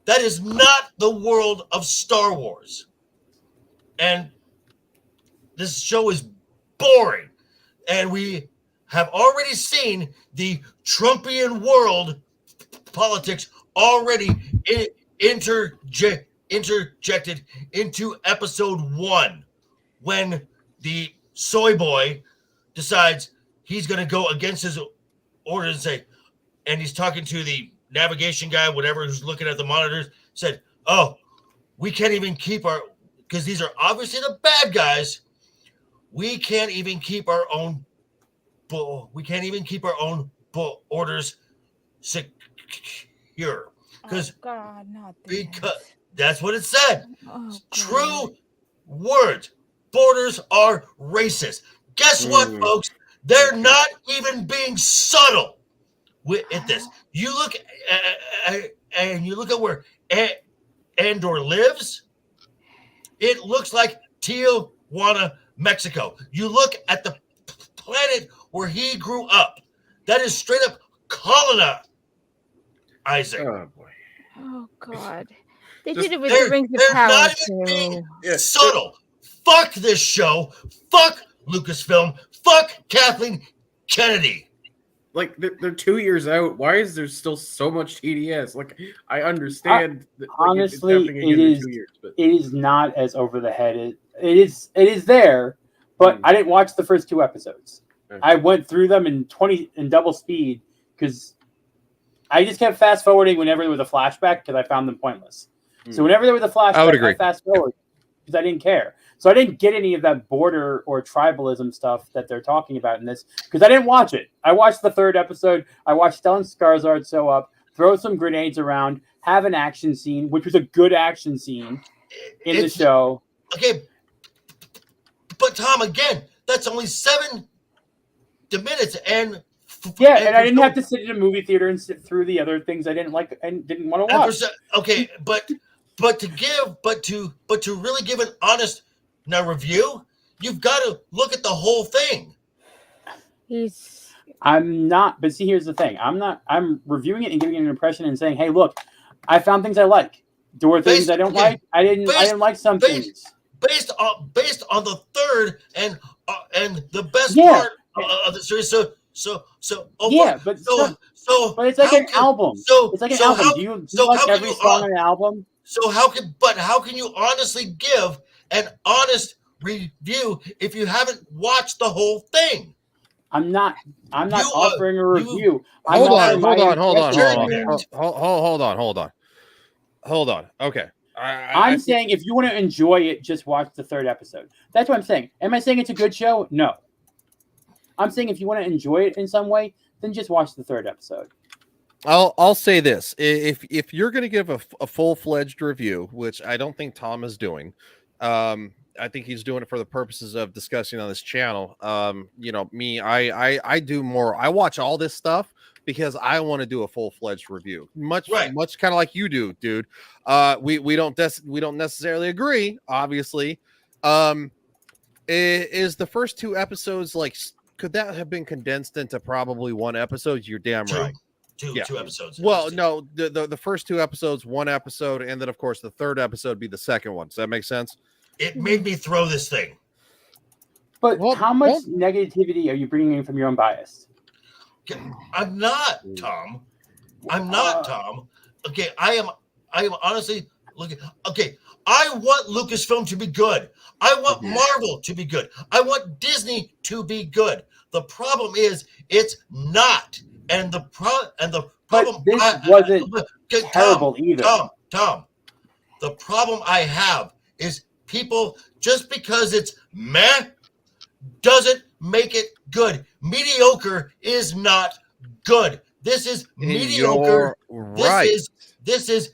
That is not the world of Star Wars, and this show is boring, and we have already seen the Trumpian world politics already interjected into episode 1 when the soy boy decides he's going to go against his orders and he's talking to the navigation guy, whatever, who's looking at the monitors, said, "Oh, we can't even keep because these are obviously the bad guys. We can't even keep our own orders secure." Because that's what it said. True words. Borders are racist. Guess what, folks? They're not even being subtle at this. You look at where Andor lives. It looks like Tijuana, Mexico. You look at the planet where he grew up. That is straight up colonizing. Oh boy. Oh God. They did it with the Rings of Power not even being subtle. Fuck this show. Fuck Lucasfilm. Fuck Kathleen Kennedy. Like they're 2 years out. Why is there still so much TDS? Like I understand. Honestly, it is not as over the head. It is there, but I didn't watch the first 2 episodes. Okay. I went through them in double speed because I just kept fast forwarding whenever there was a flashback because I found them pointless. So whenever there was a flashback, I would agree. I fast forward because I didn't care. So I didn't get any of that border or tribalism stuff that they're talking about in this because I didn't watch it. I watched the 3rd episode. I watched Stellan Skarsgård sew up, throw some grenades around, have an action scene, which was a good action scene in the show. Okay, but Tom, again, that's only 7 minutes, and I didn't have to sit in a movie theater and sit through the other things I didn't like and didn't want to watch. Okay, but to really give an honest review, you've got to look at the whole thing. I'm not, but see, here's the thing. I'm reviewing it and giving it an impression and saying, hey, look, I found things I like. There were things I don't like. I didn't like some things. Based on the third and the best part of the series. So but it's like an album. It's like an album. Do you like every song on an album? So how can you honestly give an honest review if you haven't watched the whole thing? I'm not offering a review. Hold on. Okay. I'm saying if you want to enjoy it, just watch the third episode. That's what I'm saying. Am I saying it's a good show? No. I'm saying if you want to enjoy it in some way, then just watch the third episode. I'll say this: if you're going to give a full-fledged review, which I don't think Tom is doing, I think he's doing it for the purposes of discussing on this channel. Me, I do more. I watch all this stuff because I want to do a full-fledged review, much kind of like you do, dude. We don't necessarily agree, obviously. Is the first 2 episodes like? Could that have been condensed into probably 1 episode? You're damn right. Two episodes. Well, no, the first 2 episodes, 1 episode, and then of course the third episode be the second one. Does that make sense? It made me throw this thing. But how much negativity are you bringing in from your own bias? I'm not, Tom. I'm not, Tom. Okay, I am honestly looking. Okay, I want Lucasfilm to be good. I want Marvel to be good. I want Disney to be good. The problem is it's not. And the problem wasn't terrible either. Tom, the problem I have is people, just because it's meh doesn't make it good. Mediocre is not good. This is mediocre. This is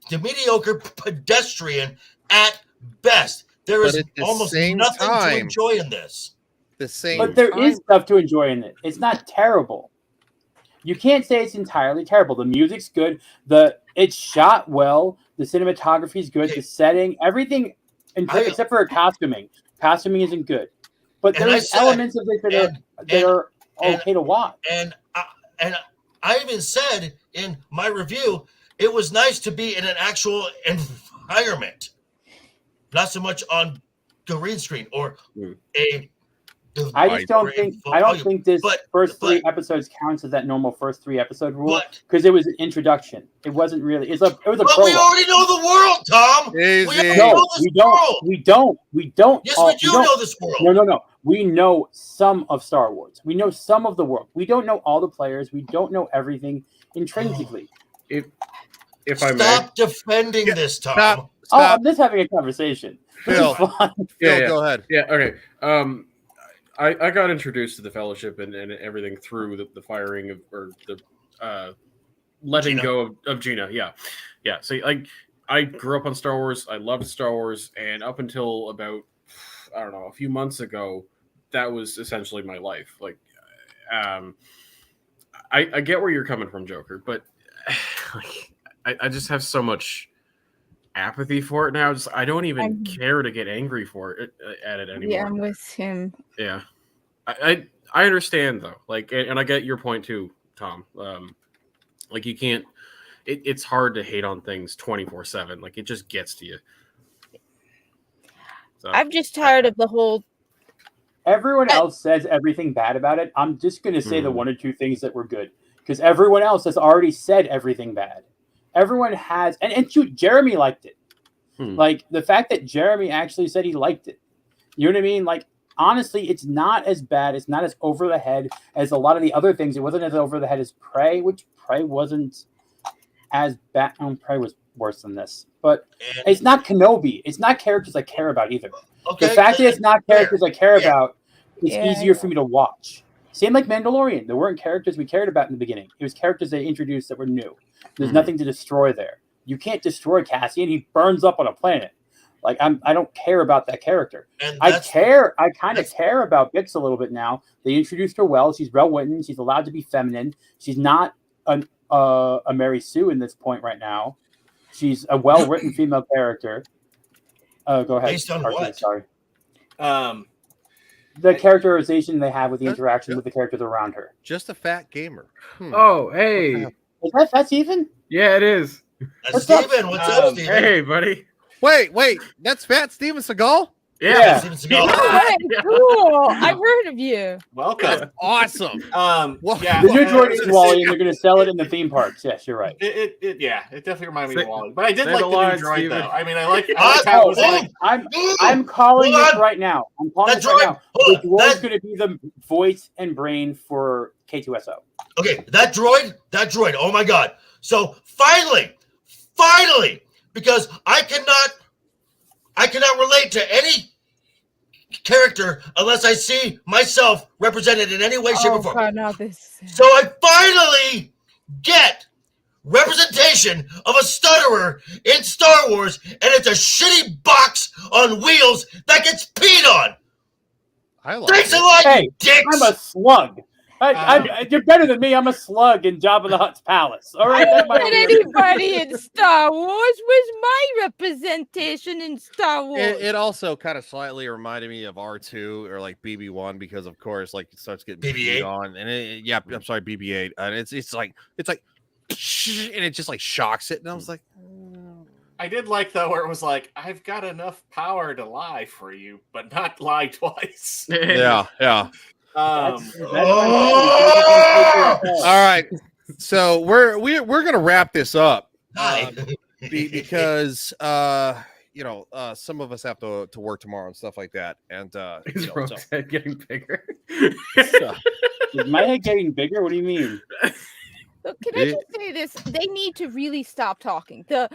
the mediocre pedestrian at best. There is almost nothing to enjoy in this. But there is stuff to enjoy in it. It's not terrible. You can't say it's entirely terrible. The music's good. It's shot well. The cinematography is good. The setting, everything, except for costuming. Costuming isn't good. But there's elements of it that are okay to watch. And I even said in my review, it was nice to be in an actual environment, not so much on the green screen or a. I just don't think. I don't think this first 3 episodes counts as that normal first 3 episode rule because it was an introduction. It wasn't really. It was a. But we already know the world, Tom. We don't. Yes, we do know this world. No. We know some of Star Wars. We know some of the world. We don't know all the players. We don't know everything intrinsically. If I may, stop defending this, Tom. Stop. I'm just having a conversation. Phil, go ahead. Yeah. Okay. I got introduced to the Fellowship and everything through the firing of or the letting go of Gina. Yeah. So I grew up on Star Wars. I loved Star Wars, and up until about a few months ago, that was essentially my life. Like, I get where you're coming from, Joker, but I just have so much apathy for it now. I don't even care to get angry for it at it anymore. Yeah, I'm with him. Yeah, I understand though. Like, and I get your point too, Tom. Like you can't. It's hard to hate on things 24/7. Like it just gets to you. So, I'm just tired of the whole. Everyone else says everything bad about it. I'm just going to say the 1 or 2 things that were good because everyone else has already said everything bad. Everyone has, and shoot, Jeremy liked it. Like the fact that Jeremy actually said he liked it. You know what I mean? Like honestly, it's not as bad. It's not as over the head as a lot of the other things. It wasn't as over the head as Prey, which Prey wasn't as bad. Prey was worse than this, but it's not Kenobi. It's not characters I care about either. The fact that it's not characters I care about is easier for me to watch. Same like Mandalorian. There weren't characters we cared about in the beginning. It was characters they introduced that were new. There's nothing to destroy there. You can't destroy Cassian. He burns up on a planet. Like I don't care about that character. I kind of care about Bix a little bit now. They introduced her well. She's well written. She's allowed to be feminine. She's not a Mary Sue in this point right now. She's a well written female character. Go ahead. Based on what? Sorry. The characterization they have with the interaction with the characters around her. Just a fat gamer. Oh, hey. That's even? Yeah, it is. Steven, what's up, Steven? Hey, buddy. Wait, that's Fat Steven Seagal? Yeah. Steven Seagal. Oh, cool. I've heard of you. Welcome. That's awesome. Yeah, The new droid is Wally, and they're going to sell it in the theme parks. Yes, you're right. It definitely reminded me of Wally. But I did Say like the the new line, droid, Steven. though. I mean, I like how it was like. I'm calling Hold this on. right now. I'm calling That this right droid- now. hold The on. droid's That- going to be the voice and brain for K2SO. Okay, that droid, oh my god. So finally, because I cannot relate to any character unless I see myself represented in any way, shape, or form. God, not this. So I finally get representation of a stutterer in Star Wars, and it's a shitty box on wheels that gets peed on. I like Thanks it. a lot, Hey, you dicks. I'm a slug. You're better than me. I'm a slug in Jabba the Hutt's palace. All right. I don't want anybody in Star Wars. Where's my representation in Star Wars? It also kind of slightly reminded me of R2 or like BB1 because of course like it starts getting BB-8? beat on and I'm sorry BB-8 and it's like and it just like shocks it and I was like I did like though where it was like I've got enough power to lie for you, but not lie twice. yeah. Oh! All right, so we're gonna wrap this up because some of us have to work tomorrow and stuff like that. And Is Rope's head getting bigger? Is my head getting bigger? What do you mean? Look, can I just say this? They need to really stop talking. The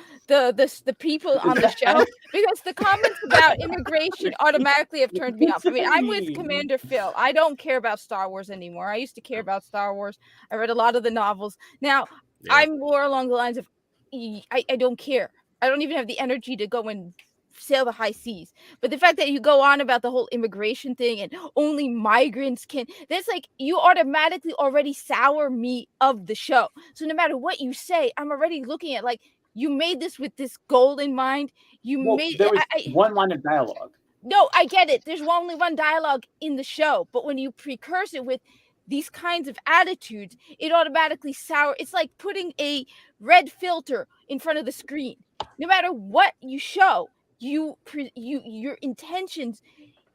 people on the show because the comments about immigration automatically have turned me off. I mean, I'm with Cmdr Phil. I don't care about Star Wars anymore. I used to care about Star Wars. I read a lot of the novels. Now I'm more along the lines of I don't care. I don't even have the energy to go and sail the high seas. But the fact that you go on about the whole immigration thing and only migrants can, that's like you automatically already sour me of the show. So no matter what you say, I'm already looking at like you made this with this goal in mind. There was one line of dialogue. No, I get it. There's only one dialogue in the show, but when you precurse it with these kinds of attitudes, it automatically sour. It's like putting a red filter in front of the screen. No matter what you show, your intentions,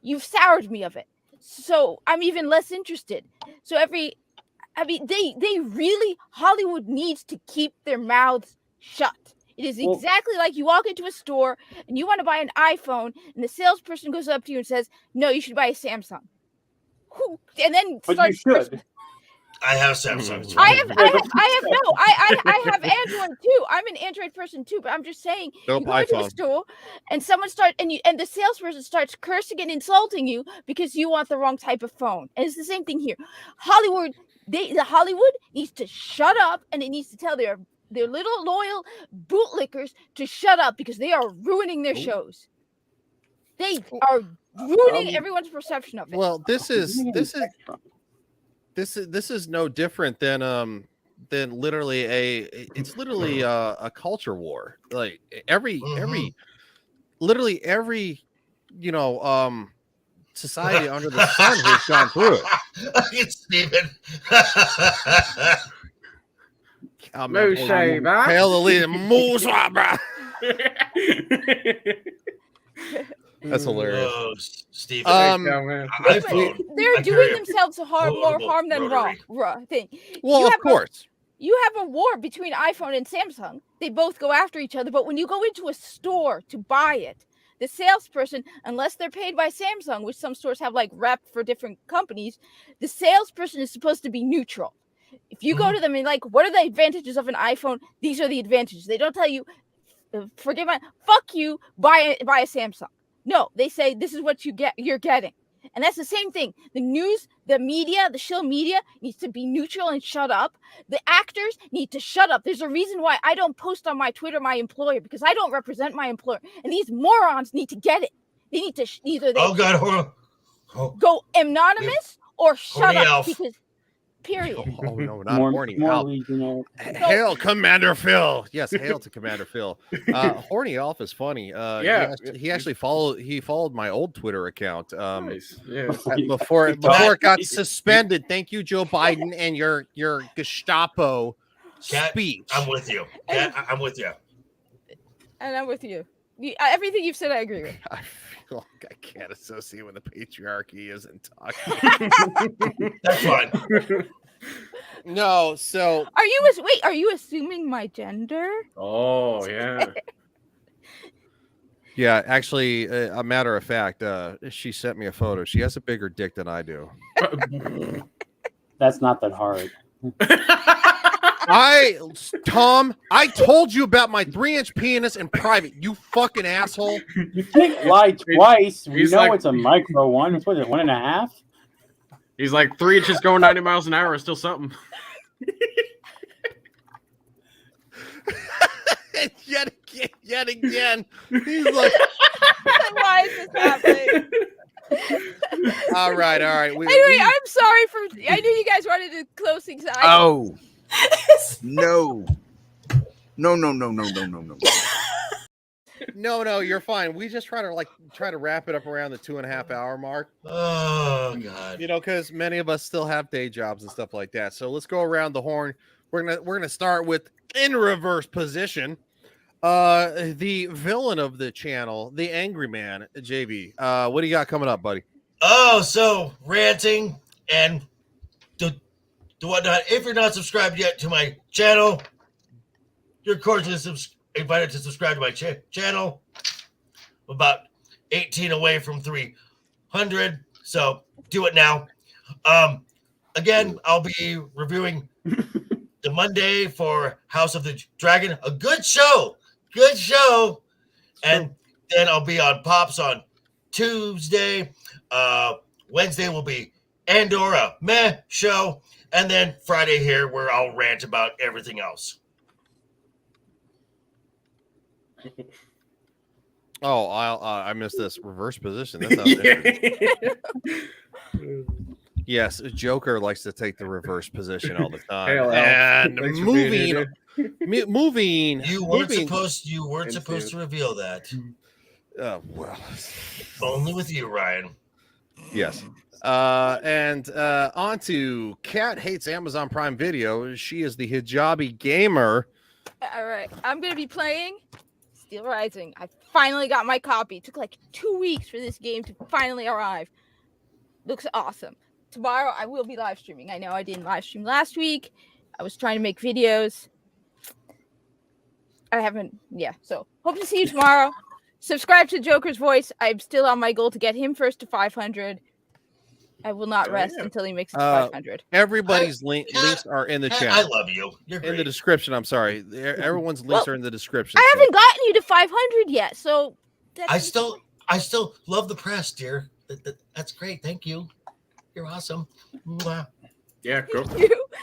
you've soured me of it. So I'm even less interested. So they really, Hollywood needs to keep their mouths shut. It is exactly like you walk into a store and you want to buy an iPhone and the salesperson goes up to you and says, no, you should buy a Samsung. And then But you should. I have Samsung. I have Android too. I'm an Android person too, but I'm just saying Nope, you go into a iPhone. store and someone and the salesperson starts cursing and insulting you because you want the wrong type of phone. And it's the same thing here. Hollywood needs to shut up and it needs to tell their little loyal bootlickers to shut up because they are ruining their shows. They are ruining everyone's perception of it. Well, this is no different than literally a culture war. Like every society under the sun has gone through it. It's Steven. That's hilarious. Oh, Steven. They're doing themselves more harm than wrong. Thing. Well, of course. You have a war between iPhone and Samsung. They both go after each other. But when you go into a store to buy it, the salesperson, unless they're paid by Samsung, which some stores have like rep for different companies, the salesperson is supposed to be neutral. If you go to them and like, what are the advantages of an iPhone? These are the advantages. They don't tell you, fuck you, buy a Samsung. No, they say this is what you're getting. And that's the same thing. The news, the media, the shill media needs to be neutral and shut up. The actors need to shut up. There's a reason why I don't post on my Twitter my employer, because I don't represent my employer. And these morons need to get it. They need to go anonymous or shut up. Because period. Oh no, not horny. Hail Cmdr Phil. Yes, hail to Cmdr Phil. Horny Elf is funny. He actually followed my old Twitter account. Before it got suspended. Thank you, Joe Biden and your Gestapo Kat, speech. I'm with you. Kat, I'm with you. And I'm with you. Everything you've said, I agree with. I feel like I can't associate when the patriarchy isn't talking. That's fine. No, so are you assuming my gender? Oh yeah. Yeah, actually, a matter of fact, she sent me a photo. She has a bigger dick than I do. That's not that hard. Tom, I told you about my 3-inch penis in private. You fucking asshole. You can't lie twice. We He's know like- it's a micro one. It's what is it, 1.5? He's like 3 inches going 90 miles an hour is still something. Yet again. He's like, why is this happening? all right. Anyway, I'm sorry for. I knew you guys wanted to close things out. Oh no. No, you're fine. We just try to wrap it up around the 2.5 hour mark. Oh God. Because many of us still have day jobs and stuff like that. So let's go around the horn. We're gonna start with in reverse position. The villain of the channel, the angry man, JB. What do you got coming up, buddy? Oh, so ranting and the whatnot. If you're not subscribed yet to my channel, you're cordially invited to subscribe to my channel. I'm about 18 away from 300, so do it now. Again, I'll be reviewing the Monday for House of the Dragon. A good show. And then I'll be on Pops on Tuesday. Wednesday will be Andor, a meh show. And then Friday here where I'll rant about everything else. Oh, I missed this reverse position. That sounds interesting. Yes, Joker likes to take the reverse position all the time. Hail, and thanks for moving. You weren't supposed to reveal that. Well, only with you, Ryan. Yes. And on to Kat hates Amazon Prime Video. She is the hijabi gamer. All right, I'm gonna be playing Steel Rising. I finally got my copy. It took like 2 weeks for this game to finally arrive. Looks awesome. Tomorrow I will be live streaming. I know I didn't live stream last week. I was trying to make videos. I haven't. Yeah. So hope to see you tomorrow. Subscribe to Joker's Voice. I'm still on my goal to get him first to 500. I will not rest until he makes it to 500. Everybody's links are in the channel. I love you. You're great. In the description. I'm sorry. Everyone's links are in the description. I haven't gotten you to 500 yet, so I still love the press, dear. That's great. Thank you. You're awesome. Mwah. Yeah,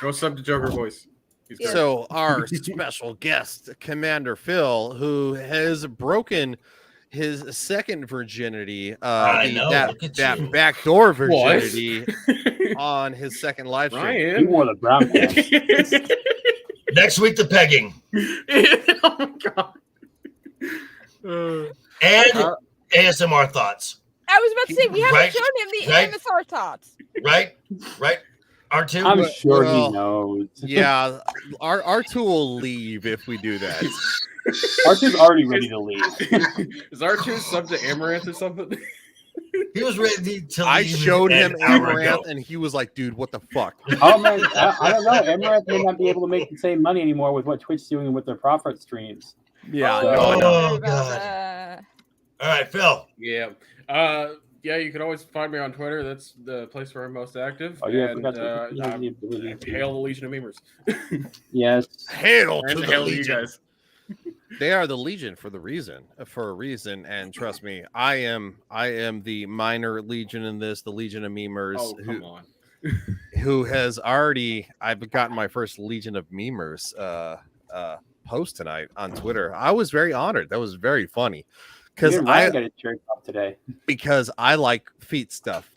go sub to Joker Voice. He's great. So our special guest, Cmdr Phil, who has broken his second virginity, that backdoor virginity on his second live stream. Ryan. He wore the brown pants. Next week, the pegging. Oh my God. And ASMR thoughts. I was about to say we haven't shown him the ASMR thoughts. Right? R2? I'm sure he knows. Yeah, R2 will leave if we do that. R2's already ready to leave. Is R2 sub to Amaranth or something? He was ready to I leave showed him an hour Amaranth, ago. and he was like, "Dude, what the fuck?" Oh man, I don't know. Amaranth may not be able to make the same money anymore with what Twitch's doing with their profit streams. Yeah. Oh, God. All right, Phil. Yeah. Yeah, you can always find me on Twitter. That's the place where I'm most active. Oh, yeah, I and forgot to- hail the Legion of Memers. Yes. Hail to And the hail to you Legion. guys. They are the Legion for a reason, and trust me, I am the minor Legion in this, the Legion of Memers. Oh, come on. Who has already? I've gotten my first Legion of Memers post tonight on Twitter. I was very honored. That was very funny because I got a shirt off today because I like feet stuff.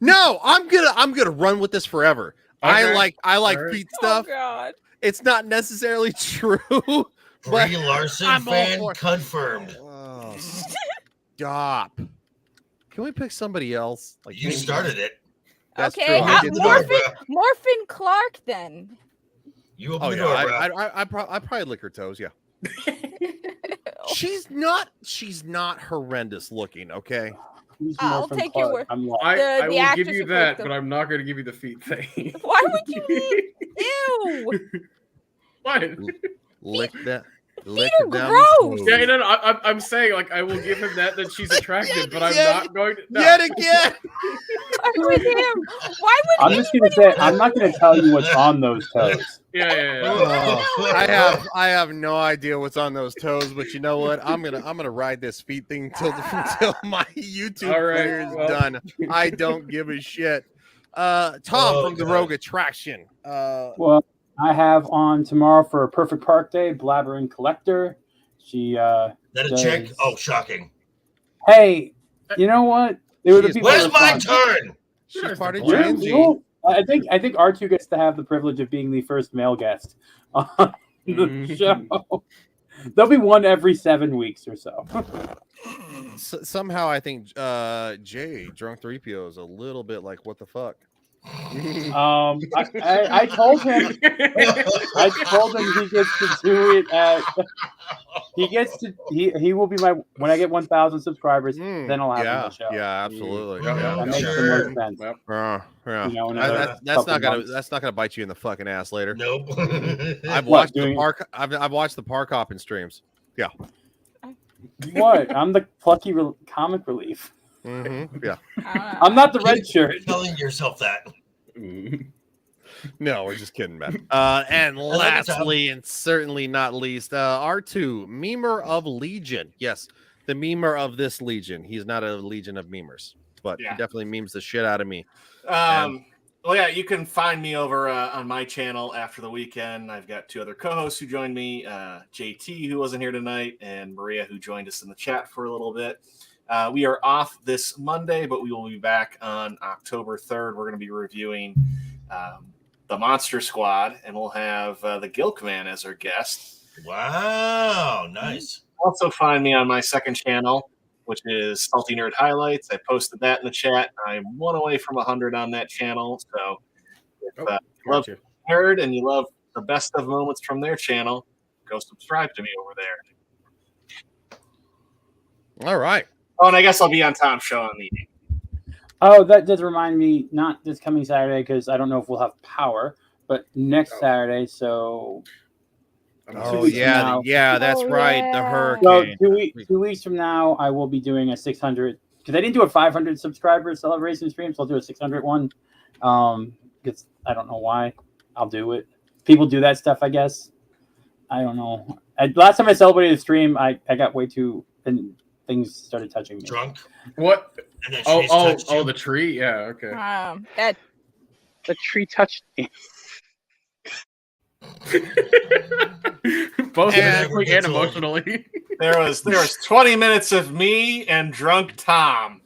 No, I'm gonna run with this forever. Okay. I like All right. feet stuff. Oh God. It's not necessarily true. But Brie Larson I'm all fan for it. confirmed. Oh, stop. Can we pick somebody else? Like You started it. That's okay, true. I did Morphin Clark then. You oh yeah, I probably lick her toes. Yeah. She's not horrendous looking. Okay. I'll take your word. I The will give actress you who plays that, the- but I'm not going to give you the feet thing. Why would you? Ew. What? Lick that. Feet are gross. Yeah, no, I'm saying like I will give him that she's attractive, but I'm not going to. No. Yet again. I'm with him. Why would I'm just gonna say I'm not gonna tell you what's on those toes. Yeah. Oh, I have no idea what's on those toes, but you know what? I'm gonna ride this feet thing till my YouTube career is done. I don't give a shit. Tom from the Rogue Attraction. Well, I have on tomorrow for a Perfect Park Day, Blabbering Collector. She That a chick? Oh, shocking. Hey, you know what? They were the people. Where's my turn? She's part of You're Gen Z. cool. I think R2 gets to have the privilege of being the first male guest on the show. There'll be one every 7 weeks or so. Somehow I think Jay Drunk 3PO is a little bit like what the fuck. I told him he gets to do it at he will be my when I get 1,000 subscribers, then I'll have him on the show. Yeah, absolutely. That makes the most sense. Yeah. You know, that's not gonna bite you in the fucking ass later. Nope. I've watched I've watched the park hopping streams. Yeah. What? I'm the plucky comic relief. Mm-hmm. Yeah. I'm not the red shirt. You're telling yourself that. No, we're just kidding, man. And lastly, and certainly not least, R2, memer of Legion. Yes, the memer of this Legion. He's not a Legion of memers, but he definitely memes the shit out of me. Well, yeah, you can find me over on my channel after the weekend. I've got 2 other co-hosts who joined me, JT, who wasn't here tonight, and Maria, who joined us in the chat for a little bit. We are off this Monday, but we will be back on October 3rd. We're going to be reviewing the Monster Squad, and we'll have the Gilk Man as our guest. Wow, nice. Also find me on my second channel, which is Salty Nerd Highlights. I posted that in the chat. I'm 1 away from 100 on that channel. So if you love Nerd and you love the best of moments from their channel, go subscribe to me over there. All right. Oh, and I guess I'll be on Tom's show on the evening. Oh, that does remind me, not this coming Saturday, because I don't know if we'll have power, but next Saturday, so... Oh, yeah, that's right, the hurricane. So 2 weeks from now, I will be doing a 600, because I didn't do a 500 subscriber celebration stream, so I'll do a 600 one, because I don't know why. I'll do it. People do that stuff, I guess. I don't know. Last time I celebrated a stream, I got way too... and things started touching me. Drunk? What? And then Oh, the tree? Yeah, okay. The tree touched me. Both physically and emotionally. There was 20 minutes of me and drunk Tom.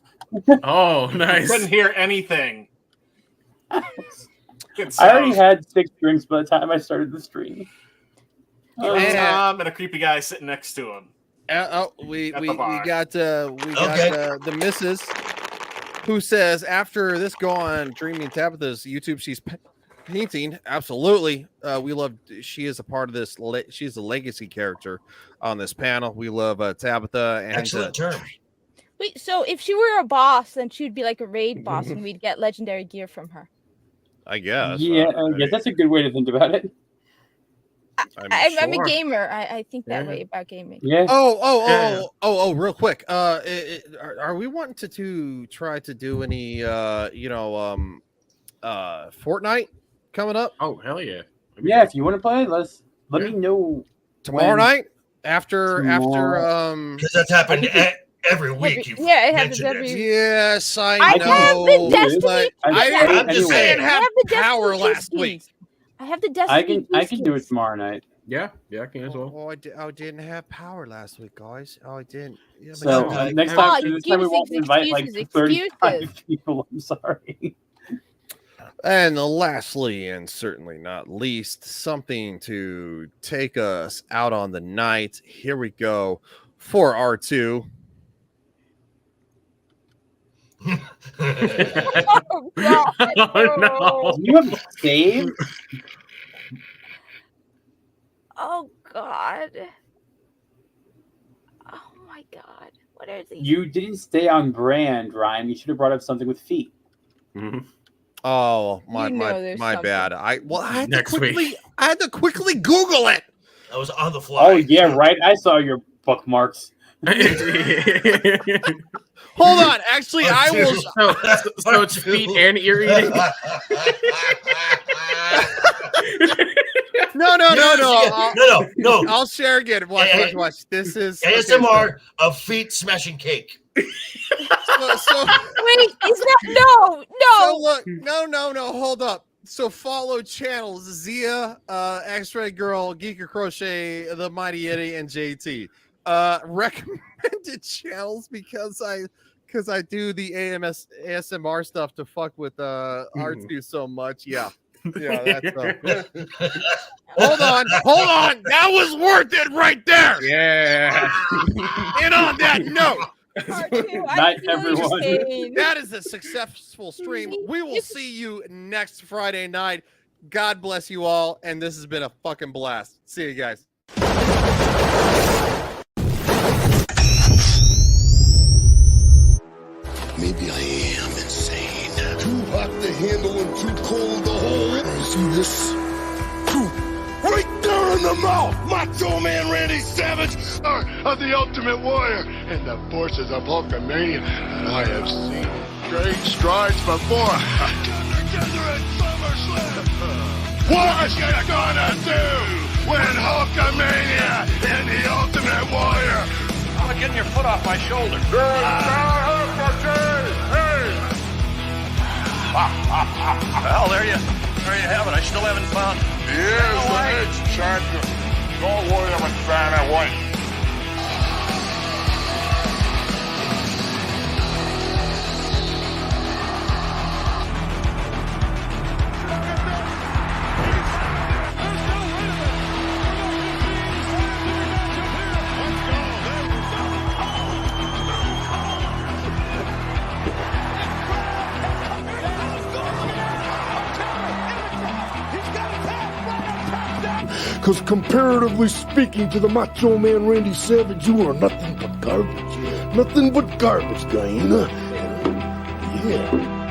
Oh, nice. Couldn't hear anything. I already had 6 drinks by the time I started the stream. Tom and a creepy guy sitting next to him. We got the missus who says after this go on Dreaming Tabitha's YouTube, she's painting. Absolutely, we love. She is a part of this. She's a legacy character on this panel. We love Tabitha. And, excellent term. Wait, so if she were a boss, then she would be like a raid boss, and we'd get legendary gear from her. I guess. Yeah, that's a good way to think about it. I'm a gamer. I think that way about gaming. Yeah. Oh, real quick. Are we wanting to try to do any Fortnite coming up? Oh, hell yeah. Yeah, if you want to play, let me know tomorrow night after because that's happened every week. It happens every. Yes, I know. Have the Destiny. I didn't have power last week. I have the Destiny. I can do it tomorrow night. Yeah, I can as well. Oh, I didn't have power last week, guys. Oh, I didn't. Yeah, so next time we won't invite like 35 people. I'm sorry. And lastly, and certainly not least, something to take us out on the night. Here we go for R2. Oh, God. Oh, no. You have saved? Oh, God. Oh, my God. What are these? You didn't stay on brand, Ryan. You should have brought up something with feet. Mm-hmm. Oh, You know there's my something. bad. I had Next to quickly week. I had to quickly Google it. I was on the fly. Oh, yeah, right. I saw your bookmarks. Hold on. Actually, I will. So it's feet and ear eating. No. No. I'll share again. Watch. This is ASMR of feet smashing cake. So, Wait, is that no? So look, no. Hold up. So follow channels Zia, X-Ray Girl, Geeky Crochet, The Mighty Yeti, and JT. Recommended channels because I do the ASMR stuff to fuck with R2 so much. Yeah, that's Hold on. That was worth it right there. Yeah. And on that note, Night, everyone. that is a successful stream. We will see you next Friday night. God bless you all, and this has been a fucking blast. See you guys. Maybe I am insane. Too hot to handle and too cold to hold. You see this? Right there in the mouth! Macho Man Randy Savage of the Ultimate Warrior and the forces of Hulkamania that I have seen. Great strides before. Together at SummerSlam. What you gonna do when Hulkamania and the Ultimate Warrior? I'm getting your foot off my shoulder. Well, there you have it. I still haven't found. Here's the next champion. Don't worry, I'm a fan of white. Because comparatively speaking to the Macho Man Randy Savage, you are nothing but garbage. Nothing but garbage, Diana. Yeah.